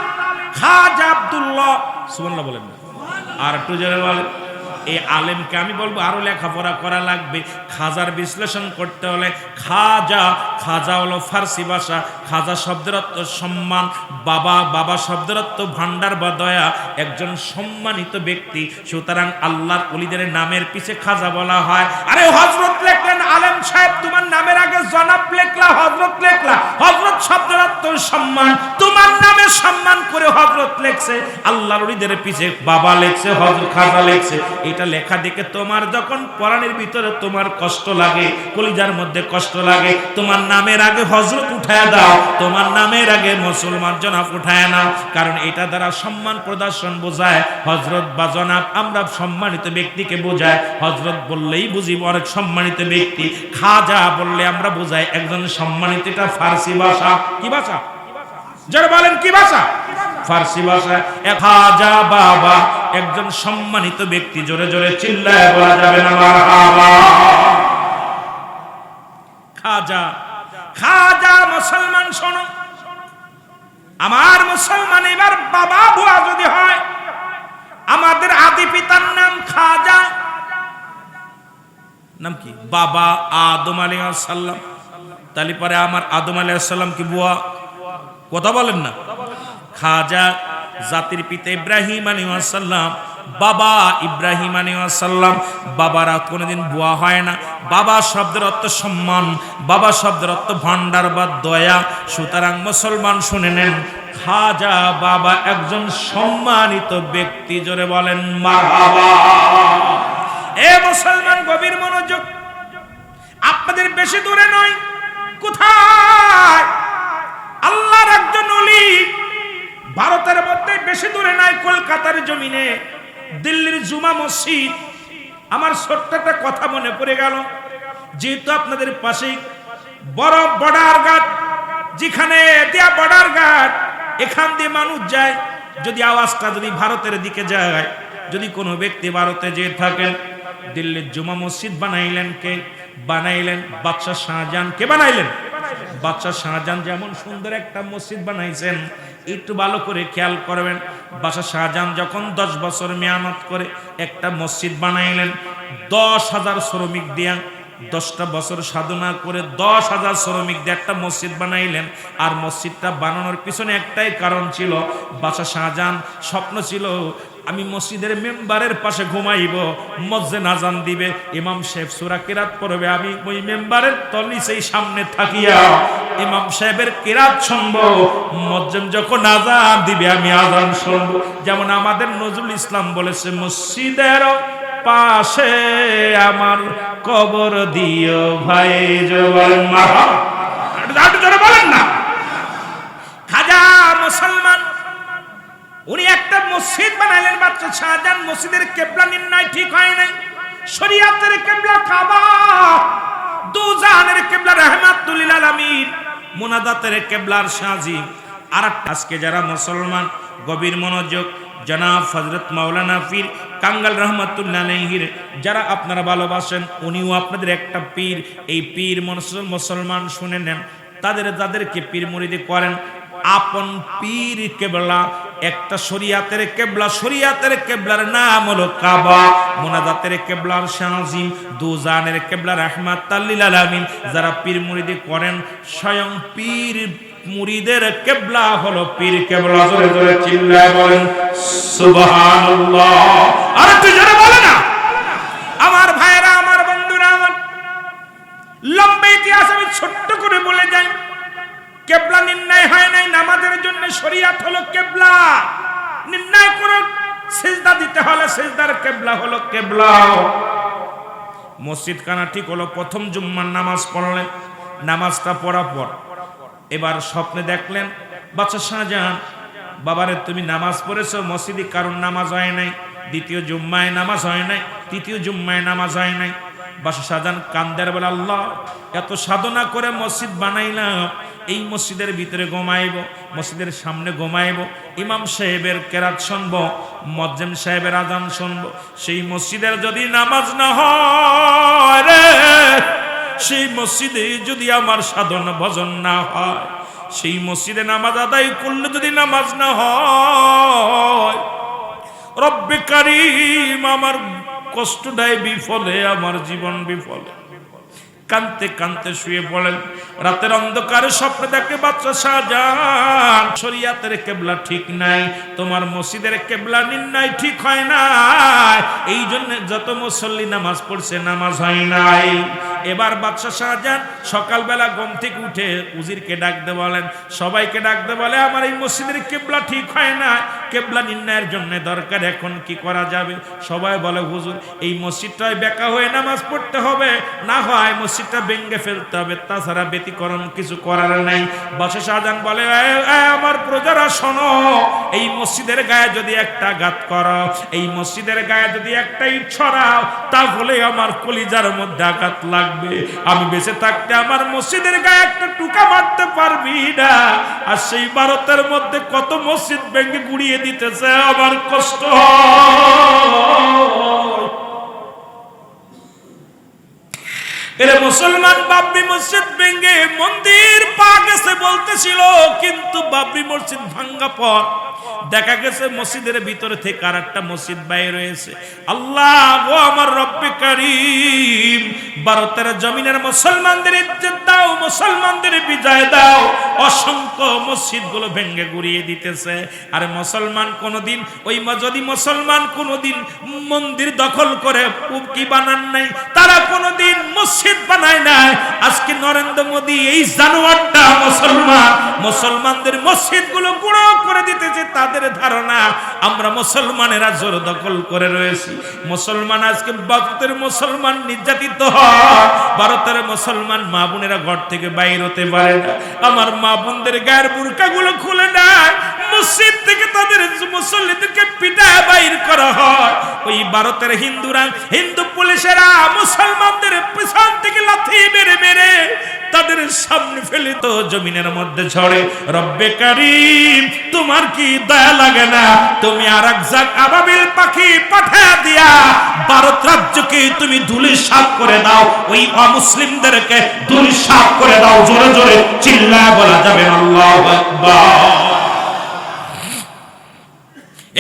খাজা আব্দুল্লাহ। সুবহানাল্লাহ বলেন না, আর একটু জোরে বলেন। এই আলেমকে আমি বলবো আরো লেখাপড়া করা লাগবে। খাজার বিশ্লেষণ করতে হলে খাজা, খাজা হলো ফার্সি ভাষা। খাজা শব্দের অর্থ সম্মান, বাবা, বাবা শব্দের অর্থ ভান্ডার বা দয়া, একজন সম্মানিত ব্যক্তি। সুতরাং আল্লাহর ওলিদের নামের পিছে খাজা বলা হয়। আরে হযরত লেখলেন, আলেম সাহেব তোমার নামের আগে জনাব লেখলা, হযরত লেখলা, হযরত শব্দের অর্থ সম্মান, তোমার নামে সম্মান করে হযরত লেখছে, আল্লাহর ওলিদের পিছে বাবা লেখছে, হযরত খাজা লেখছে। এটা লেখা দেখে তোমার যখন পরাণের ভিতরে তোমার কষ্ট লাগে, কলিজার মধ্যে কষ্ট লাগে, তোমার নামের আগে হযরত উঠায়া দাও, তোমার নামের আগে মুসলমান জনাব উঠায় নাও। কারণ এটা দ্বারা সম্মান প্রদর্শন বোঝায়। হযরত বা জনাব আমরা সম্মানিত ব্যক্তিকে বোঝায়। হযরত বললেই বুঝি অনেক সম্মানিত ব্যক্তি, খাজা বললে আমরা বোঝাই একজন সম্মানিত। এটা ফার্সি ভাষা। কি ভাষা? যারা বলেন কি ভাষা? ফার্সি ভাষা। খাজা বাবা একজন সম্মানিত ব্যক্তি। জোরে জোরে চিল্লায় বলা যাবে না মারহাবা। খাজা, খাজা মুসলমান শোনো, আমার মুসলমান এবার বাবা বুয়া যদি হয়, আমাদের আদি পিতার নাম খাজা, নাম কি? বাবা আদম আলাইহিস সালাম। তাহলে পরে আমার আদম আলাইহিস সালাম কি বুয়া? কথা বলেন না। খাজা জাতির পিতা ইব্রাহিম আলাইহিস সালাম, বাবা ইব্রাহিম আলাইহিস সালাম। বাবারা কোনোদিন বুয়া হয় না। বাবা শব্দের অর্থ সম্মান, বাবা শব্দের অর্থ ভান্ডার বা দয়া। সুতরাং মুসলমান শুনে নেন, খাজা বাবা একজন সম্মানিত ব্যক্তি। জোরে বলেন মারহাবা। এ মুসলমান গভীর মনোযোগ, আপনাদের বেশি দূরে নয়, কোথায়? আল্লাহর একজন ওলি, ভারতের মধ্যে বেশি দূরে নাই, কলকাতার জমিনে দিল্লির জুমা মসজিদ। আমার ছোট্ট একটা কথা মনে পড়ে গেল, যেহেতু আপনাদের পাশেই বড় বর্ডার গার্ড, যেখানে দেয়া বর্ডার গার্ড, এখান দিয়ে মানুষ যায়। যদি আওয়াজটা যদি ভারতের দিকে যায়, যদি কোনো ব্যক্তি ভারতে যেয়ে থাকেন, দিল্লির জুমা মসজিদ বানাইলেন কে? বানাইলেন বাদশাহ শাহজাহান। কে বানাইলেন? বাদশাহ শাহজাহান। যেমন সুন্দর একটা মসজিদ বানাইছেন, একটু ভালো করে খেয়াল করবেন। বাদশাহ শাহজাহান যখন 10 বছর মেহনত করে একটা মসজিদ বানাইলেন, 10,000 শ্রমিক দিয়া, 10টা বছর সাধনা করে 10,000 শ্রমিক দিয়ে একটা মসজিদ বানাইলেন। আর মসজিদটা বানানোর পিছনে একটাই কারণ ছিল, বাদশাহ শাহজাহান স্বপ্ন ছিল, আমি মসজিদের মেম্বারের পাশে ঘুমাইব, মসজিদে আজান দিবে, ইমাম সাহেব সূরা কিরাত পড়বে, আমি ওই মেম্বারের তলিসেই সামনে থাকিয়া ইমাম সাহেবের কিরাত শুনবো, মসজিদ যখন আজান দিবে আমি আজান শুনবো। যেমন আমাদের নজরুল ইসলাম বলেছে, মসজিদের পাশে আমার কবর দিও ভাই। জবান মারহাবা। একটু জোরে বলেন না। খাজা মুসলমান, উনি একটা মসজিদ বানাইলেন বাদশাহ শাহজাহান। মসজিদের কিবলা নির্ণয় ঠিক হয় নাই। শরীয়তের কিবলা কাবা, দুজাহানের কিবলা রাহমাতুল লিল আলামিন, মুনাজাতের কিবলার শাহজি। আর আজকে যারা মুসলমান, গভীর মনোযোগ, জনাব হযরত মাওলানা পীর কাঙ্গাল রহমাতুল্লাহ আলাইহির যারা আপনারা ভালোবাসেন, উনিও আপনাদের একটা পীর। এই পীর মুসলমান শুনে নেন, যাদেরকে পীর মুরিদি করেন, আপন পীর কিবলা একটা শরীয়তের কিবলা। শরীয়তের কিবলার নাম হলো কাবা, মুনাজাতের কিবলার শাহজিম, দুজানের কিবলা রাহমাতুল লিল আলামিন। যারা পীর মুরিদি করেন, স্বয়ং পীর মুরিদের কিবলা হলো পীর কিবলা। জোরে জোরে চিল্লায় বলেন সুবহানাল্লাহ। আর তুই জোরে বলে না। আমার ভাইরা, আমার বন্ধুরা, আমার লম্বা ইতিহাস আমি ছোট্ট করে বলে যাই। কিবলা নির্ণয় হয় নাই নামাজের জন্য, শরীয়ত হলো কিবলা নির্ণয় করে। সিজদা দিতে হলে সিজদার কিবলা হলো কিবলা। মসজিদ খানা ঠিক হলো, প্রথম জুম্মার নামাজ পড়লেন। নামাজটা পড়ার পর এবার স্বপ্নে দেখলেন বাদশাহ শাহজাহান, বাবারে তুমি নামাজ পড়েছো মসজিদে, কারণ নামাজ হয় নাই। দ্বিতীয় জুম্মায় নামাজ হয় নাই, তৃতীয় জুম্মায় নামাজ হয় নাই। বাদশাহ শাহজাহান কান্দের বলে, আল্লাহ এত সাধনা করে মসজিদ বানাইলাম, এই মসজিদের ভিতরে ঘুমাইব, মসজিদের সামনে ঘুমাইব, ইমাম সাহেবের কেরাত শুনবো, মুয়াজ্জিন সাহেবের আজান শুনবো, সেই মসজিদের যদি নামাজ না হয় রে, সেই মসজিদে যদি আমার সাধনা ভজন না হয়, সেই মসজিদে নামাজ আদায় করলে যদি নামাজ না হয়, রব্বে কারীম আমার কষ্টটাই বিফলে, আমার জীবন বিফলে। কানতে কানতে শুয়ে পড়েন। রাতের অন্ধকারে স্বপ্ন দেখে বাদশাহ শাহজাহান, শরীয়তের কিবলা ঠিক নাই, তোমার মসজিদের কিবলা নির্ণয় ঠিক হয় না, এই জন্য যত মুসল্লি নামাজ পড়ছে নামাজ হয় নাই। এবার বাদশাহ শাহজাহান সকালবেলা ঘুম থেকে উঠে উজিরকে ডাকতে বলেন, সবাইকে ডাকতে বলে, আমার এই মসজিদের কিবলা ঠিক হয় না, কিবলা নির্ণয়ের জন্য দরকার, এখন কি করা যাবে? সবাই বলে, হুজুর এই মসজিদটায় বেকা হয়ে নামাজ পড়তে হবে, না হয় মসজিদটা ভেঙে ফেলতে হবে, তাছাড়া ব্যতিক্রম কিছু করার নাই। বাদশাহ শাহজাহান বলে, আমার প্রজারা শোনো, এই মসজিদের গায়ে যদি একটা আঘাত করো, এই মসজিদের গায়ে যদি একটা ইট ছড়াও, তাহলে আমার কলিজার মধ্যে আঘাত লাগবে। আমি বেঁচে থাকতে আমার মসজিদের গায়ে একটা টুকা মারতে পারবি না। আর সেই ভারতের মধ্যে কত মসজিদ ভেঙে গুড়িয়ে দিতেছে, আমার কষ্ট হয়। এরে মুসলমান, বাবরি মসজিদ ভেঙে মন্দির পা গেছে বলতেছিল, কিন্তু বাবরি মসজিদ ভাঙ্গা পর দেখা গেছে মসজিদের ভিতরে থেকে আর একটা মসজিদ বাইরে রয়েছে। আল্লাহ ও আমার রব্বে কারীম, ভারতের জমিনের মুসলমানদের ইজ্জত দাও, মুসলমানদের বিজয় দাও। অসংখ্য মসজিদগুলো ভেঙে গুড়িয়ে দিতেছে। আর মুসলমান কোনোদিন যদি মুসলমান কোনোদিন মন্দির দখল করে কি বানান নাই, তারা কোনোদিন মসজিদ বানায় নাই। আজকে নরেন্দ্র মোদী এই জানোয়ারটা মুসলমানদের মসজিদগুলো গুঁড়ো করে দিতেছে। তাদের ধারণা আমরা মুসলমানেরা জোর দখল করে রয়েছি। মুসলমান আজকে ভারতের মুসলমান নির্যাতিত হয়, ভারতের মুসলমান মা বোনেরা ঘর থেকে বাইর হতে পারে না। আমার মা বোনদের গায়ের বুরকাগুলো খুলে নেয়, মসজিদ থেকে তাদের মুসল্লিদেরকে পিটায় বাইর করা হয়। ওই ভারতের হিন্দু পুলিশেরা মুসলমানদের পিছন থেকে লাথি মেরে মেরে তাদের সামনে ফেলে তো জমিনের মধ্যে ঝড়ে। রব্বে কারীম, তোমার কি দয়া লাগে না? তুমি আরেক জাত আবাবিল পাখি পাঠিয়ে দিয়া ভারত রাজ্যকে তুমি ধূলিসাৎ করে দাও, ওই অমুসলিমদেরকে ধূলিসাৎ করে দাও। জোরে জোরে চিল্লায় বলা যাবে আল্লাহু আকবার।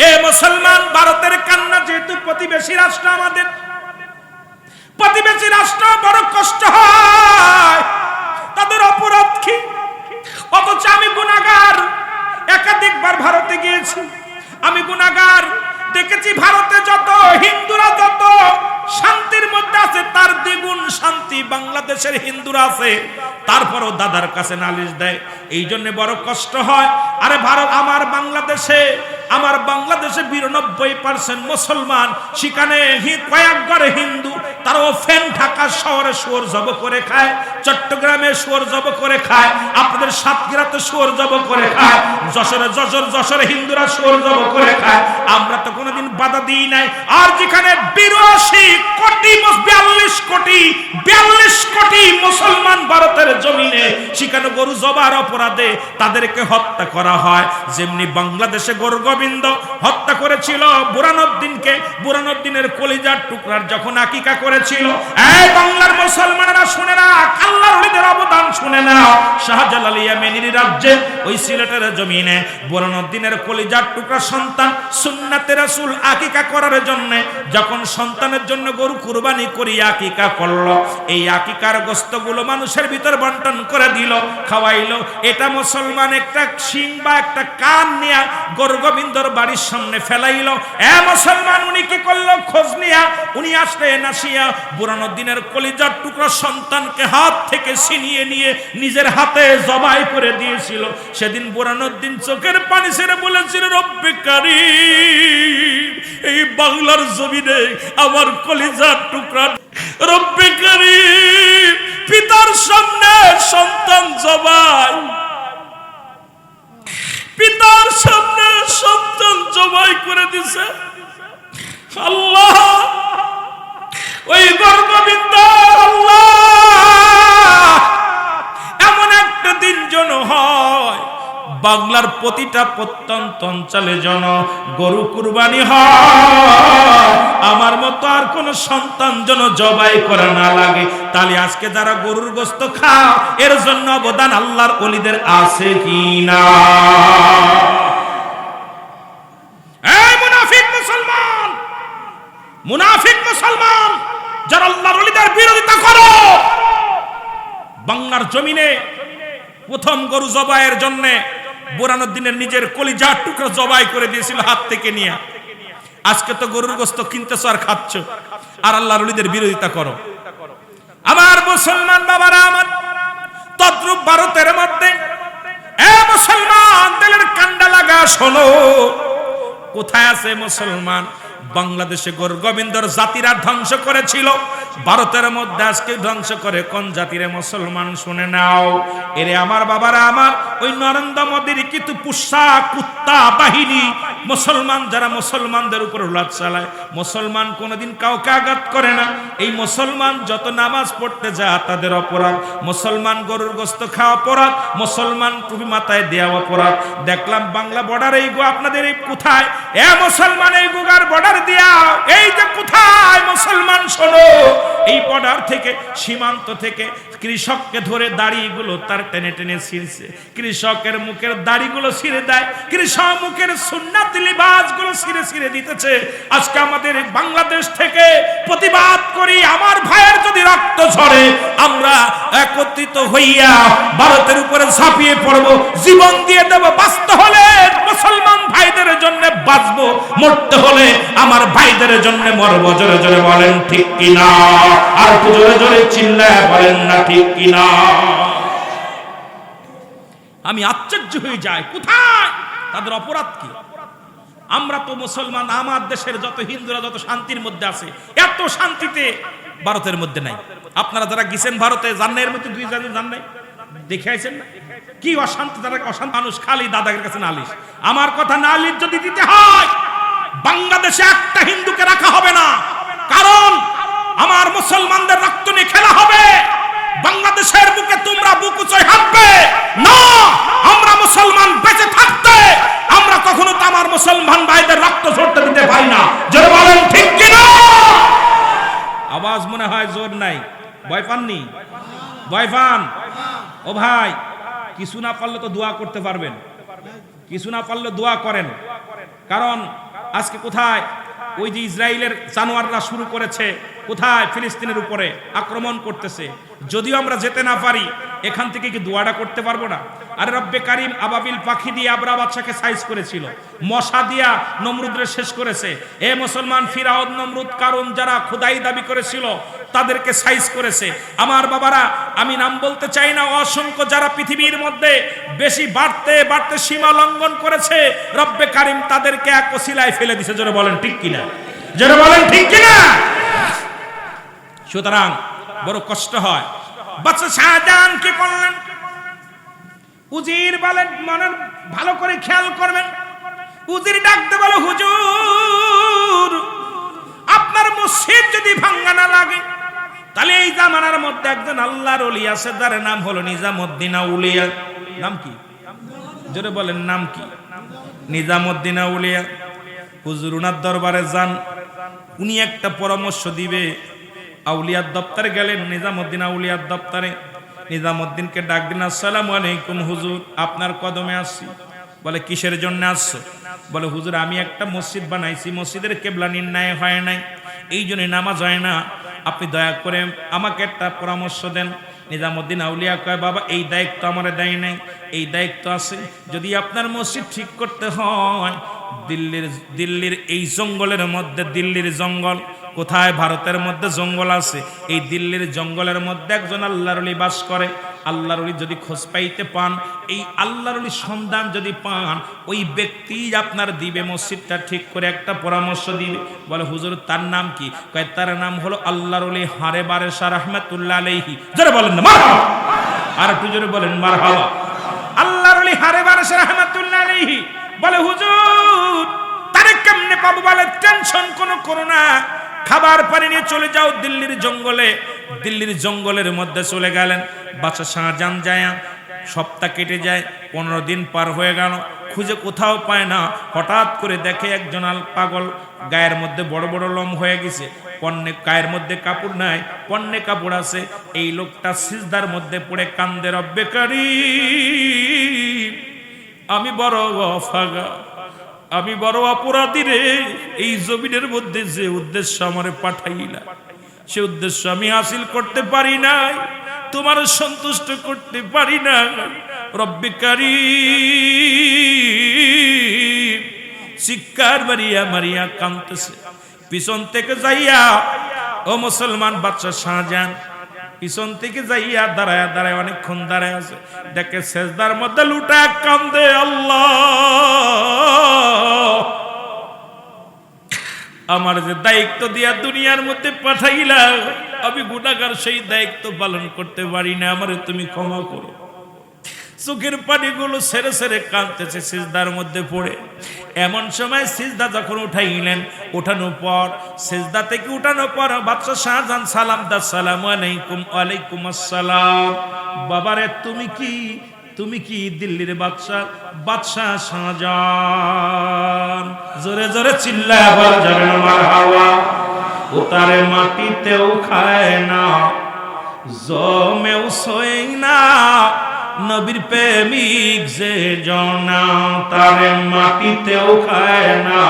এ মুসলমান, ভারতের কান্না যেহেতু প্রতিবেশী রাষ্ট্র, আমাদের প্রতিবেশী রাষ্ট্র বড় কষ্ট হয়, তাদের অপরাধ কি? অথচ আমি গুনাহগার, একাধিকবার ভারতে গিয়েছি, আমি গুনাহগার, দেখেছি ভারতে যত হিন্দুরা যত শান্তির মধ্যে আছে, তার দ্বিগুণ শান্তি বাংলাদেশের হিন্দুরা আছে। তারপরও দাদার কাছে নালিশ দেয়, এই জন্য বড় কষ্ট হয়। আরে ভারত, আমার বাংলাদেশে 92% মুসলমান, সেখানে কয়েক ঘরে হিন্দু, তারাও ফ্যান ঢাকা শহরে শুয়োর জব করে খায়, চট্টগ্রামে শুয়োর জব করে খায়, আপনাদের সাতক্ষীরাতে শুয়োর জব করে খায়, যশোরে হিন্দুরা শুয়োর জব করে খায়। আমরা তো কোনোদিন বাধা দিই নাই। আর যেখানে 42 কোটি মুসলমান ভারতের জমিনে, সেখানে গরু জবার অপরাধে তাদেরকে হত্যা করা হয়। যেমনি বাংলাদেশে গরু গোবিন্দ হত্যা করেছিল বুরহানুদ্দিনকে, বুরহানুদ্দিনের কলিজার টুকরার যখন আকিকা করেছিল। এই বাংলার মুসলমানেরা শুনে না, আল্লাহর ওলিদের অবদান শুনে না। শাহজালাল ইয়েমেনির রাজ্যে ওই সিলেটের জমিনে বুরহানুদ্দিনের কলিজার টুকরা সন্তান সুন্নাতে রাসূল আকিকা করার জন্য যখন সন্তানের জন্য গরু কুরবানি করি আকিকা করলো, এই আকিকার গোশতগুলো মানুষের ভিতর বন্টন করে দিল, খাওয়াইলো। এটা মুসলমান একটা শিং বা একটা কান নিয়ে গরু গোবিন্দর বাড়ির সামনে ফেলাইলো। মুসলমান উনি কি করলো? খোঁজ নিয়া উনি আসলে নাসিয়া বুরহানুদ্দিনের কলিজার টুকরা সন্তানকে হাত থেকে ছিনিয়ে নিয়ে নিজের হাতে জবাই করে দিয়েছিল। সেদিন বুরহানুদ্দিন চোখের পানি ছেড়ে বলেছিল, রব্বে কারীম, এই বাংলার জমিনে আমার কলিজার টুকরা, রব্বে কারীম, পিতার সামনে সন্তান জবাই, পিতার সামনে সন্তান জবাই করে দিছে। আল্লাহ, ওই গর্ববিন্দ, আল্লাহ, এমন একটা দিন যেন হয় বাংলার প্রতিটা প্রত্যন্ত অঞ্চলে যেন গরু কুরবানি হয়, আমার মতো আর কোন সন্তান যেন জবাই করা না লাগে। তাহলে আজকে যারা গরুর গোশত খাও, এর জন্য অবদান আল্লাহর ওলিদের আছে কি না? এই মুনাফিক মুসলমান যারা আল্লাহর ওলিদের বিরোধিতা করো, বাংলার জমিনে প্রথম গরু জবাইয়ের জন্য বুরহানুদ্দিনের নিজের কলিজার টুকরা জবাই করে দিয়েছিল হাত থেকে নিয়ে। আজকে তো গরুর গোশত কিনতেছ আর খাচ্ছ, আর আল্লাহর ওলিদের বিরোধিতা করো। আমার মুসলমান বাবারা আমার, তদ্রূপ ভারতের মধ্যে এ মুসলমান দিলের কান্ডা লাগা শোনো, কোথায় আছে মুসলমান? বাংলাদেশে গোবিন্দর জাতিরা ধ্বংস করেছিল, ভারতের মধ্যে আজকে ধ্বংস করে কোন জাতিরে? মুসলমান শুনে নাও। এরে আমার বাবারা আমার, ওই নরেন্দ্র মোদীর কিন্তু পুষা কুত্তা বাহিনী মুসলমান, যারা মুসলমানদের উপর লাত চালায়, মুসলমান কোনোদিন কাউকে আঘাত করে না। এই মুসলমান যত নামাজ পড়তে যায় তাদের অপরাধ, মুসলমান গরুর গোস্ত খাওয়া অপরাধ, মুসলমান টুপি মাথায় দেওয়া অপরাধ। দেখলাম বাংলা বর্ডার এই গো আপনাদের এই কোথায় এ মুসলমান এই গুগার বর্ডার দিয়া, এই যে কোথায় মুসলমান শোনো, এই বর্ডার থেকে সীমান্ত থেকে কৃষককে ধরে দাড়িগুলো তার টেনে টেনে ছিঁড়ছে, কৃষকের মুখের দাড়িগুলো ছিঁড়ে দেয়, কৃষক মুখের সুন্নাতি লিবাসগুলো ছিঁড়ে ছিঁড়ে দিতেছে। আজকে আমাদের বাংলাদেশ থেকে প্রতিবাদ করি, আমার ভাইয়ের যদি রক্ত ঝরে আমরা একত্রিত হইয়া ভারতের উপরে ঝাঁপিয়ে পড়ব, জীবন দিয়ে দেব। বাঁচতে হলে মুসলমান ভাইদের জন্য বাঁচবো, মরতে হলে আমার ভাইদের জন্য মরব। জোরে জোরে বলেন ঠিক কিনা? আর একটু জোরে জোরে চিল্লায় বলেন না ঠিক কিনা? আমি আশ্চর্য হয়ে যাই, কোথায় তাদের অপরাধ কি? আমরা তো মুসলমান, আমার দেশের যত হিন্দুরা যত শান্তির মধ্যে আছে, এত শান্তিতে ভারতের মধ্যে নাই। আপনারা যারা গেছেন ভারতে, জান্নাইয়ের মধ্যে 2 জাতি জান নাই, দেখে আইছেন না কি অশান্তি? তারা অশান্ত মানুষ, খালি দাদাগের কাছে নালিশ। আমার কথা, নালিশ যদি দিতে হয় বাংলাদেশে একটা হিন্দুকে রাখা হবে না, কারণ আমার মুসলমানদের রক্ত নিয়ে খেলা হবে। বাংলাদেশের বুকে তোমরা বুক উঁচয় হাঁটবে না। আমরা মুসলমান বেঁচে থাকতে আমরা কখনো তো আমার মুসলমান ভাইদের রক্ত ঝরতে দিতে পারি না। জোরে বলেন ঠিক কিনা? আওয়াজ মনে হয় জোর নাই, ভয় পাননি? ভয় পান? ও ভাই, কিছু না পারলে তো দোয়া করতে পারবেন, কিছু না পারলে দোয়া করেন। কারণ আজকে কোথায় ওই যে ইসরায়েলের জানোয়াররা শুরু করেছে, কোথায় ফিলিস্তিনের উপরে আক্রমণ করতেছে। যদিও আমরা যেতে না পারি, এখান থেকে কি দোয়াটা করতে পারবো না? আর রব্বে কারিম আবাবিল পাখি দিয়ে আবরা বাদশাকে সাইজ করেছিল, মশা দিয়া নমরুদরে শেষ করেছে। এ মুসলমান, ফিরাউন, নমরুদ, কারুন যারা খোদাই দাবি করেছিল তাদেরকে সাইজ করেছে। আমার বাবারা, আমি নাম বলতে চাই না, অসংখ্য যারা পৃথিবীর মধ্যে বেশি বাড়তে বাড়তে সীমা লঙ্ঘন করেছে, রব্বে কারিম তাদেরকে এক ওসিলায় ফেলে দিছে। জোরে বলেন ঠিক কিনা? জোরে বলেন ঠিক কিনা? সুতরাং বড় কষ্ট হয়। বাদশা শাহজাহান কি করলেন? উজির বলেন, মনের ভালো করে খেয়াল করবেন। উজির ডাকতে বলে, হুজুর আপনার মসজিদ যদি ভাঙ্গা না লাগে, তাহলে এই জামানার মধ্যে একজন আল্লাহর ওলি আছে, যার নাম হলো নিজামউদ্দিন আউলিয়া। নাম কি? জোরে বলেন, নাম কি? নিজামউদ্দিন আউলিয়া। হুজুর উনার দরবারে যান, উনি একটা পরামর্শ দিবে। আউলিয়ার দপ্তরে গেলেন, নিজামউদ্দিন আউলিয়ার দপ্তরে। নিজামউদ্দিনকে ডাক দিন, আসসালামু আলাইকুম হুজুর, আপনার কদমে আসছি। বলে কিসের জন্য আসছো? বলে হুজুর আমি একটা মসজিদ বানাইছি, মসজিদের কেবলা নির্ণয় হয় নাই, এই জন্য নামাজ হয় না, আপনি দয়া করে আমাকে একটা পরামর্শ দেন। নিজামউদ্দিন আউলিয়া কয়, বাবা এই দায়িত্ব আমার দেয় নাই, এই দায়িত্ব আছে। যদি আপনার মসজিদ ঠিক করতে হয়, দিল্লির এই জঙ্গলের মধ্যে, দিল্লির জঙ্গল কোথায়? ভারতের মধ্যে জঙ্গল আছে, এই দিল্লির জঙ্গলের মধ্যে একজন আল্লাহর ওলি বাস করে। আল্লাহর ওলি যদি খোঁজ পাইতে পান, এই আল্লাহর ওলির সন্ধান যদি পান, ওই ব্যক্তি আপনার দিবে, মসজিদটা ঠিক করে একটা পরামর্শ দিবে। বলে হুজুর তার নাম কি? কয় তার নাম হলো আল্লাহর ওলি হারে বারেশা রাহমাতুল্লাহ আলাইহি। জোরে বলেন না মারহাবা? আর একটু জোরে বলেন মারহাবা। আল্লাহর ওলি হারে বারেশা রাহমাতুল্লাহ আলাইহি। বলে হুজুর তারে কেমনে পাবো? বলে টেনশন কোনো করো না, খাবার পানি নিয়ে চলে যাও দিল্লির জঙ্গলে। দিল্লির জঙ্গলের মধ্যে চলে গেলেন। বাদশা শাহজাহান যায়, সপ্তাহ কেটে যায়, 15 দিন পার হয়ে গেল, খুঁজে কোথাও পায় না। হঠাৎ করে দেখে একজন পাগল, গায়ের মধ্যে বড় বড় লোম হয়ে গেছে, পণ্যে গায়ের মধ্যে কাপড় নাই, পণ্যে কাপড় আছে। এই লোকটা সিজদার মধ্যে পড়ে কান্দে, রব্বে কারীম আমি বড় অভাগা, আমি বড় অপরাধী রে। এই জমিনের মধ্যে যে উদ্দেশ্য আমারে পাঠাইলা, সে উদ্দেশ্য আমি হাসিল করতে পারি নাই, তোমার সন্তুষ্ট করতে পারি না। রব্বে কারীম চিৎকার মারিয়া মারিয়া কাঁদতেছে। পিছন থেকে যাইয়া, ও মুসলমান বাদশা শাহজাহান পিছন থেকে যাইয়া দাঁড়ায় দাঁড়ায় অনেকক্ষণ দাঁড়ায় আছে, দেখে সেজদার মধ্যে লুটা কান্দে, আল্লাহ আমার যে দায়িত্ব দিয়া দুনিয়ার মধ্যে পাঠাইলা, আমি গুনাহগার, সেই দায়িত্ব পালন করতে পারি না, আমারে তুমি ক্ষমা করো। চোখের পানিগুলো সেরে সেরে কাঁদতেছে সিজদার মধ্যে পড়ে। এমন সময় সিজদা যখন উঠাইলেন, উঠানোর পর সিজদা থেকে উঠানোর পর বাদশাহ শাহজাহান সালাম দা, সালামু আলাইকুম। ওয়ালাইকুম আসসালাম। বাবারে তুমি কি দিল্লির বাদশাহ শাহজাহান? জোরে জোরে চিল্লায় বলা যাবে না মারহাবা। ও তারে মাটিতেও খায় না, জমেও শোয় না, নবীর প্রেমিক যে জনা, তারে মাটিতেও খায় না,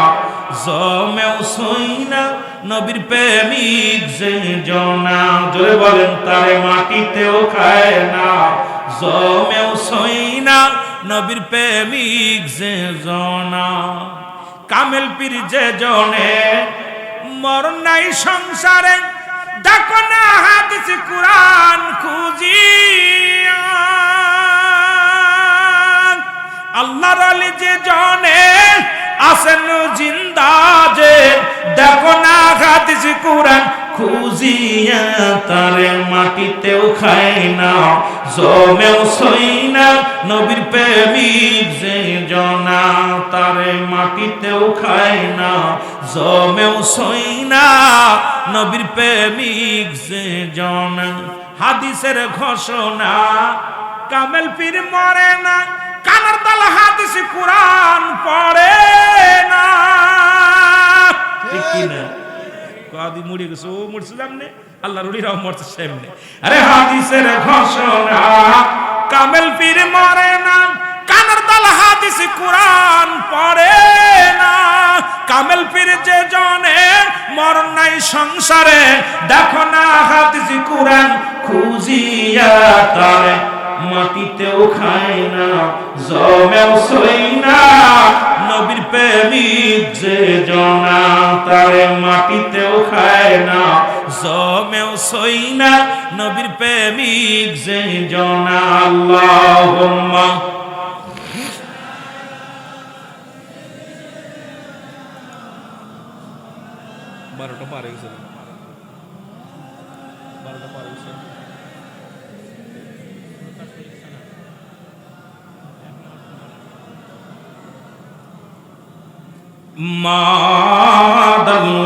জমেও শোয় না, নবীর প্রেমিক যে জনা। জোরে বলেন, তারে মাটিতেও খায় না, জমেও শোয় না, নবীর প্রেমিক যে জনা। কামেল পীর যে জনে, মরণ নাই সংসারে, দেখো না হাদিস কুরআন খুঁজিয়া। আল্লাহর ওলি যে জনে আছেন জিন্দা, যে দেখো না হাদিস কুরআন খুঁজিয়া। তারে মাটিতেও খায় না, জমেও শোয় না, নবীর প্রেমিক যে জনা। তারে মাটিতেও খায় না, জমেও শোয় না, নবীর প্রেমিক যে জনা। হাদিসের ঘোষণা, কামেল পীর মরে না, কানার তাল হাদিস কুরআন পড়ে না। ঠিক কি না? কাদি মুড়ি গেছে, ও মরছে সামনে, আল্লাহর ওলিরাও মরছে সামনে। আরে হাদিসের ঘোষণা, কামেল পীর মরে না, কানার তাল হাদিস কুরআন পড়ে না। কামেল পীর যে জনে, মরণ নাই সংসারে, দেখো না হাদিস কুরআন খুঁজিয়া। তারে মাটিতেও খায় না, জমেও শোয় না, নবীর প্রেমিক যে জনা। তারে মাটিতেও খায় না, জমেও শোয় না, নবীর প্রেমিক যে জনা। আল্লাহুম্মা বারোটা পার হয়ে গেছে, 12টা পার হয়ে গেছে।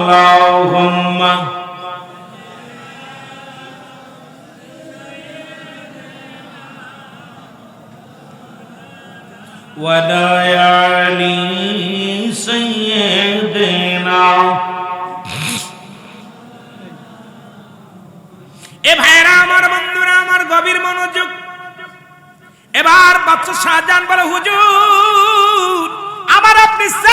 মাদাল্লাহুম্মা ওয়ালা আলি সাইয়্যিদিনা। এ ভাইরা আমার, বন্ধুরা আমার, গভীর মনোযোগ। এবার বাদশা শাহজাহান বলে, হুজুর, আবার আপনি